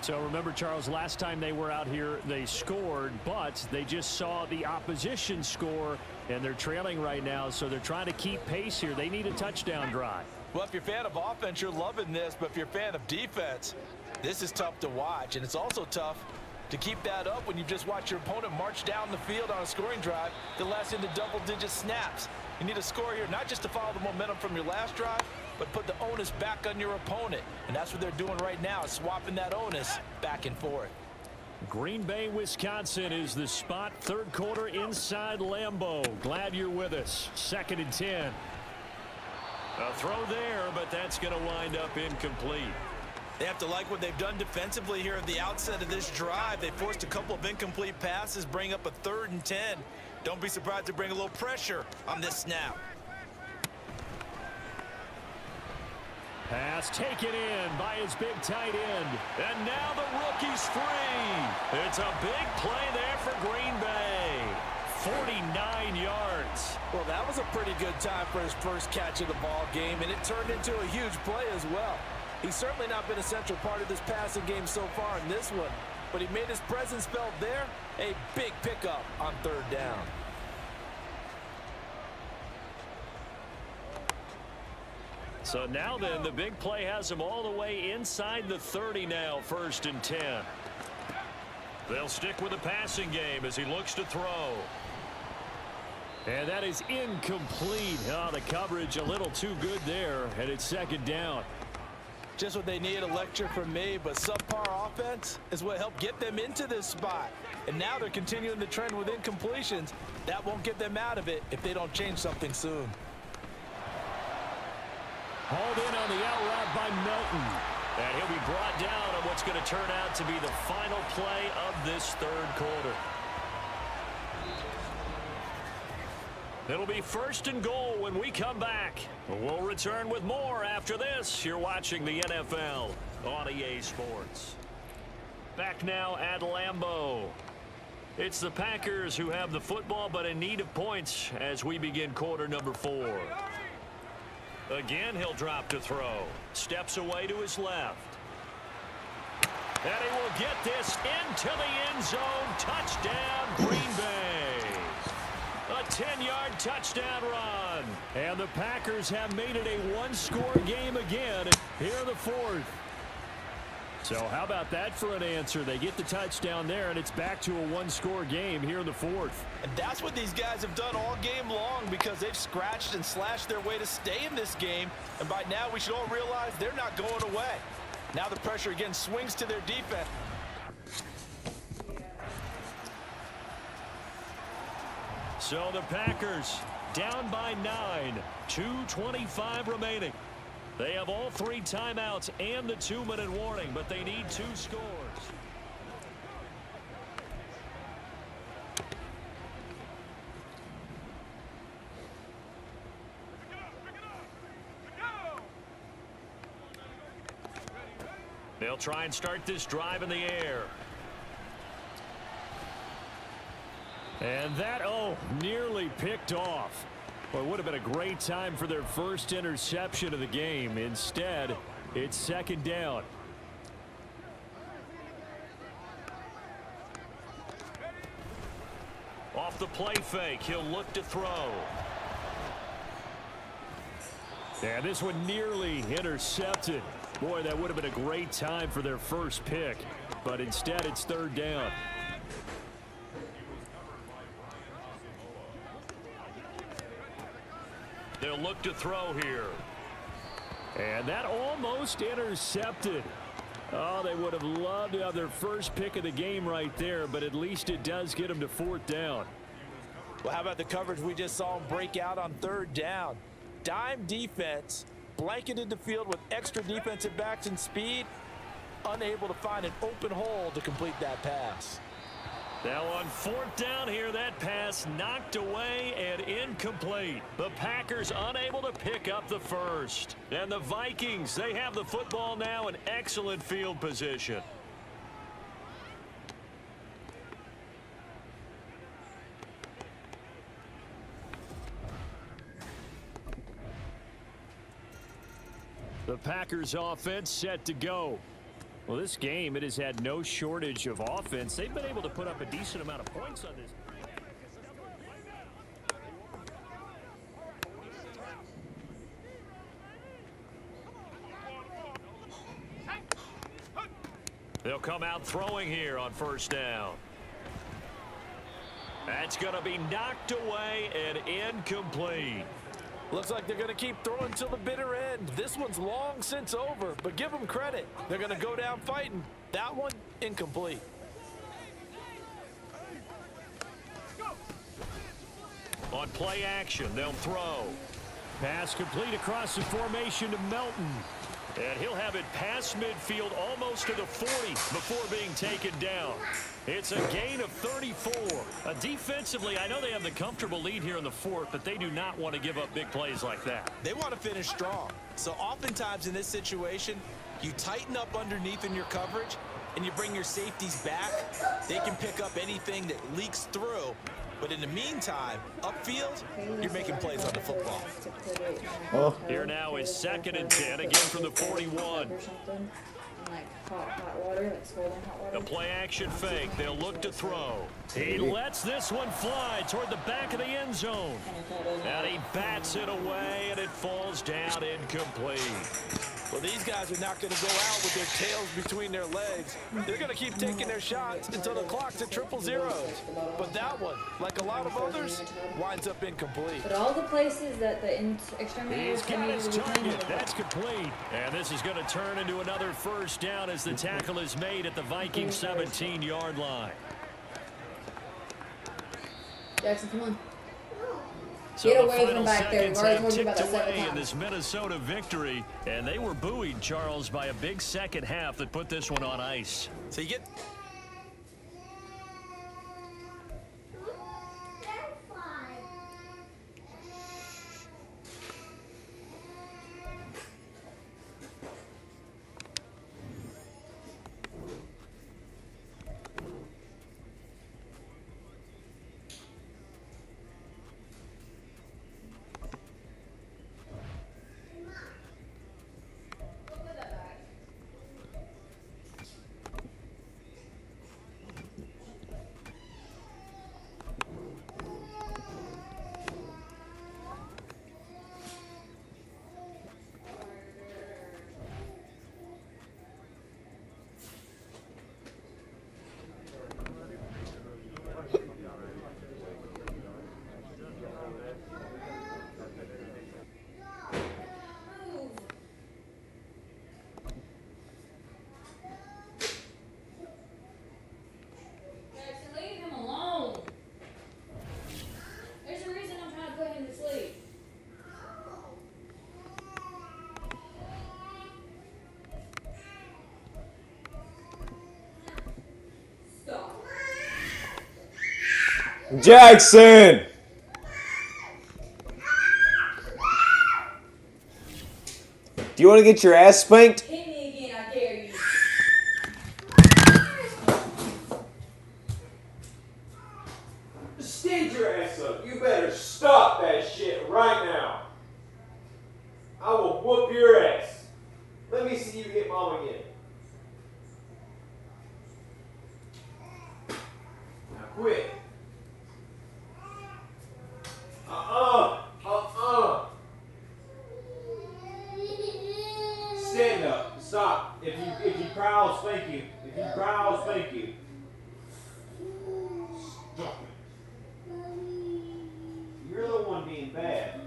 So remember, Charles, last time they were out here, they scored, but they just saw the opposition score, and they're trailing right now, so they're trying to keep pace here. They need a touchdown drive. Well, if you're a fan of offense, you're loving this, but if you're a fan of defense, this is tough to watch, and it's also tough to keep that up when you just watch your opponent march down the field on a scoring drive that lasts into double-digit snaps. You need a score here, not just to follow the momentum from your last drive, but put the onus back on your opponent. And that's what they're doing right now, swapping that onus back and forth. Green Bay, Wisconsin is the spot. Third quarter inside Lambeau. Glad you're with us. 2nd and 10. A throw there, but that's going to wind up incomplete. They have to like what they've done defensively here at the outset of this drive. They forced a couple of incomplete passes, bring up a 3rd and 10. Don't be surprised to bring a little pressure on this snap. Pass taken in by his big tight end. And now the rookie's free. It's a big play there for Green Bay. 49 yards. Well, that was a pretty good time for his first catch of the ball game, and it turned into a huge play as well. He's certainly not been a central part of this passing game so far in this one, but he made his presence felt there. A big pickup on 3rd down. So now then, the big play has him all the way inside the 30 now, 1st and 10. They'll stick with the passing game as he looks to throw. And that is incomplete. Oh, the coverage a little too good there, and it's 2nd down. Just what they need, a lecture from me, but subpar offense is what helped get them into this spot. And now they're continuing the trend with incompletions. That won't get them out of it if they don't change something soon. Hauled in on the out route by Melton. And he'll be brought down on what's going to turn out to be the final play of this 3rd quarter. It'll be 1st and goal when we come back. We'll return with more after this. You're watching the NFL on EA Sports. Back now at Lambeau. It's the Packers who have the football, but in need of points as we begin quarter number 4. Again, he'll drop to throw. Steps away to his left. And he will get this into the end zone. Touchdown, Green Bay. A 10-yard touchdown run. And the Packers have made it a one-score game again here in the 4th. So how about that for an answer? They get the touchdown there, and it's back to a one-score game here in the 4th. And that's what these guys have done all game long because they've scratched and slashed their way to stay in this game. And by now, we should all realize they're not going away. Now the pressure again swings to their defense. So the Packers down by 9, 2:25 remaining. They have all 3 timeouts and the 2-minute warning, but they need 2 scores. They'll try and start this drive in the air. And that, nearly picked off. Well, it would have been a great time for their first interception of the game. Instead, it's 2nd down. Off the play fake, he'll look to throw. And this one nearly intercepted. Boy, that would have been a great time for their first pick. But instead, it's 3rd down. They'll look to throw here. And that almost intercepted. Oh, they would have loved to have their first pick of the game right there, but at least it does get them to 4th down. Well, how about the coverage we just saw them break out on 3rd down? Dime defense, blanketed the field with extra defensive backs and speed, unable to find an open hole to complete that pass. Now on 4th down here, that pass knocked away and incomplete. The Packers unable to pick up the first. And the Vikings, they have the football now in excellent field position. The Packers offense set to go. Well, this game, it has had no shortage of offense. They've been able to put up a decent amount of points on this. They'll come out throwing here on first down. That's going to be knocked away and incomplete. Looks like they're going to keep throwing till the bitter end. This one's long since over, but give them credit. They're going to go down fighting. That one, incomplete. On play action, they'll throw. Pass complete across the formation to Melton. And he'll have it past midfield almost to the 40 before being taken down. It's a gain of 34. Defensively, I know they have the comfortable lead here in the fourth, but they do not want to give up big plays like that. They want to finish strong. So oftentimes in this situation, you tighten up underneath in your coverage and you bring your safeties back. They can pick up anything that leaks through. But in the meantime, upfield, you're making plays on the football. Oh. Here now is 2nd and 10, again from the 41. The play action fake. They'll look to throw. He lets this one fly toward the back of the end zone. And he bats it away, and it falls down incomplete. Well, these guys are not going to go out with their tails between their legs. They're going to keep taking their shots until the clock's at 000. But that one, like a lot of others, winds up incomplete. But all the places that the exterminator He's got his target. That's complete. And this is going to turn into another first down as the tackle is made at the Viking 17-yard line. Jackson, come on. So Get the away final from back there. seconds We've already have told you about ticked that 7 away in times. this Minnesota victory, and they were buoyed, Charles, by a big second half that put this one on ice. So you get... Jackson! Do you want to get your ass spanked? Hit me again, I dare you. Stand your ass up. You better stop that shit right now. I will whoop your ass. Let me see you hit mom again. Now quit. Stand up. Stop. If you cry, I'll spank you. If you cry, I'll spank you. Stop it. You're the one being bad.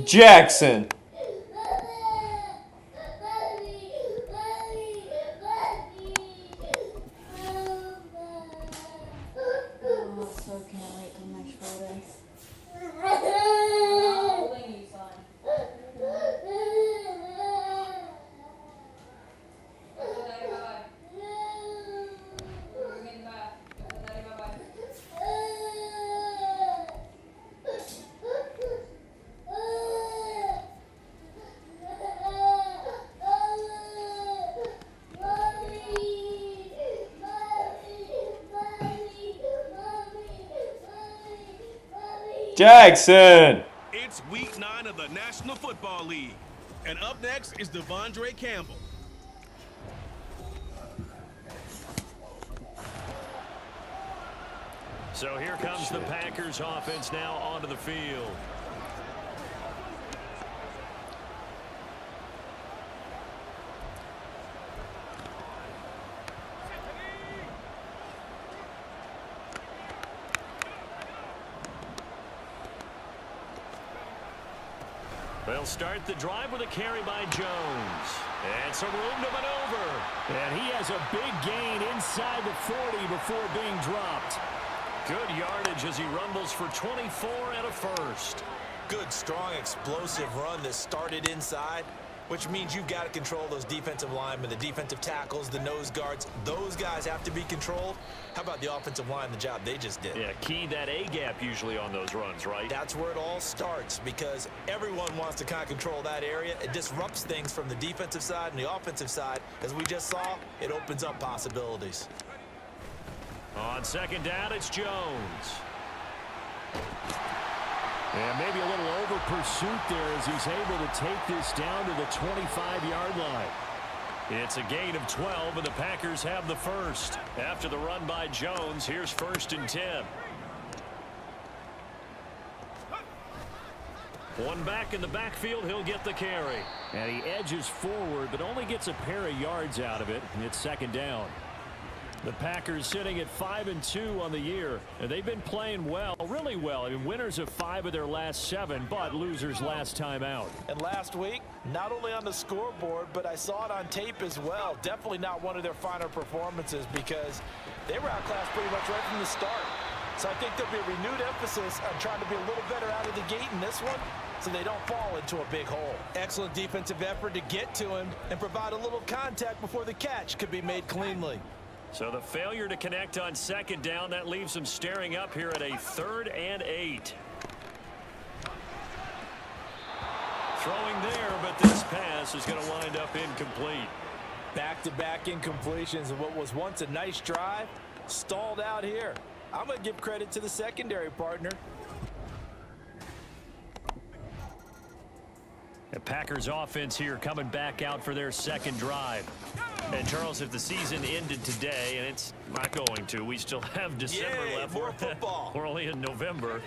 Jackson. Jackson! It's week 9 of the National Football League. And up next is Devondre Campbell. So here comes the Packers offense now onto the field. They'll start the drive with a carry by Jones. And some room to maneuver. And he has a big gain inside the 40 before being dropped. Good yardage as he rumbles for 24 and a first. Good, strong, explosive run that started inside, which means you've got to control those defensive linemen, the defensive tackles, the nose guards. Those guys have to be controlled. How about the offensive line, the job they just did? Yeah, key that A-gap usually on those runs, right? That's where it all starts because everyone wants to kind of control that area. It disrupts things from the defensive side and the offensive side. As we just saw, it opens up possibilities. On second down, it's Jones. And maybe a little over pursuit there as he's able to take this down to the 25-yard line. It's a gain of 12, and the Packers have the first. After the run by Jones, here's 1st and 10. One back in the backfield, he'll get the carry. And he edges forward, but only gets a pair of yards out of it, and it's 2nd down. The Packers sitting at 5-2 on the year, and they've been playing well, really well. I mean, winners of 5 of their last 7, but losers last time out. And last week, not only on the scoreboard, but I saw it on tape as well. Definitely not one of their finer performances because they were outclassed pretty much right from the start. So I think there'll be a renewed emphasis on trying to be a little better out of the gate in this one so they don't fall into a big hole. Excellent defensive effort to get to him and provide a little contact before the catch could be made cleanly. So the failure to connect on 2nd down, that leaves them staring up here at a 3rd and 8. Throwing there, but this pass is going to wind up incomplete. Back-to-back incompletions of what was once a nice drive, stalled out here. I'm going to give credit to the secondary partner. The Packers offense here coming back out for their 2nd drive. And Charles, if the season ended today, and it's not going to, we still have December left. More football. We're only in November,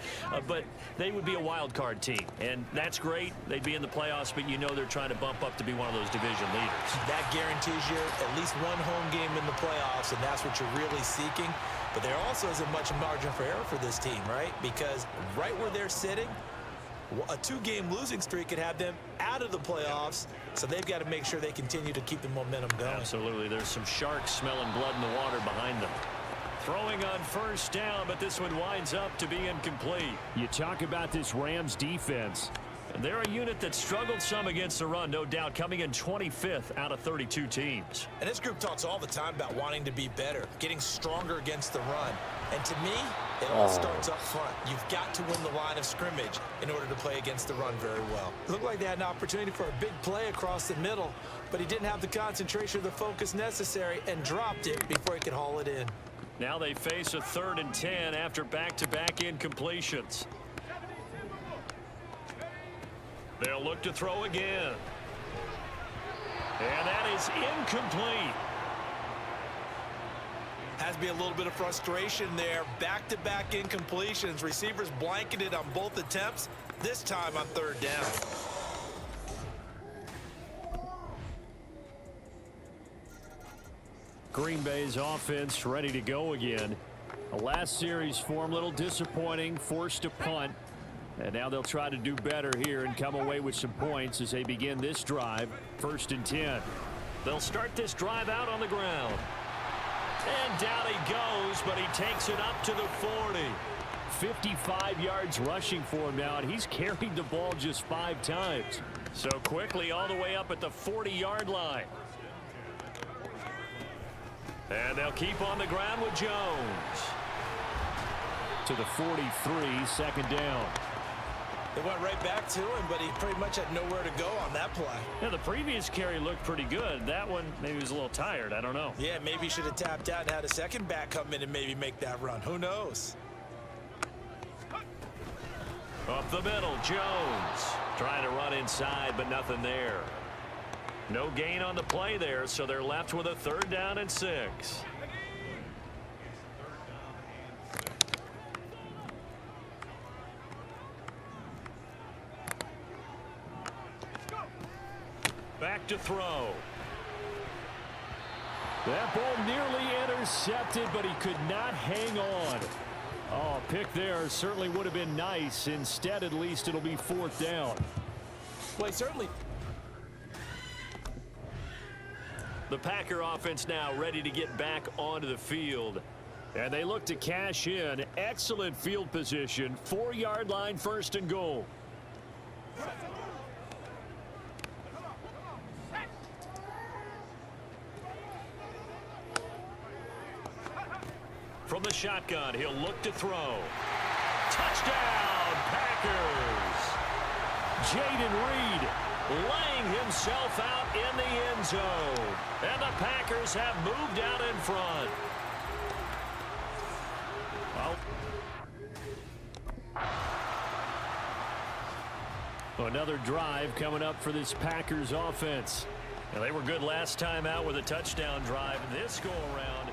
but they would be a wild card team, and that's great. They'd be in the playoffs, but you know they're trying to bump up to be one of those division leaders. That guarantees you at least one home game in the playoffs, and that's what you're really seeking. But there also isn't much margin for error for this team, right? Because right where they're sitting, a 2-game losing streak could have them out of the playoffs, so they've got to make sure they continue to keep the momentum going. Absolutely. There's some sharks smelling blood in the water behind them. Throwing on 1st down, but this one winds up to be incomplete. You talk about this Rams defense. And they're a unit that struggled some against the run, no doubt, coming in 25th out of 32 teams. And this group talks all the time about wanting to be better, getting stronger against the run. And to me, it all starts up front. You've got to win the line of scrimmage in order to play against the run very well. It looked like they had an opportunity for a big play across the middle, but he didn't have the concentration or the focus necessary and dropped it before he could haul it in. Now they face a 3rd and 10 after back-to-back incompletions. They'll look to throw again. And that is incomplete. Has to be a little bit of frustration there. Back-to-back incompletions. Receivers blanketed on both attempts, this time on 3rd down. Green Bay's offense ready to go again. A last series form, a little disappointing, forced to punt. And now they'll try to do better here and come away with some points as they begin this drive. 1st and 10. They'll start this drive out on the ground. And down he goes, but he takes it up to the 40. 55 yards rushing for him now, and he's carried the ball just 5 times. So quickly all the way up at the 40-yard line. And they'll keep on the ground with Jones. To the 43, 2nd down. They went right back to him, but he pretty much had nowhere to go on that play. Yeah, the previous carry looked pretty good. That one, maybe he was a little tired. I don't know. Yeah, maybe he should have tapped out and had a second back come in and maybe make that run. Who knows? Up the middle, Jones. Trying to run inside, but nothing there. No gain on the play there, so they're left with a 3rd down and 6. Back to throw. That ball nearly intercepted, but he could not hang on. Oh, pick there certainly would have been nice. Instead, at least it'll be 4th down. Well, certainly. The Packer offense now ready to get back onto the field. And they look to cash in. Excellent field position. 4-yard line, 1st and goal. From the shotgun, he'll look to throw. Touchdown, Packers! Jaden Reed laying himself out in the end zone. And the Packers have moved out in front. Well, another drive coming up for this Packers offense. Now, they were good last time out with a touchdown drive. This go-around,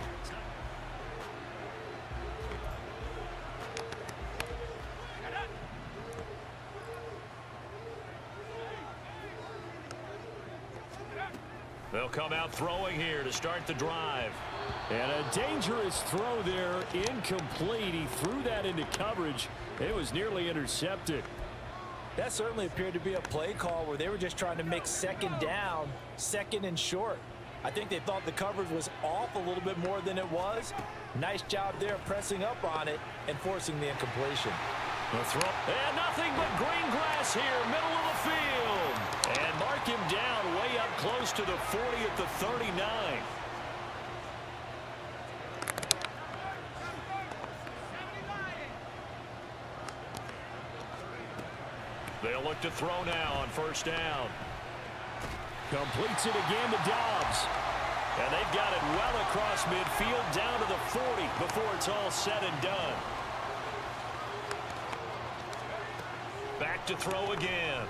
they'll come out throwing here to start the drive. And a dangerous throw there, incomplete. He threw that into coverage. It was nearly intercepted. That certainly appeared to be a play call where they were just trying to make 2nd down, 2nd and short. I think they thought the coverage was off a little bit more than it was. Nice job there pressing up on it and forcing the incompletion. The throw. And nothing but green grass here, middle of the field. And mark him down way up close to the 40 at the 39. They'll look to throw now on 1st down. Completes it again to Dobbs. And they've got it well across midfield down to the 40 before it's all said and done. Back to throw again.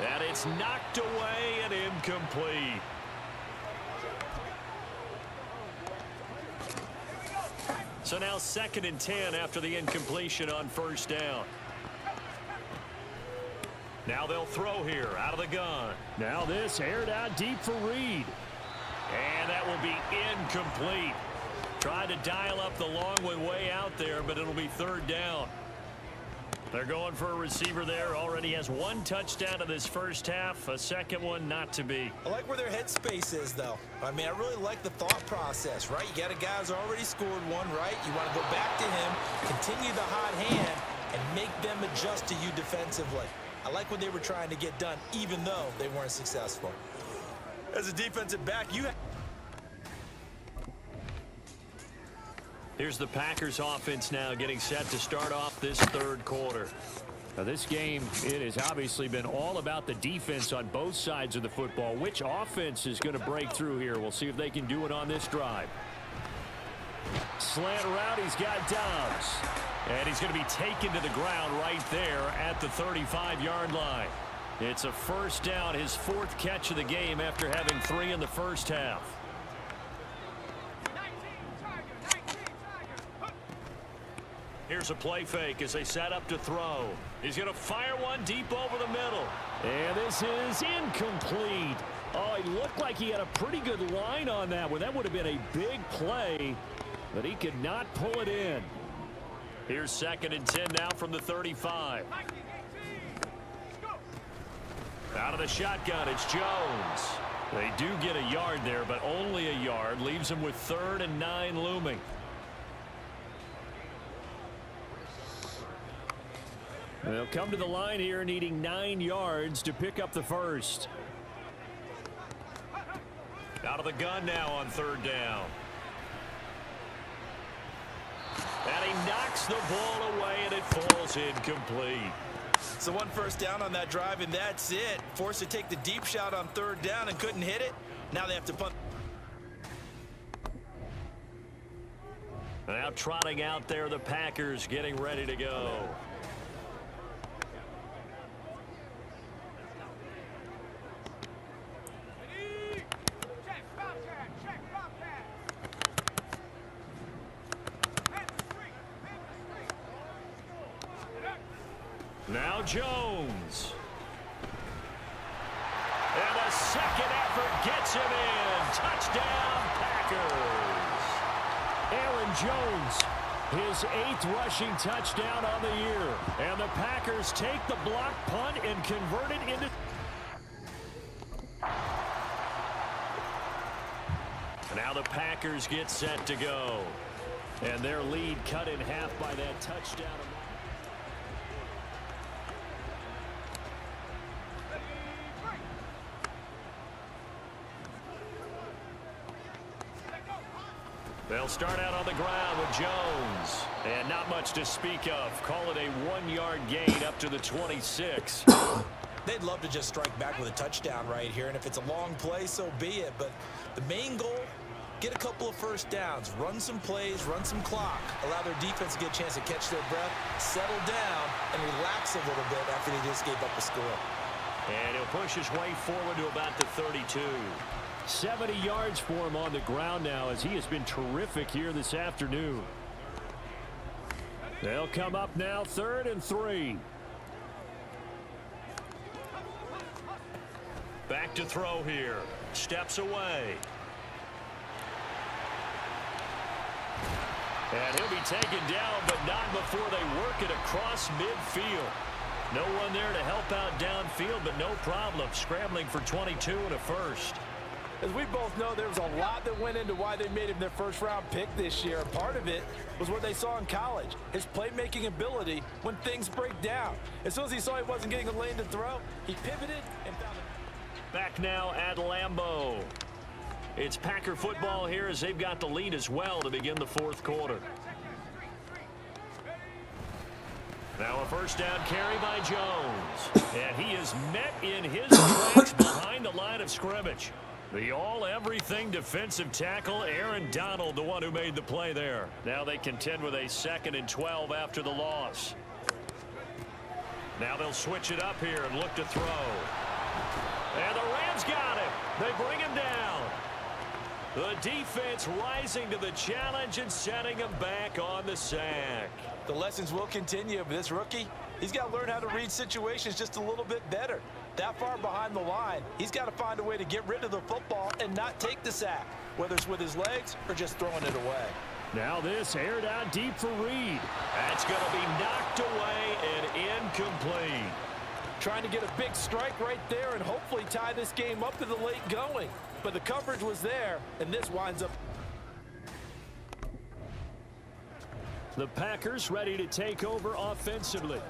And it's knocked away and incomplete. So now 2nd and 10 after the incompletion on 1st down. Now they'll throw here out of the gun. Now this aired out deep for Reed. And that will be incomplete. Tried to dial up the long way out there, but it'll be 3rd down. They're going for a receiver there. Already has 1 touchdown in this 1st half. A 2nd one not to be. I like where their headspace is, though. I mean, I really like the thought process, right? You got a guy who's already scored 1, right? You want to go back to him, continue the hot hand, and make them adjust to you defensively. I like what they were trying to get done, even though they weren't successful. As a defensive back, you have... Here's the Packers offense now getting set to start off this 3rd quarter. Now this game, it has obviously been all about the defense on both sides of the football. Which offense is going to break through here? We'll see if they can do it on this drive. Slant route, he's got Dobbs. And he's going to be taken to the ground right there at the 35-yard line. It's a 1st down, his 4th catch of the game after having 3 in the 1st half. Here's a play fake as they set up to throw. He's going to fire one deep over the middle. And this is incomplete. Oh, it looked like he had a pretty good line on that one. That would have been a big play, but he could not pull it in. Here's 2nd and 10 now from the 35. Out of the shotgun, it's Jones. They do get a yard there, but only a yard. Leaves them with 3rd and 9 looming. They'll come to the line here needing 9 yards to pick up the 1st. Out of the gun now on 3rd down. And he knocks the ball away, and it falls incomplete. So 1 first down on that drive, and that's it. Forced to take the deep shot on 3rd down and couldn't hit it. Now they have to punt. Now trotting out there, the Packers getting ready to go. Now Jones. And a second effort gets him in. Touchdown, Packers. Aaron Jones, his 8th rushing touchdown on the year. And the Packers take the block punt and convert it into... Now the Packers get set to go. And their lead cut in half by that touchdown. They'll start out on the ground with Jones. And not much to speak of. Call it a 1-yard gain up to the 26. They'd love to just strike back with a touchdown right here. And if it's a long play, so be it. But the main goal, get a couple of first downs. Run some plays, run some clock. Allow their defense to get a chance to catch their breath, settle down, and relax a little bit after they just gave up a score. And he'll push his way forward to about the 32. 70 yards for him on the ground now as he has been terrific here this afternoon. They'll come up now 3rd and 3. Back to throw here. Steps away. And he'll be taken down, but not before they work it across midfield. No one there to help out downfield, but no problem. Scrambling for 22 and a first. As we both know, there was a lot that went into why they made him their first-round pick this year. And part of it was what they saw in college, his playmaking ability when things break down. As soon as he saw he wasn't getting a lane to throw, he pivoted and found it. Back now at Lambeau. It's Packer football here as they've got the lead as well to begin the 4th quarter. Now a first down carry by Jones. And he is met in his tracks behind the line of scrimmage. The all-everything defensive tackle, Aaron Donald, the one who made the play there. Now they contend with a 2nd and 12 after the loss. Now they'll switch it up here and look to throw. And the Rams got him. They bring him down. The defense rising to the challenge and setting him back on the sack. The lessons will continue, but this rookie, he's got to learn how to read situations just a little bit better. That far behind the line, he's got to find a way to get rid of the football and not take the sack, whether it's with his legs or just throwing it away. Now this aired out deep for Reed. That's going to be knocked away and incomplete. Trying to get a big strike right there and hopefully tie this game up to the late going. But the coverage was there, and this winds up. The Packers ready to take over offensively.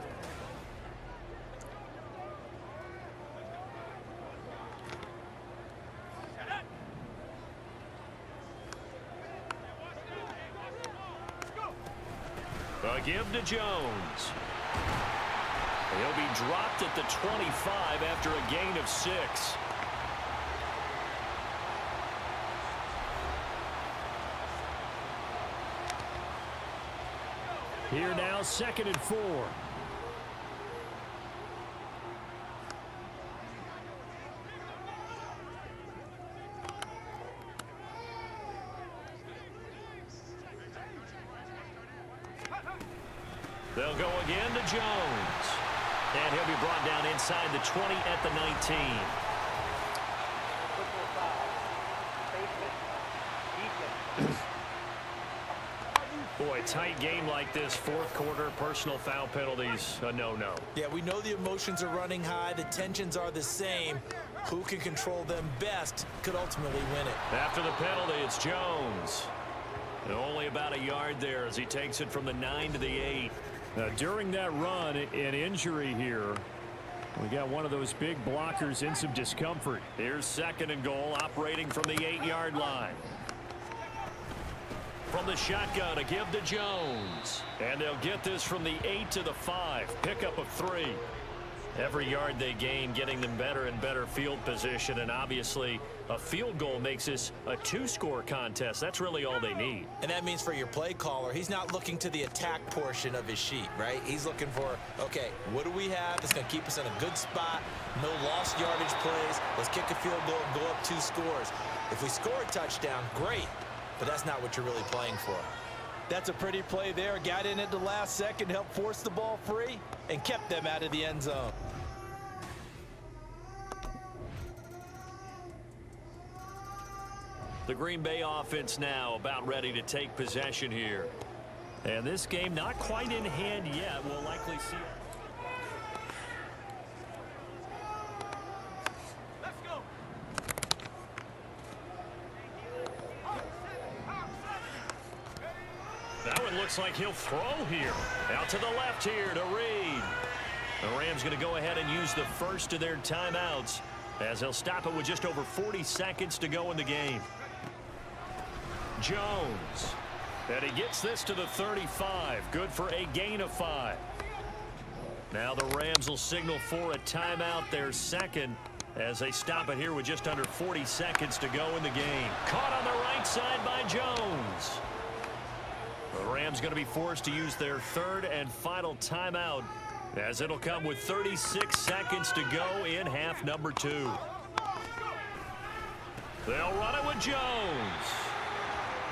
A give to Jones. He'll be dropped at the 25 after a gain of 6. Here now, 2nd and 4. They'll go again to Jones. And he'll be brought down inside the 20 at the 19. Boy, tight game like this, 4th quarter, personal foul penalties, a no-no. Yeah, we know the emotions are running high. The tensions are the same. Who can control them best could ultimately win it. After the penalty, it's Jones. And only about a yard there as he takes it from the 9 to the 8. During that run, an injury here. We got one of those big blockers in some discomfort. Here's 2nd and goal, operating from the 8-yard line. From the shotgun, a give to Jones. And they'll get this from the 8 to the 5. Pickup of 3. Every yard they gain getting them better and better field position, and obviously a field goal makes this a 2-score contest. That's really all they need. And that means for your play caller, he's not looking to the attack portion of his sheet, right? He's looking for, okay, what do we have that's going to keep us in a good spot? No lost yardage plays. Let's kick a field goal and go up 2 scores. If we score a touchdown, great, but that's not what you're really playing for. That's a pretty play there. Got in at the last second, helped force the ball free, and kept them out of the end zone. The Green Bay offense now about ready to take possession here. And this game not quite in hand yet. We'll likely see. Let's go. That one looks like he'll throw here. Out to the left here to Reed. The Rams going to go ahead and use the first of their timeouts as they'll stop it with just over 40 seconds to go in the game. Jones. And he gets this to the 35. Good for a gain of 5. Now the Rams will signal for a timeout, their second, as they stop it here with just under 40 seconds to go in the game. Caught on the right side by Jones. The Rams going to be forced to use their third and final timeout, as it'll come with 36 seconds to go in half number 2. They'll run it with Jones.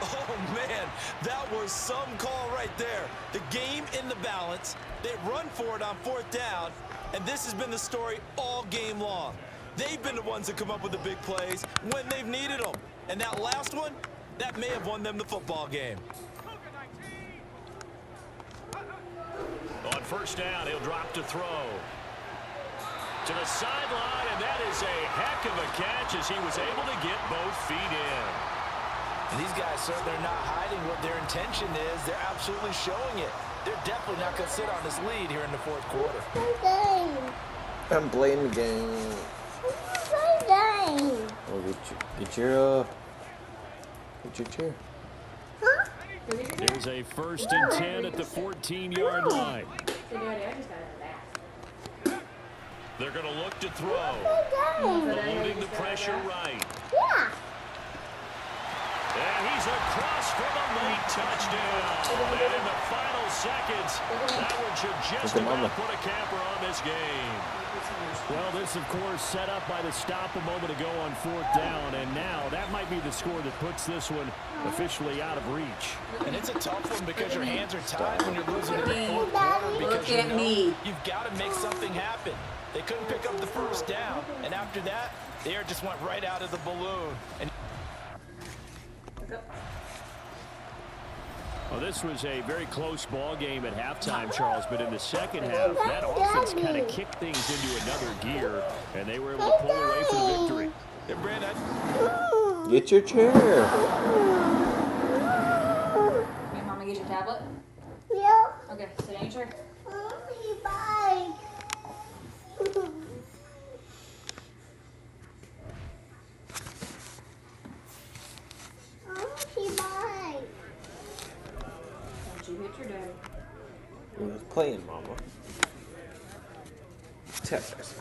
Oh, man, that was some call right there. The game in the balance. They run for it on 4th down, and this has been the story all game long. They've been the ones that come up with the big plays when they've needed them. And that last one, that may have won them the football game. On 1st down, he'll drop to throw. To the sideline, and that is a heck of a catch as he was able to get both feet in. And these guys, sir, they're not hiding what their intention is. They're absolutely showing it. They're definitely not going to sit on this lead here in the 4th quarter. I'm playing the game. Oh, get your chair. Here's a 1st and 10 at the 14-yard line. They're going to look to throw. Eluding the pressure right. Yeah. And he's across for the late touchdown. And in the final seconds, that one should just about put a capper on this game. Well, this, of course, set up by the stop a moment ago on 4th down. And now that might be the score that puts this one officially out of reach. And it's a tough one because your hands are tied when you're losing in the 4th quarter. Because you know you've got to make something happen. They couldn't pick up the 1st down. And after that, the air just went right out of the balloon. And well, this was a very close ball game at halftime, Charles, but in the second half, that offense kind of kicked things into another gear, and they were able to pull away for the victory. Hey, Brandon. Get your chair. Hey, Mama, get your tablet? Yeah. Okay, sit down, your chair. Bye. Don't you hit your daddy. We was playing, Mama.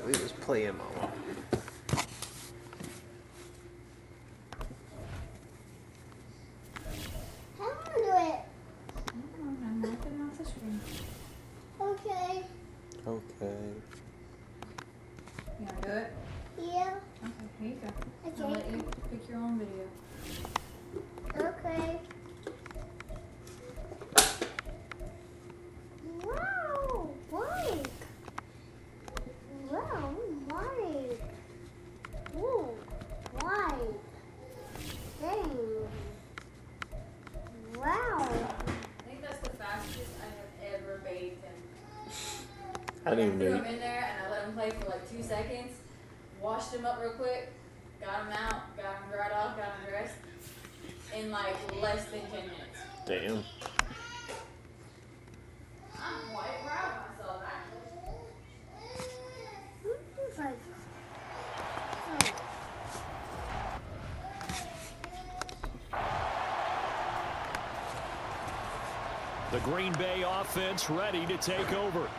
We was playing, Mama. I want to do it. I'm not getting off the screen. Okay. Okay. You want to do it? Yeah. Okay, here you go. Okay. I'll let you pick your own video. Okay. Wow, Mike. Wow, Mike. Ooh, Mike. Dang. Wow. I think that's the fastest I have ever bathed him. I didn't even threw know. him in there and I let him play for like 2 seconds. Washed him up real quick. Got him out. Got him dried off. Got him dressed. In like less than 10 minutes. Damn. I'm quite proud of myself, actually. The Green Bay offense ready to take over.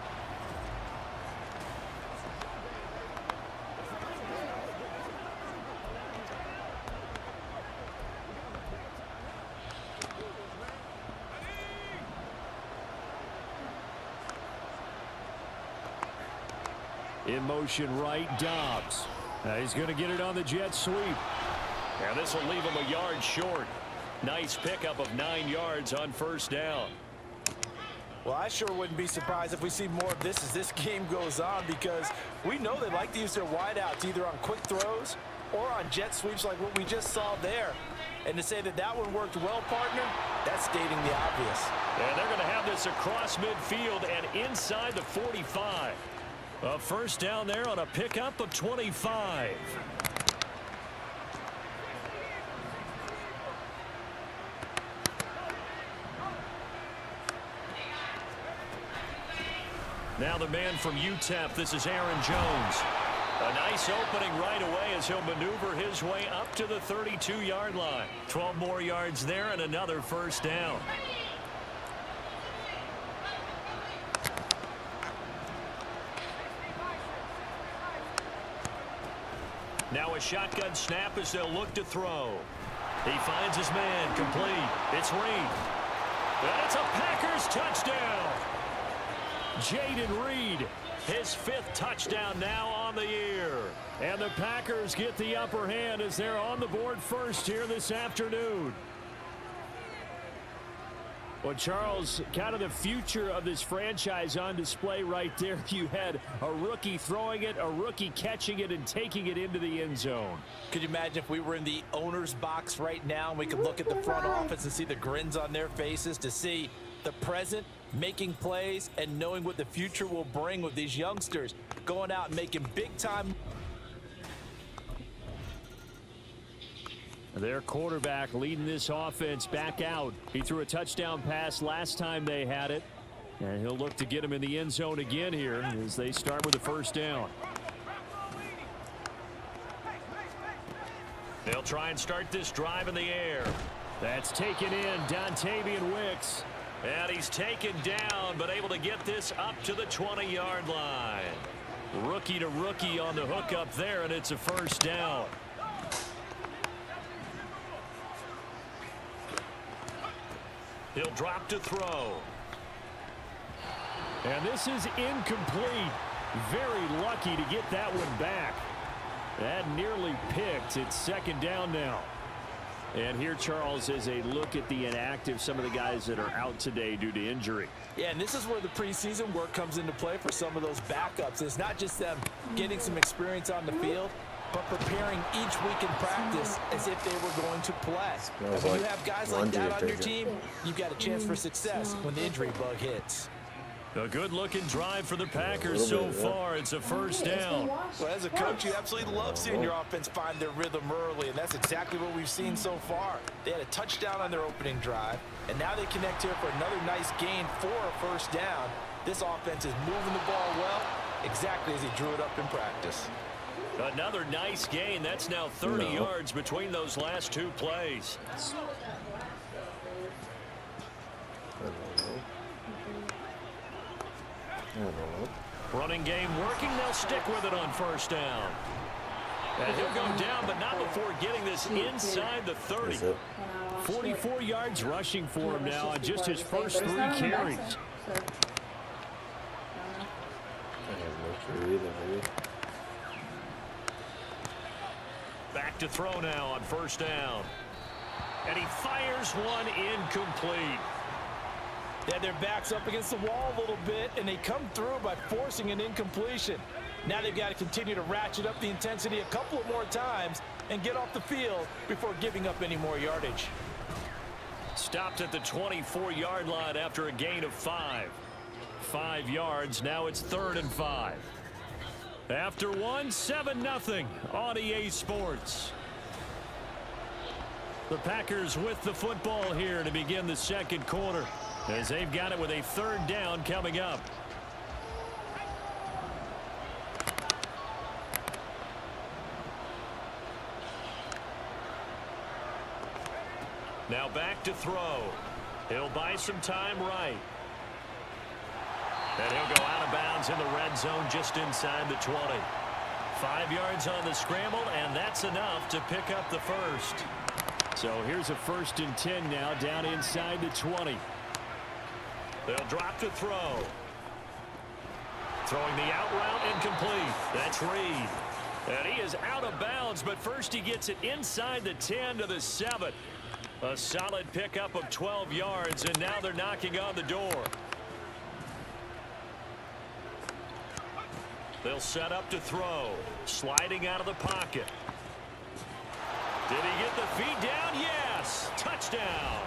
In motion right, Dobbs. He's going to get it on the jet sweep. And this will leave him a yard short. Nice pickup of 9 yards on first down. Well, I sure wouldn't be surprised if we see more of this as this game goes on, because we know they like to use their wideouts either on quick throws or on jet sweeps like what we just saw there. And to say that that one worked well, partner, that's stating the obvious. And they're going to have this across midfield and inside the 45. A first down there on a pickup of 25. Now the man from UTEP, this is Aaron Jones. A nice opening right away as he'll maneuver his way up to the 32-yard line. 12 more yards there and another first down. Now a shotgun snap as they'll look to throw. He finds his man, complete. It's Reed. And it's a Packers touchdown. Jaden Reed, his 5th touchdown now on the year. And the Packers get the upper hand as they're on the board first here this afternoon. Well, Charles, kind of the future of this franchise on display right there. You had a rookie throwing it, a rookie catching it, and taking it into the end zone. Could you imagine if we were in the owner's box right now and we could look at the front office and see the grins on their faces, to see the present making plays and knowing what the future will bring with these youngsters going out and making big-time. Their quarterback leading this offense back out. He threw a touchdown pass last time they had it, and he'll look to get him in the end zone again here as they start with the first down. They'll try and start this drive in the air. That's taken in, Dontavian Wicks. And he's taken down, but able to get this up to the 20-yard line. Rookie to rookie on the hook up there, and it's a first down. He'll drop to throw. And this is incomplete. Very lucky to get that one back. That nearly picked. It's second down now. And here, Charles, is a look at the inactive, some of the guys that are out today due to injury. Yeah, and this is where the preseason work comes into play for some of those backups. It's not just them getting some experience on the field, but preparing each week in practice as if they were going to play. And when you have guys like that on your team, you've got a chance for success when the injury bug hits. A good-looking drive for the Packers so far. It's a first down. Well, as a coach, you absolutely love seeing your offense find their rhythm early, and that's exactly what we've seen so far. They had a touchdown on their opening drive, and now they connect here for another nice gain for a first down. This offense is moving the ball well, exactly as he drew it up in practice. Another nice gain. That's now 30 yards between those last two plays. Running game working. They'll stick with it on first down. And he'll go down, but not before getting this inside the 30. 44 yards rushing for him now on just his first 3 carries. Back to throw now on first down. And he fires one incomplete. Yeah, their back's up against the wall a little bit, and they come through by forcing an incompletion. Now they've got to continue to ratchet up the intensity a couple of more times and get off the field before giving up any more yardage. Stopped at the 24-yard line after a gain of 5. 5 yards. Now it's 3rd and 5. After one, 7-0 on EA Sports. The Packers with the football here to begin the second quarter, as they've got it with a 3rd down coming up. Now back to throw. He'll buy some time right. And he'll go out of bounds in the red zone just inside the 20. 5 yards on the scramble, and that's enough to pick up the first. So here's a 1st and 10 now down inside the 20. They'll drop to throw. Throwing the out route incomplete. That's Reed. And he is out of bounds, but first he gets it inside the 10 to the 7. A solid pickup of 12 yards, and now they're knocking on the door. They'll set up to throw. Sliding out of the pocket. Did he get the feet down? Yes. Touchdown.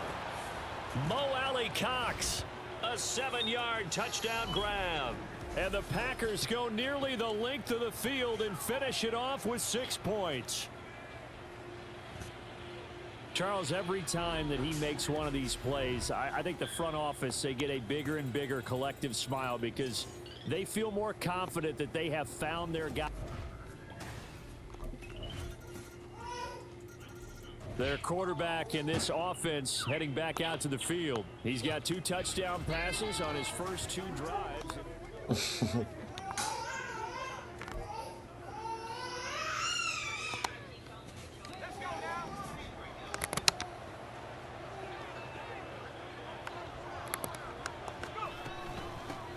Mo Alley Cox. A 7-yard touchdown grab. And the Packers go nearly the length of the field and finish it off with 6 points. Charles, every time that he makes one of these plays, I think the front office, they get a bigger and bigger collective smile because they feel more confident that they have found their guy. Their quarterback in this offense heading back out to the field. He's got 2 touchdown passes on his first 2 drives.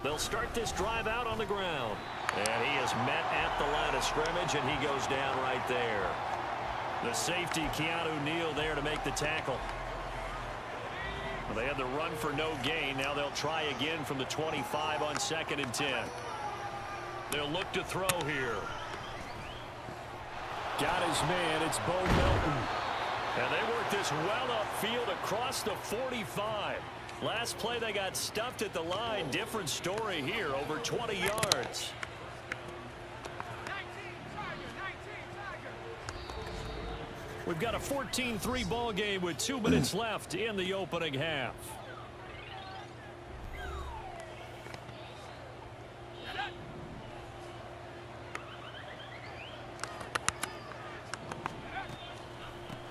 They'll start this drive out on the ground. And he is met at the line of scrimmage, and he goes down right there. The safety, Keanu Neal, there to make the tackle. Well, they had the run for no gain. Now they'll try again from the 25 on 2nd and 10. They'll look to throw here. Got his man. It's Bo Melton. And they work this well upfield across the 45. Last play, they got stuffed at the line. Different story here, over 20 yards. We've got a 14-3 ball game with 2 minutes left in the opening half.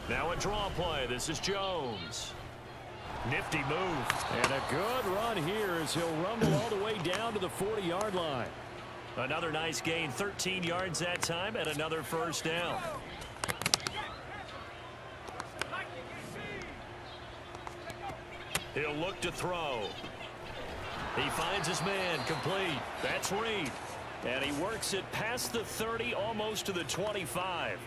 Now a draw play. This is Jones. Nifty move. And a good run here as he'll rumble all the way down to the 40-yard line. Another nice gain, 13 yards that time, and another first down. He'll look to throw. He finds his man, complete. That's Reed. And he works it past the 30, almost to the 25.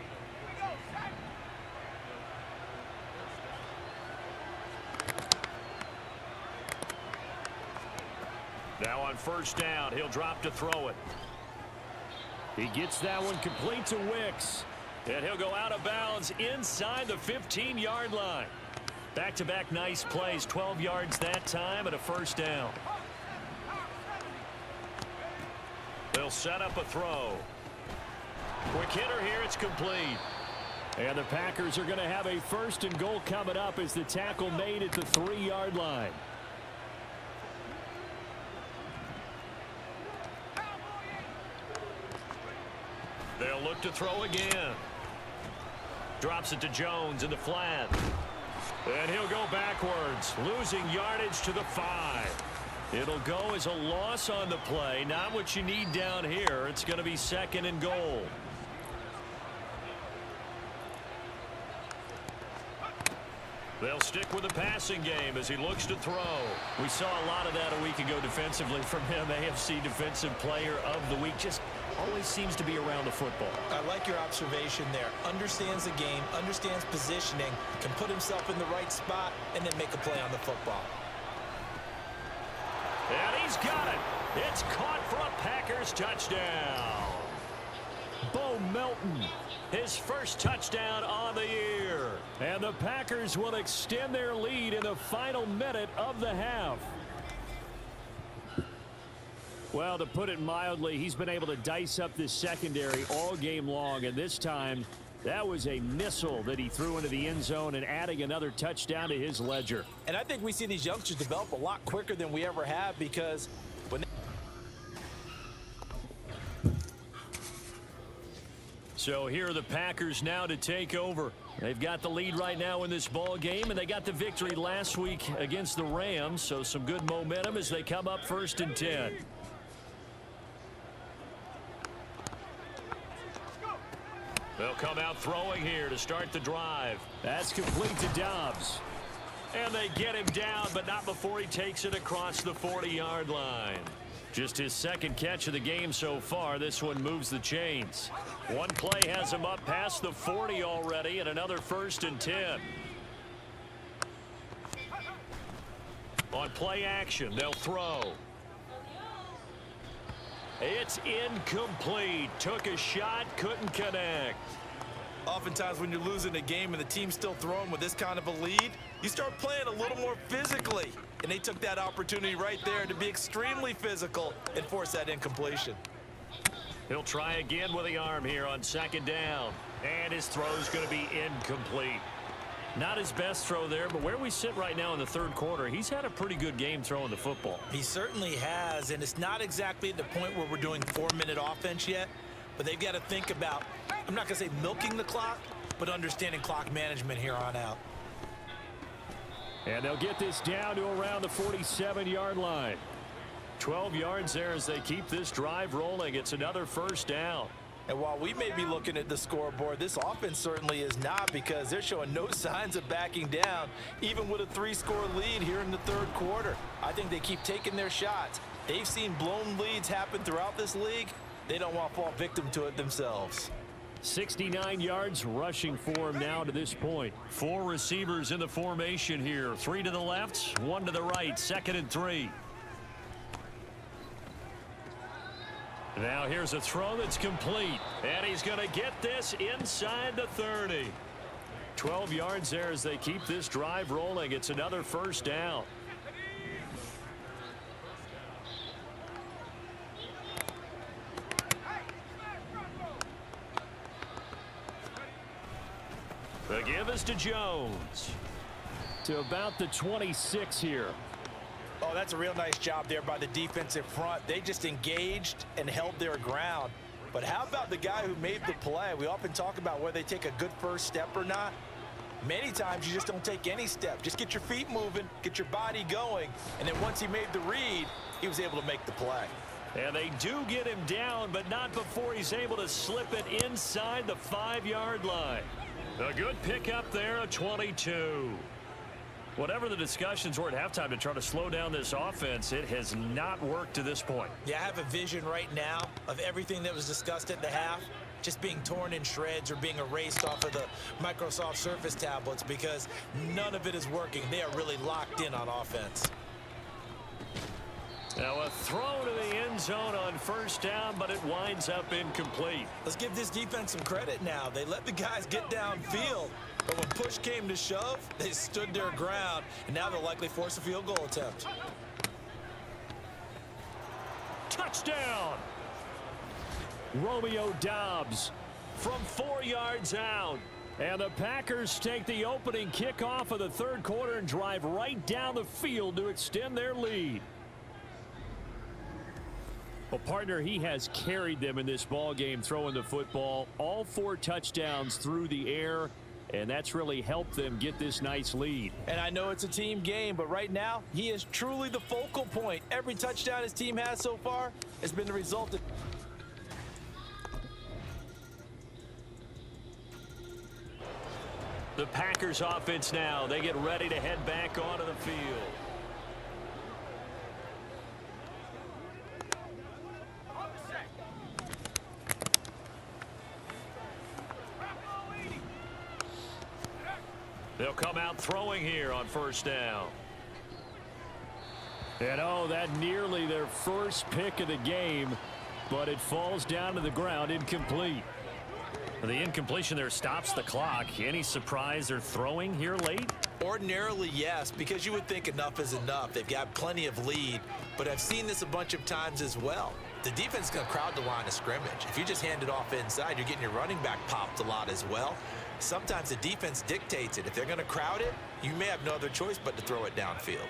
Now on first down, he'll drop to throw it. He gets that one complete to Wicks. And he'll go out of bounds inside the 15-yard line. Back-to-back nice plays, 12 yards that time and a first down. They'll set up a throw. Quick hitter here, it's complete. And the Packers are going to have a 1st and goal coming up as the tackle made at the 3-yard line. They'll look to throw again. Drops it to Jones in the flat. And he'll go backwards, losing yardage to the 5. It'll go as a loss on the play. Not what you need down here. It's going to be 2nd and goal. They'll stick with the passing game as he looks to throw. We saw a lot of that a week ago defensively from him. AFC Defensive Player of the Week. Just always seems to be around the football. I like your observation there. Understands the game, understands positioning, can put himself in the right spot, and then make a play on the football. And he's got it. It's caught for a Packers touchdown. Bo Melton, his first touchdown on the year. And the Packers will extend their lead in the final minute of the half. Well, to put it mildly, he's been able to dice up this secondary all game long, and this time that was a missile that he threw into the end zone and adding another touchdown to his ledger. And I think we see these youngsters develop a lot quicker than we ever have because when So here are the Packers now to take over. They've got the lead right now in this ball game, and they got the victory last week against the Rams, so some good momentum as they come up 1st and 10. They'll come out throwing here to start the drive. That's complete to Dobbs. And they get him down, but not before he takes it across the 40-yard line. Just his second catch of the game so far. This one moves the chains. One play has him up past the 40 already, and another 1st and 10. On play action, they'll throw. It's incomplete. Took a shot, couldn't connect. Oftentimes when you're losing a game and the team's still throwing with this kind of a lead, you start playing a little more physically. And they took that opportunity right there to be extremely physical and force that incompletion. He'll try again with the arm here on 2nd down. And his throw's going to be incomplete. Not his best throw there, but where we sit right now in the 3rd quarter, he's had a pretty good game throwing the football. He certainly has, and it's not exactly at the point where we're doing 4-minute offense yet, but they've got to think about, I'm not going to say milking the clock, but understanding clock management here on out. And they'll get this down to around the 47-yard line. 12 yards there as they keep this drive rolling. It's another 1st down. And while we may be looking at the scoreboard, this offense certainly is not, because they're showing no signs of backing down, even with a 3-score lead here in the 3rd quarter. I think they keep taking their shots. They've seen blown leads happen throughout this league. They don't want to fall victim to it themselves. 69 yards rushing for him now to this point. 4 receivers in the formation here. 3 to the left, 1 to the right. 2nd and 3. Now here's a throw that's complete. And he's going to get this inside the 30. 12 yards there as they keep this drive rolling. It's another 1st down. The give is to Jones. To about the 26 here. Oh, that's a real nice job there by the defensive front. They just engaged and held their ground. But how about the guy who made the play? We often talk about whether they take a good first step or not. Many times you just don't take any step. Just get your feet moving, get your body going, and then once he made the read, he was able to make the play. And they do get him down, but not before he's able to slip it inside the 5-yard line. A good pickup there, a 22. Whatever the discussions were at halftime to try to slow down this offense, it has not worked to this point. Yeah, I have a vision right now of everything that was discussed at the half just being torn in shreds or being erased off of the Microsoft Surface tablets, because none of it is working. They are really locked in on offense. Now a throw to the end zone on 1st down, but it winds up incomplete. Let's give this defense some credit now. They let the guys get downfield, but when push came to shove, they stood their ground, and now they'll likely force a field goal attempt. Touchdown! Romeo Doubs from 4 yards out. And the Packers take the opening kickoff of the 3rd quarter and drive right down the field to extend their lead. Well, partner, he has carried them in this ball game throwing the football. All 4 touchdowns through the air, and that's really helped them get this nice lead. And I know it's a team game, but right now, he is truly the focal point. Every touchdown his team has so far has been the result of... The Packers offense now, they get ready to head back onto the field. They'll come out throwing here on 1st down. And oh, that nearly their first pick of the game, but it falls down to the ground incomplete. The incompletion there stops the clock. Any surprise they're throwing here late? Ordinarily, yes, because you would think enough is enough. They've got plenty of lead, but I've seen this a bunch of times as well. The defense is going to crowd the line of scrimmage. If you just hand it off inside, you're getting your running back popped a lot as well. Sometimes the defense dictates it. If they're going to crowd it, you may have no other choice but to throw it downfield.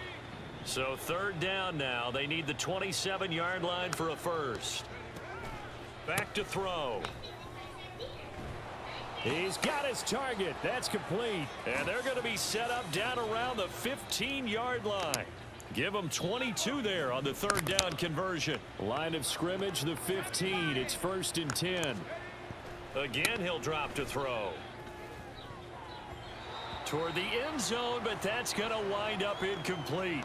So 3rd down now. They need the 27-yard line for a first. Back to throw. He's got his target. That's complete. And they're going to be set up down around the 15-yard line. Give them 22 there on the 3rd down conversion. Line of scrimmage, the 15. It's 1st and 10. Again, he'll drop to throw. Toward the end zone, but that's going to wind up incomplete.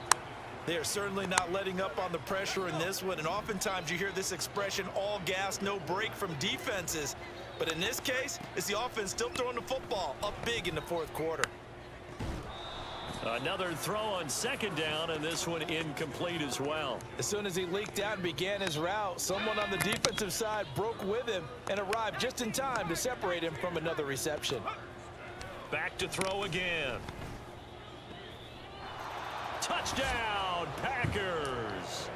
They are certainly not letting up on the pressure in this one, and oftentimes you hear this expression, all gas, no break from defenses. But in this case, it's the offense still throwing the football up big in the fourth quarter. Another throw on second down, and this one incomplete as well. As soon as he leaked out and began his route, someone on the defensive side broke with him and arrived just in time to separate him from another reception. Back to throw again. Touchdown, Packers.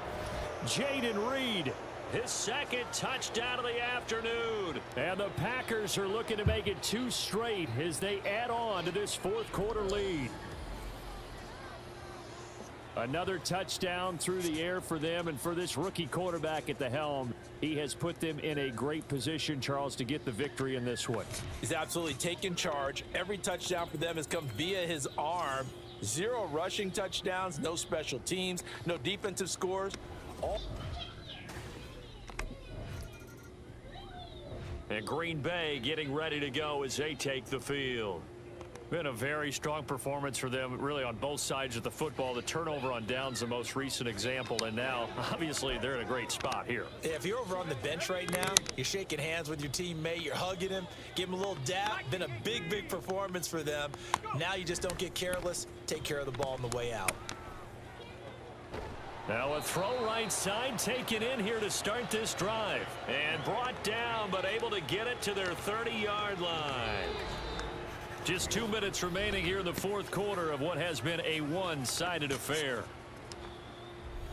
Jaden Reed, his second touchdown of the afternoon. And the Packers are looking to make it 2 straight as they add on to this fourth quarter lead. Another touchdown through the air for them, and for this rookie quarterback at the helm, he has put them in a great position, Charles, to get the victory in this one. He's absolutely taken charge. Every touchdown for them has come via his arm. 0 rushing touchdowns, no special teams, no defensive scores. And Green Bay getting ready to go as they take the field. Been a very strong performance for them, really, on both sides of the football. The turnover on downs, the most recent example, and now, obviously, they're in a great spot here. Yeah, if you're over on the bench right now, you're shaking hands with your teammate, you're hugging him, give him a little dap. Been a big, big performance for them. Now you just don't get careless. Take care of the ball on the way out. Now a throw right side taken in here to start this drive. And brought down, but able to get it to their 30-yard line. Just 2 minutes remaining here in the fourth quarter of what has been a one-sided affair.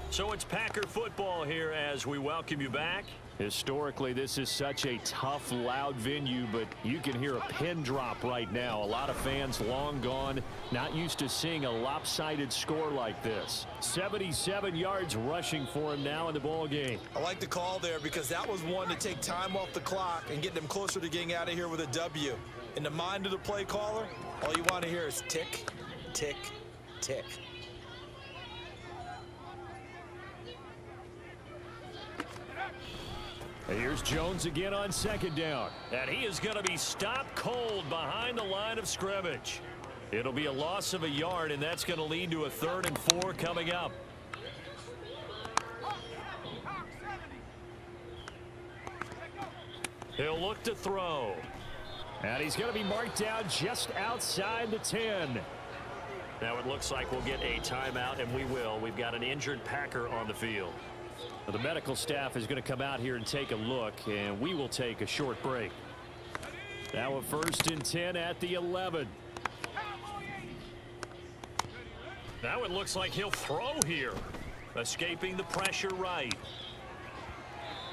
So it's Packer football here as we welcome you back. Historically, this is such a tough, loud venue, but you can hear a pin drop right now. A lot of fans long gone, not used to seeing a lopsided score like this. 77 yards rushing for him now in the ball game. I like the call there because that was one to take time off the clock and get them closer to getting out of here with a W. In the mind of the play caller, all you want to hear is tick, tick, tick. Here's Jones again on second down. And he is going to be stopped cold behind the line of scrimmage. It'll be a loss of a yard, and that's going to lead to a 3rd and 4 coming up. He'll look to throw. And he's going to be marked down just outside the 10. Now it looks like we'll get a timeout, and we will. We've got an injured Packer on the field. The medical staff is going to come out here and take a look, and we will take a short break. Now a 1st and 10 at the 11. Now it looks like he'll throw here. Escaping the pressure right.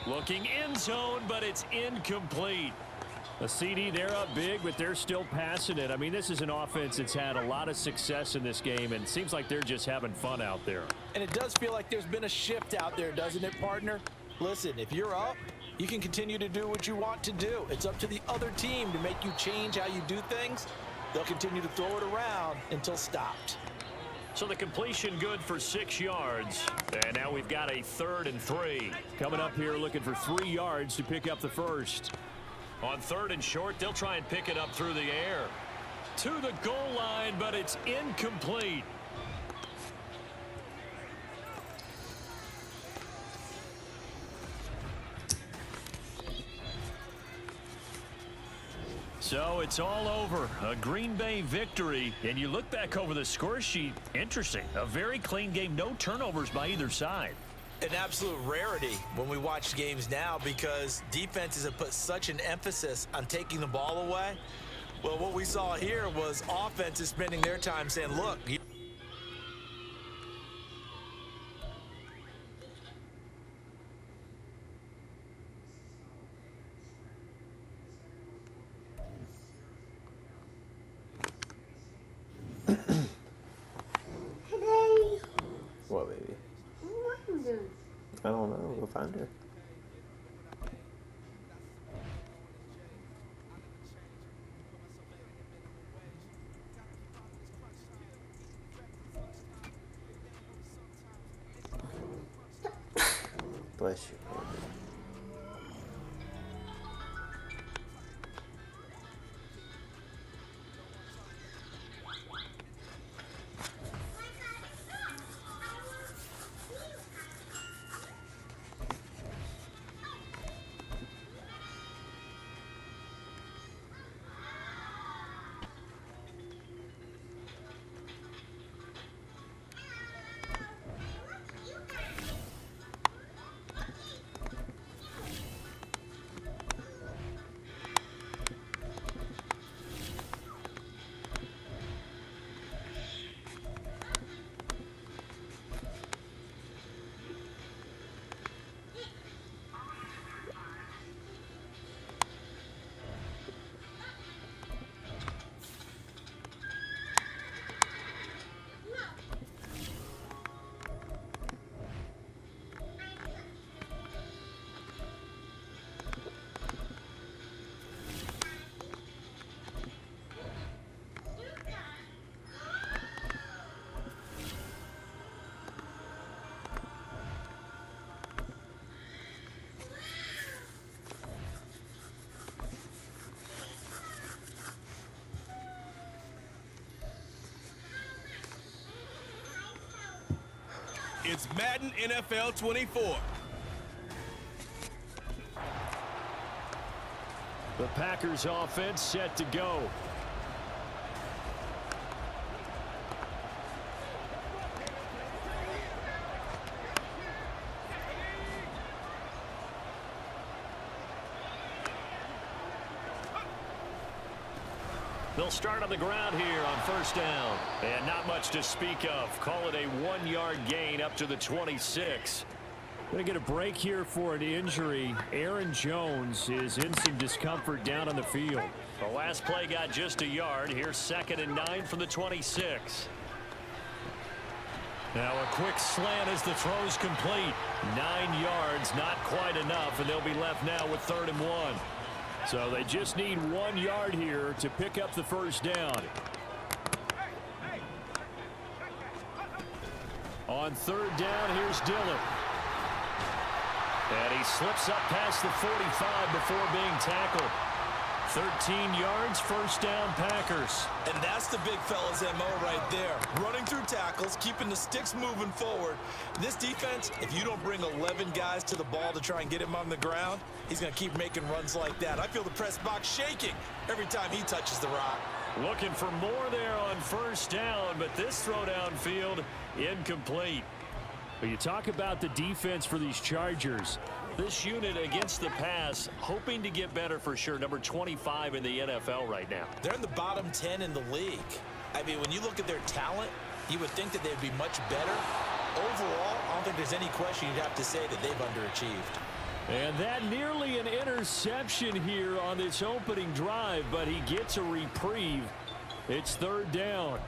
Looking end zone, but it's incomplete. A CD, they're up big, but they're still passing it. I mean, this is an offense that's had a lot of success in this game, and it seems like they're just having fun out there. And it does feel like there's been a shift out there, doesn't it, partner? Listen, if you're up, you can continue to do what you want to do. It's up to the other team to make you change how you do things. They'll continue to throw it around until stopped. So the completion good for 6 yards. And now we've got a 3rd and 3. Coming up here looking for 3 yards to pick up the first. On 3rd and short, they'll try and pick it up through the air. To the goal line, but it's incomplete. So it's all over. A Green Bay victory. And you look back over the score sheet, interesting. A very clean game, no turnovers by either side. An absolute rarity when we watch games now because defenses have put such an emphasis on taking the ball away. Well, what we saw here was offenses spending their time saying, look, What, baby? I don't know. We'll find her. Bless you. It's Madden NFL 24. The Packers offense set to go. They'll start on the ground here on first down. And not much to speak of. Call it a 1-yard gain up to the 26. Going to get a break here for an injury. Aaron Jones is in some discomfort down on the field. The last play got just a yard. Here's 2nd and 9 from the 26. Now a quick slant as the throw's complete. 9 yards, not quite enough, and they'll be left now with 3rd and 1. So they just need 1 yard here to pick up the first down. On 3rd down, here's Dillon. And he slips up past the 45 before being tackled. 13 yards, first down, Packers. And that's the big fella's MO right there. Running through tackles, keeping the sticks moving forward. This defense, if you don't bring 11 guys to the ball to try and get him on the ground, he's going to keep making runs like that. I feel the press box shaking every time he touches the rock. Looking for more there on first down, but this throw downfield incomplete. But you talk about the defense for these Chargers. This unit against the pass, hoping to get better for sure. Number 25 in the NFL right now. They're in the bottom 10 in the league. I mean, when you look at their talent, you would think that they'd be much better. Overall, I don't think there's any question you'd have to say that they've underachieved. And that nearly an interception here on this opening drive, but he gets a reprieve. It's 3rd down.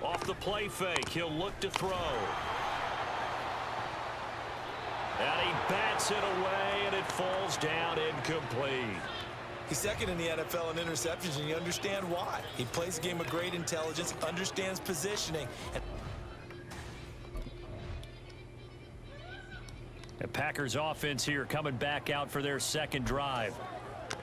Off the play fake, he'll look to throw. And he bats it away, and it falls down incomplete. He's 2nd in the NFL in interceptions, and you understand why. He plays a game of great intelligence, understands positioning. The Packers offense here coming back out for their 2nd drive.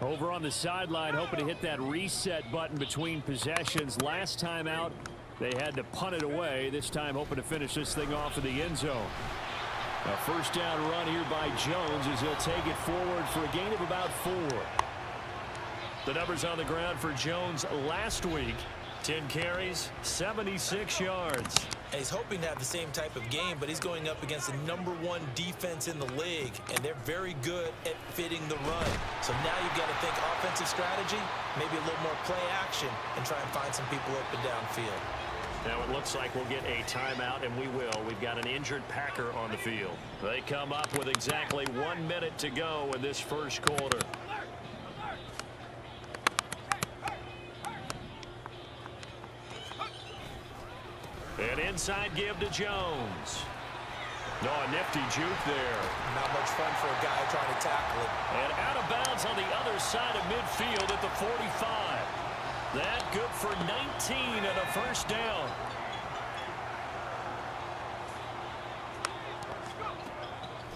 Over on the sideline, hoping to hit that reset button between possessions. Last time out, they had to punt it away. This time hoping to finish this thing off in the end zone. A first down run here by Jones as he'll take it forward for a gain of about 4. The numbers on the ground for Jones last week. 10 carries, 76 yards. And he's hoping to have the same type of game, but he's going up against the #1 defense in the league, and they're very good at fitting the run. So now you've got to think offensive strategy, maybe a little more play action, and try and find some people open downfield. Now it looks like we'll get a timeout, and we will. We've got an injured Packer on the field. They come up with exactly 1 minute to go in this first quarter. An inside give to Jones. No, a nifty juke there. Not much fun for a guy trying to tackle it. And out of bounds on the other side of midfield at the 45. That good for 19 and a first down.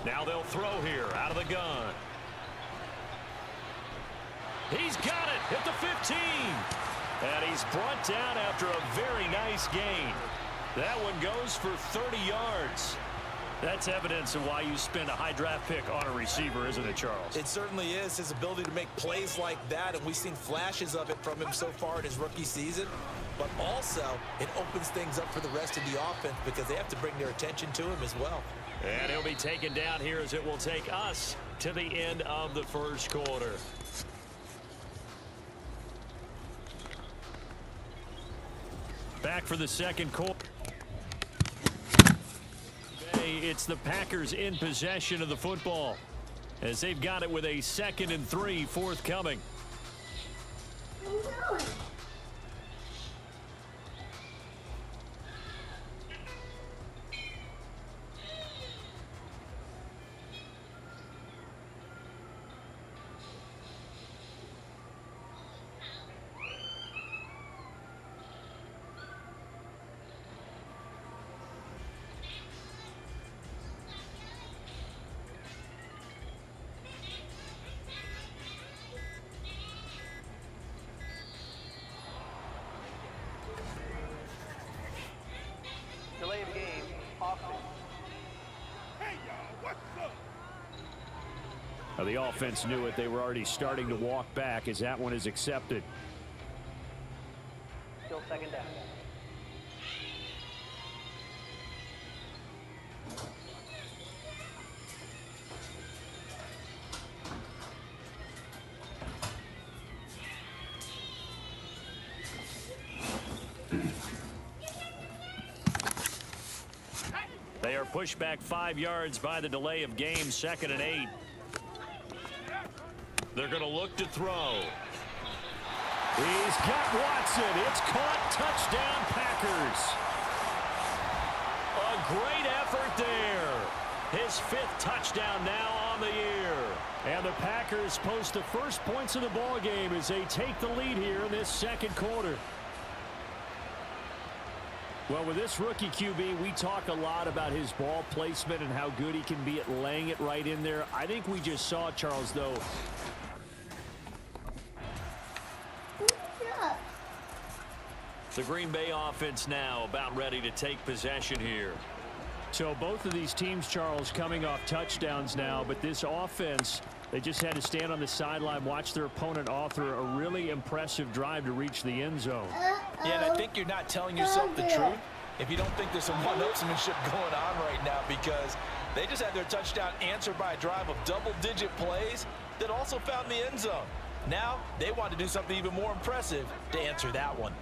Now they'll throw here out of the gun. He's got it at the 15. And he's brought down after a very nice gain. That one goes for 30 yards. That's evidence of why you spend a high draft pick on a receiver, isn't it, Charles? It certainly is. His ability to make plays like that, and we've seen flashes of it from him so far in his rookie season. But also, it opens things up for the rest of the offense because they have to bring their attention to him as well. And he'll be taken down here as it will take us to the end of the first quarter. Back for the second quarter. It's the Packers in possession of the football as they've got it with a 2nd and 3 forthcoming. Now, the offense knew it. They were already starting to walk back as that one is accepted. Still second down. They are pushed back 5 yards by the delay of game, 2nd and 8. They're going to look to throw. He's got Watson. It's caught. Touchdown, Packers. A great effort there. His 5th touchdown now on the year. And the Packers post the first points of the ball game as they take the lead here in this 2nd quarter. Well, with this rookie QB, we talk a lot about his ball placement and how good he can be at laying it right in there. I think we just saw, Charles, though. The Green Bay offense now about ready to take possession here. So both of these teams, Charles, coming off touchdowns now, but this offense, they just had to stand on the sideline, watch their opponent author a really impressive drive to reach the end zone. Yeah, and I think you're not telling yourself the truth if you don't think there's some one-upsmanship going on right now, because they just had their touchdown answered by a drive of double-digit plays that also found the end zone. Now they want to do something even more impressive to answer that one.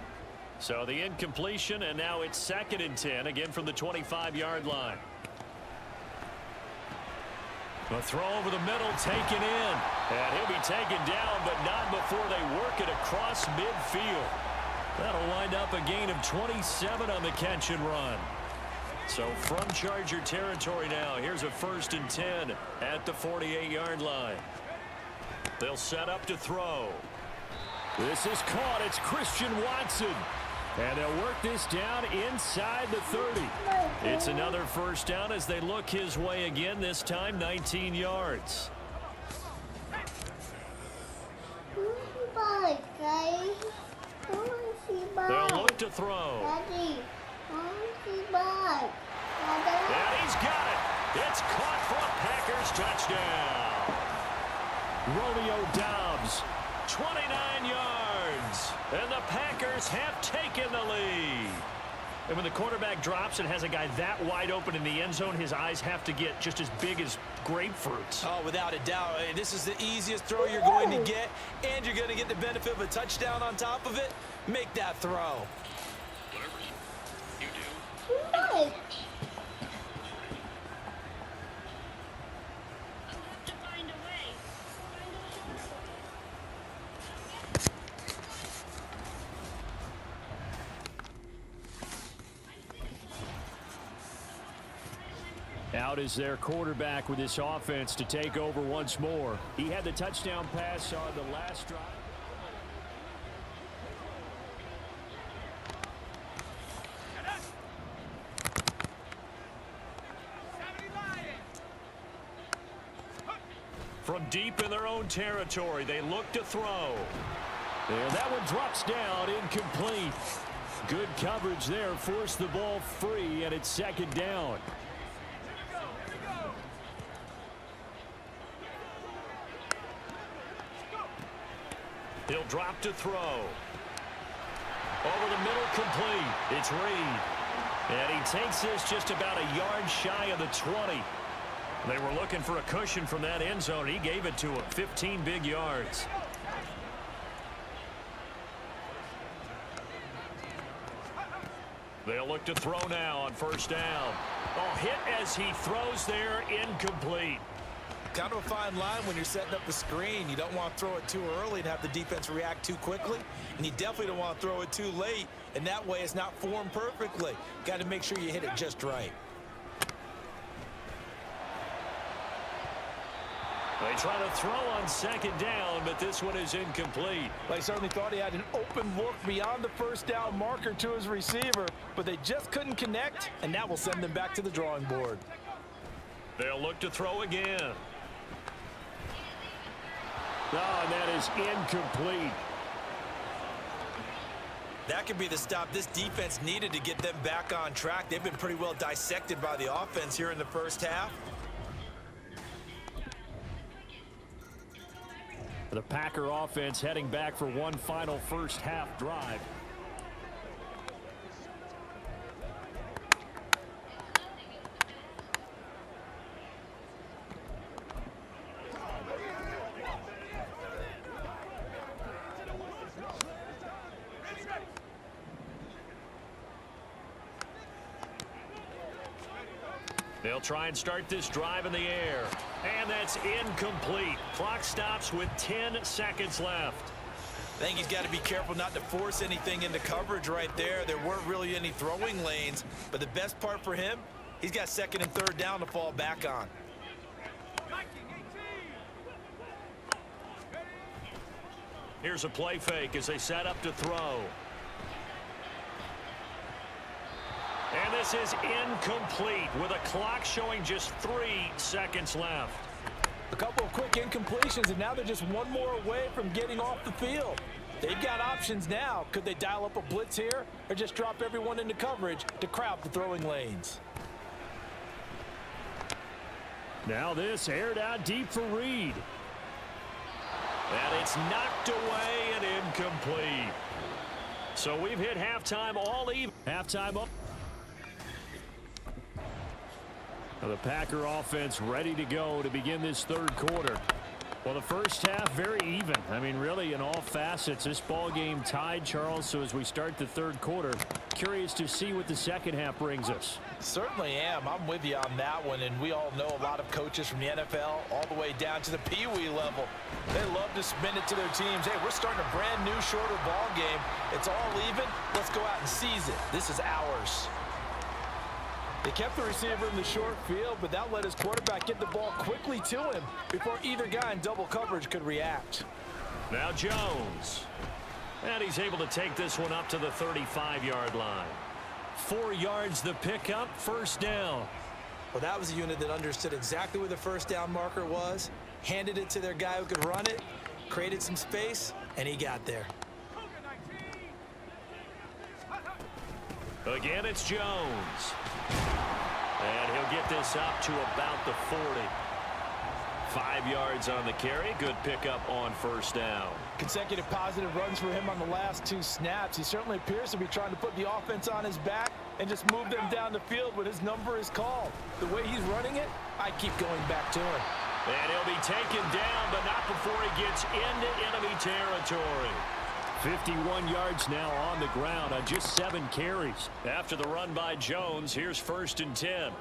So the incompletion, and now it's 2nd and 10, again from the 25-yard line. The throw over the middle, taken in. And he'll be taken down, but not before they work it across midfield. That'll wind up a gain of 27 on the catch and run. So from Charger territory now, here's a 1st and 10 at the 48-yard line. They'll set up to throw. This is caught. It's Christian Watson. And they'll work this down inside the 30. It's another 1st down as they look his way again, this time 19 yards. They'll look to throw. Daddy, And he's got it. It's caught for a Packers touchdown. Romeo Doubs, 29 yards. And the Packers have taken the lead. And when the quarterback drops and has a guy that wide open in the end zone, his eyes have to get just as big as grapefruits. Oh, without a doubt. This is the easiest throw you're going to get, and you're going to get the benefit of a touchdown on top of it. Make that throw. Whatever you do. Out is their quarterback with this offense to take over once more. He had the touchdown pass on the last drive. From deep in their own territory, they look to throw. And that one drops down, incomplete. Good coverage there, forced the ball free, and it's 2nd down. He'll drop to throw. Over the middle, complete. It's Reed. And he takes this just about a yard shy of the 20. They were looking for a cushion from that end zone. He gave it to him. 15 big yards. They'll look to throw now on 1st down. Oh, hit as he throws there, incomplete. Kind of a fine line when you're setting up the screen. You don't want to throw it too early and have the defense react too quickly. And you definitely don't want to throw it too late. And that way it's not formed perfectly. Got to make sure you hit it just right. They try to throw on 2nd down, but this one is incomplete. They certainly thought he had an open look beyond the 1st down marker to his receiver, but they just couldn't connect, and that will send them back to the drawing board. They'll look to throw again. Oh, and that is incomplete. That could be the stop this defense needed to get them back on track. They've been pretty well dissected by the offense here in the 1st half. The Packer offense heading back for one final first half drive. They'll try and start this drive in the air. And that's incomplete. Clock stops with 10 seconds left. I think he's got to be careful not to force anything into coverage right there. There weren't really any throwing lanes. But the best part for him, he's got second and third down to fall back on. Here's a play fake as they set up to throw. And this is incomplete with a clock showing just 3 seconds left. A couple of quick incompletions, and now they're just one more away from getting off the field. They've got options now. Could they dial up a blitz here or just drop everyone into coverage to crowd the throwing lanes? Now this aired out deep for Reed. And it's knocked away and incomplete. So we've hit halftime all even. Halftime up. The Packer offense ready to go to begin this third quarter. Well, the first half very even. I mean, really in all facets, this ball game tied, Charles. So as we start the third quarter, curious to see what the second half brings us. Certainly am. I'm with you on that one. And we all know a lot of coaches from the NFL all the way down to the Pee-wee level. They love to spin it to their teams. Hey, we're starting a brand new shorter ball game. It's all even. Let's go out and seize it. This is ours. They kept the receiver in the short field, but that let his quarterback get the ball quickly to him before either guy in double coverage could react. Now Jones. And he's able to take this one up to the 35-yard line. 4 yards the pickup, first down. Well, that was a unit that understood exactly where the first down marker was, handed it to their guy who could run it, created some space, and he got there. Again, it's Jones. And he'll get this up to about the 40. 5 yards on the carry. Good pickup on first down. Consecutive positive runs for him on the last 2 snaps. He certainly appears to be trying to put the offense on his back and just move them down the field when his number is called. The way he's running it, I keep going back to him. And he'll be taken down, but not before he gets into enemy territory. 51 yards now on the ground on just 7 carries. After the run by Jones, here's 1st and 10.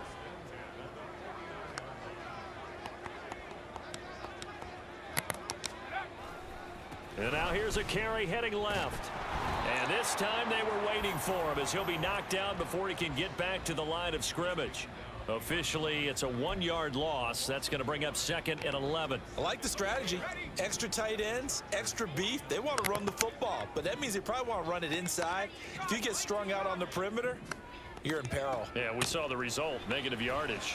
And now here's a carry heading left. And this time they were waiting for him as he'll be knocked down before he can get back to the line of scrimmage. Officially, it's a 1-yard loss. That's going to bring up 2nd and 11. I like the strategy. Extra tight ends, extra beef. They want to run the football, but that means they probably want to run it inside. If you get strung out on the perimeter, you're in peril. Yeah, we saw the result, negative yardage.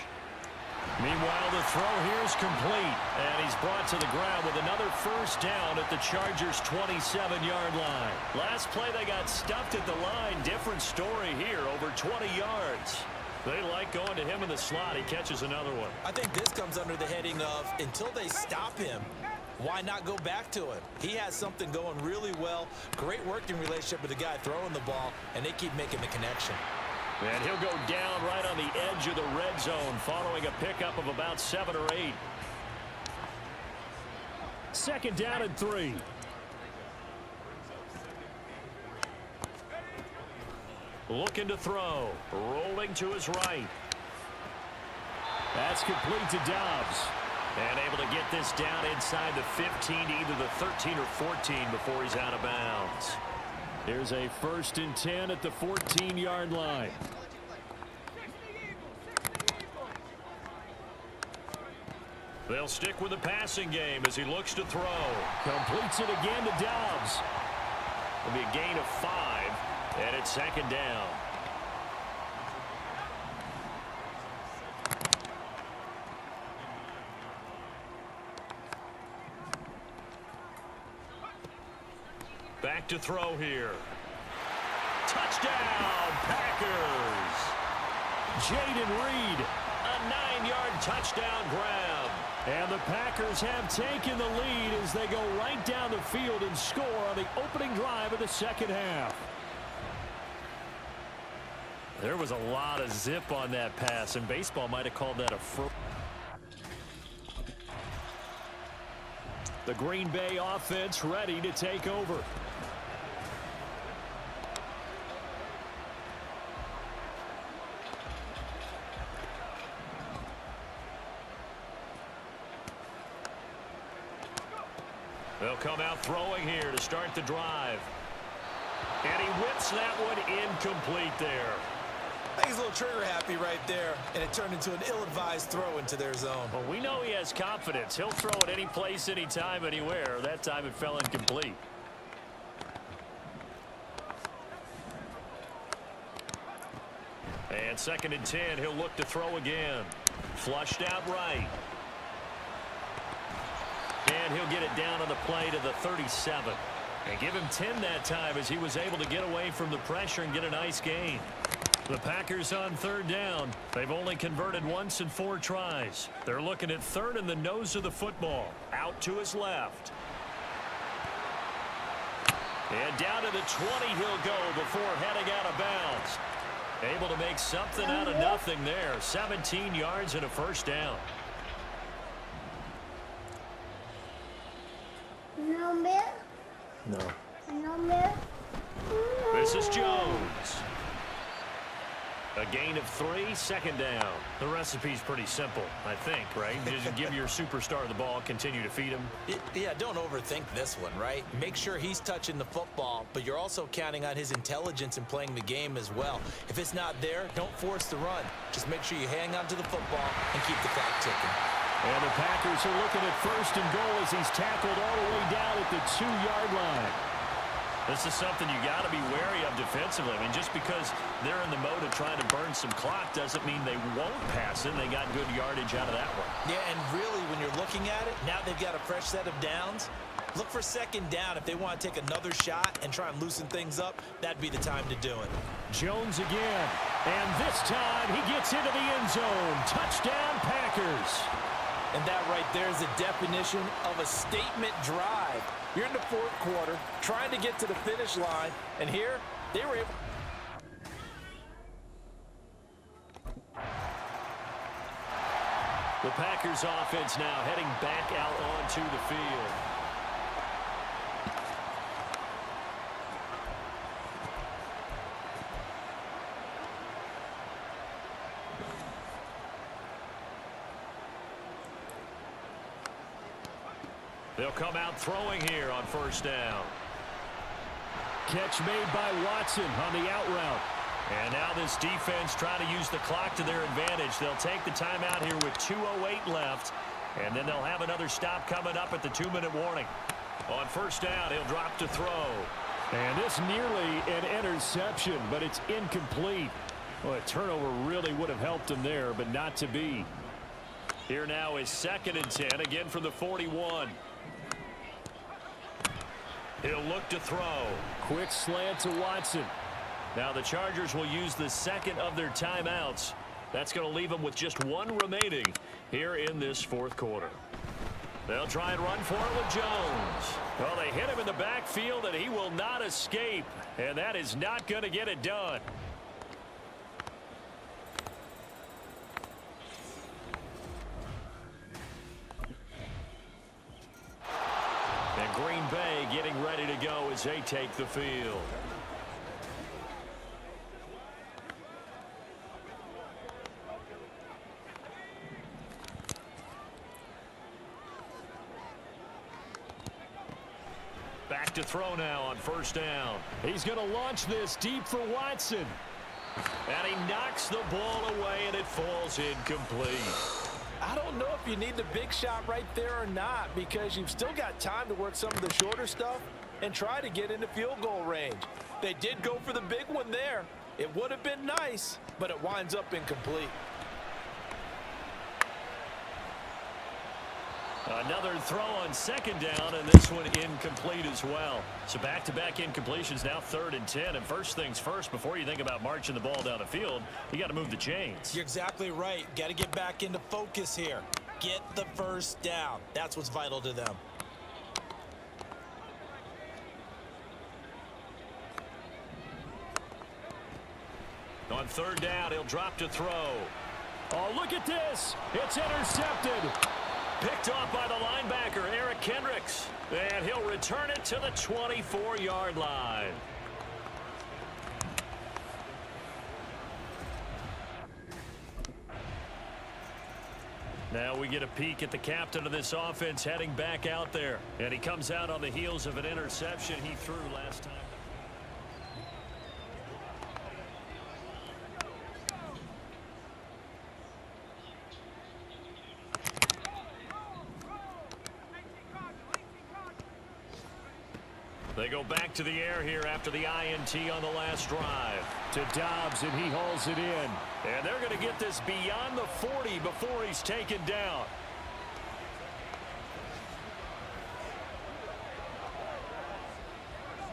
Meanwhile, the throw here is complete, and he's brought to the ground with another first down at the Chargers' 27-yard line. Last play, they got stuffed at the line. Different story here, over 20 yards. They like going to him in the slot. He catches another one. I think this comes under the heading of until they stop him, why not go back to it? He has something going really well. Great working relationship with the guy throwing the ball, and they keep making the connection. And he'll go down right on the edge of the red zone following a pickup of about 7 or 8. 2nd down and 3. Looking to throw. Rolling to his right. That's complete to Dobbs. And able to get this down inside the 15 to either the 13 or 14 before he's out of bounds. There's a 1st and 10 at the 14-yard line. They'll stick with the passing game as he looks to throw. Completes it again to Dobbs. It'll be a gain of 5, and it's 2nd down. Back to throw here. Touchdown, Packers. Jaden Reed, a 9-yard touchdown grab. And the Packers have taken the lead as they go right down the field and score on the opening drive of the second half. There was a lot of zip on that pass, and baseball might have called that a fro. The Green Bay offense ready to take over. They'll come out throwing here to start the drive. And he whips that one incomplete there. I think he's a little trigger happy right there, and it turned into an ill-advised throw into their zone. Well, we know he has confidence. He'll throw it any place, anytime, anywhere. That time it fell incomplete. And 2nd and 10, he'll look to throw again. Flushed out right. And he'll get it down on the play to the 37. And give him 10 that time as he was able to get away from the pressure and get a nice gain. The Packers on 3rd down. They've only converted once in 4 tries. They're looking at 3rd in the nose of the football. Out to his left. And down to the 20 he'll go before heading out of bounds. Able to make something out of nothing there. 17 yards and a 1st down. No. This is Jones. A gain of 3, 2nd down. The recipe's pretty simple, I think, right? Just give your superstar the ball, continue to feed him. Yeah, don't overthink this one, right? Make sure he's touching the football, but you're also counting on his intelligence in playing the game as well. If it's not there, don't force the run. Just make sure you hang on to the football and keep the clock ticking. And the Packers are looking at 1st and goal as he's tackled all the way down at the 2-yard line. This is something you got to be wary of defensively. I mean, just because they're in the mode of trying to burn some clock doesn't mean they won't pass it. They got good yardage out of that one. Yeah, and really, when you're looking at it, now they've got a fresh set of downs. Look for 2nd down. If they want to take another shot and try and loosen things up, that'd be the time to do it. Jones again. And this time, he gets into the end zone. Touchdown, Packers. And that right there is the definition of a statement drive. You're in the 4th quarter, trying to get to the finish line, and here, they were able. The Packers offense now heading back out onto the field. They'll come out throwing here on 1st down. Catch made by Watson on the out route. And now this defense trying to use the clock to their advantage. They'll take the timeout here with 2:08 left. And then they'll have another stop coming up at the 2-minute warning. On 1st down, he'll drop to throw. And this nearly an interception, but it's incomplete. Well, a turnover really would have helped him there, but not to be. Here now is 2nd and 10, again from the 41. He'll look to throw. Quick slant to Watson. Now the Chargers will use the 2nd of their timeouts. That's going to leave them with just 1 remaining here in this 4th quarter. They'll try and run for it with Jones. Well, they hit him in the backfield, and he will not escape. And that is not going to get it done. And Green Bay getting ready to go as they take the field. Back to throw now on 1st down. He's going to launch this deep for Watson. And he knocks the ball away, and it falls incomplete. I don't know if you need the big shot right there or not, because you've still got time to work some of the shorter stuff and try to get into field goal range. They did go for the big one there. It would have been nice, but it winds up incomplete. Another throw on 2nd down, and this one incomplete as well. So back-to-back incompletions, now 3rd and 10. And first things first, before you think about marching the ball down the field, you got to move the chains. You're exactly right. Got to get back into focus here. Get the first down. That's what's vital to them. On third down, he'll drop to throw. Oh, look at this. It's intercepted. Picked off by the linebacker, Eric Kendricks. And he'll return it to the 24-yard line. Now we get a peek at the captain of this offense heading back out there. And he comes out on the heels of an interception he threw last time. They go back to the air here after the INT on the last drive. To Dobbs, and he hauls it in. And they're going to get this beyond the 40 before he's taken down.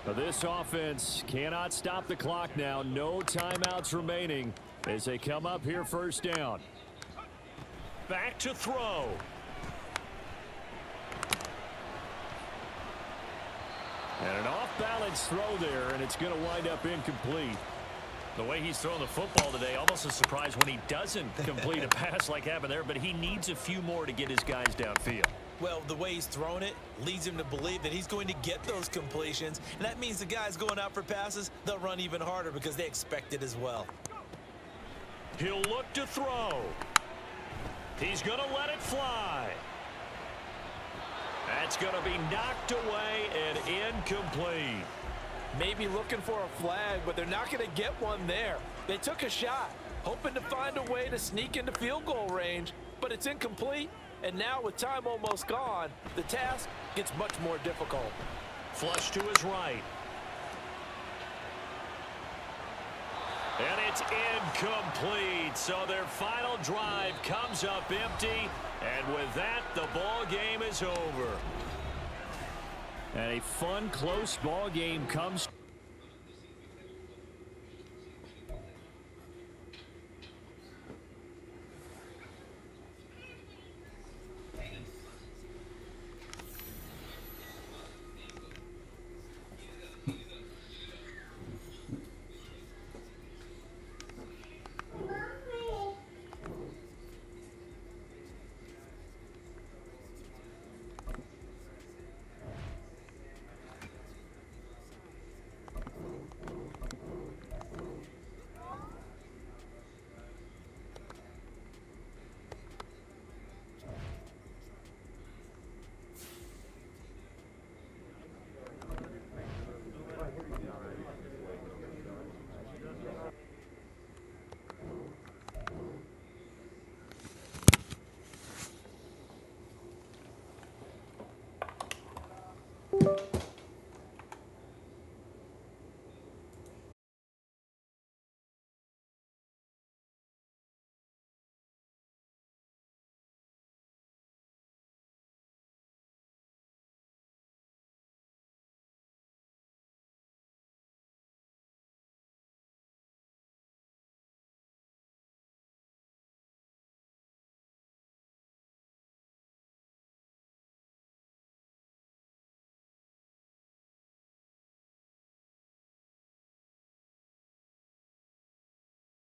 Now this offense cannot stop the clock now. No timeouts remaining as they come up here first down. Back to throw. And an off-balance throw there, and it's going to wind up incomplete. The way he's throwing the football today, almost a surprise when he doesn't complete a pass like happened there, but he needs a few more to get his guys downfield. Well, the way he's thrown it leads him to believe that he's going to get those completions, and that means the guys going out for passes, they'll run even harder because they expect it as well. He'll look to throw. He's going to let it fly. That's going to be knocked away and incomplete. Maybe looking for a flag, but they're not going to get one there. They took a shot, hoping to find a way to sneak into field goal range, but it's incomplete. And now with time almost gone, the task gets much more difficult. Flush to his right. And it's incomplete. So their final drive comes up empty. And with that, the ball game is over. And a fun, close ball game comes.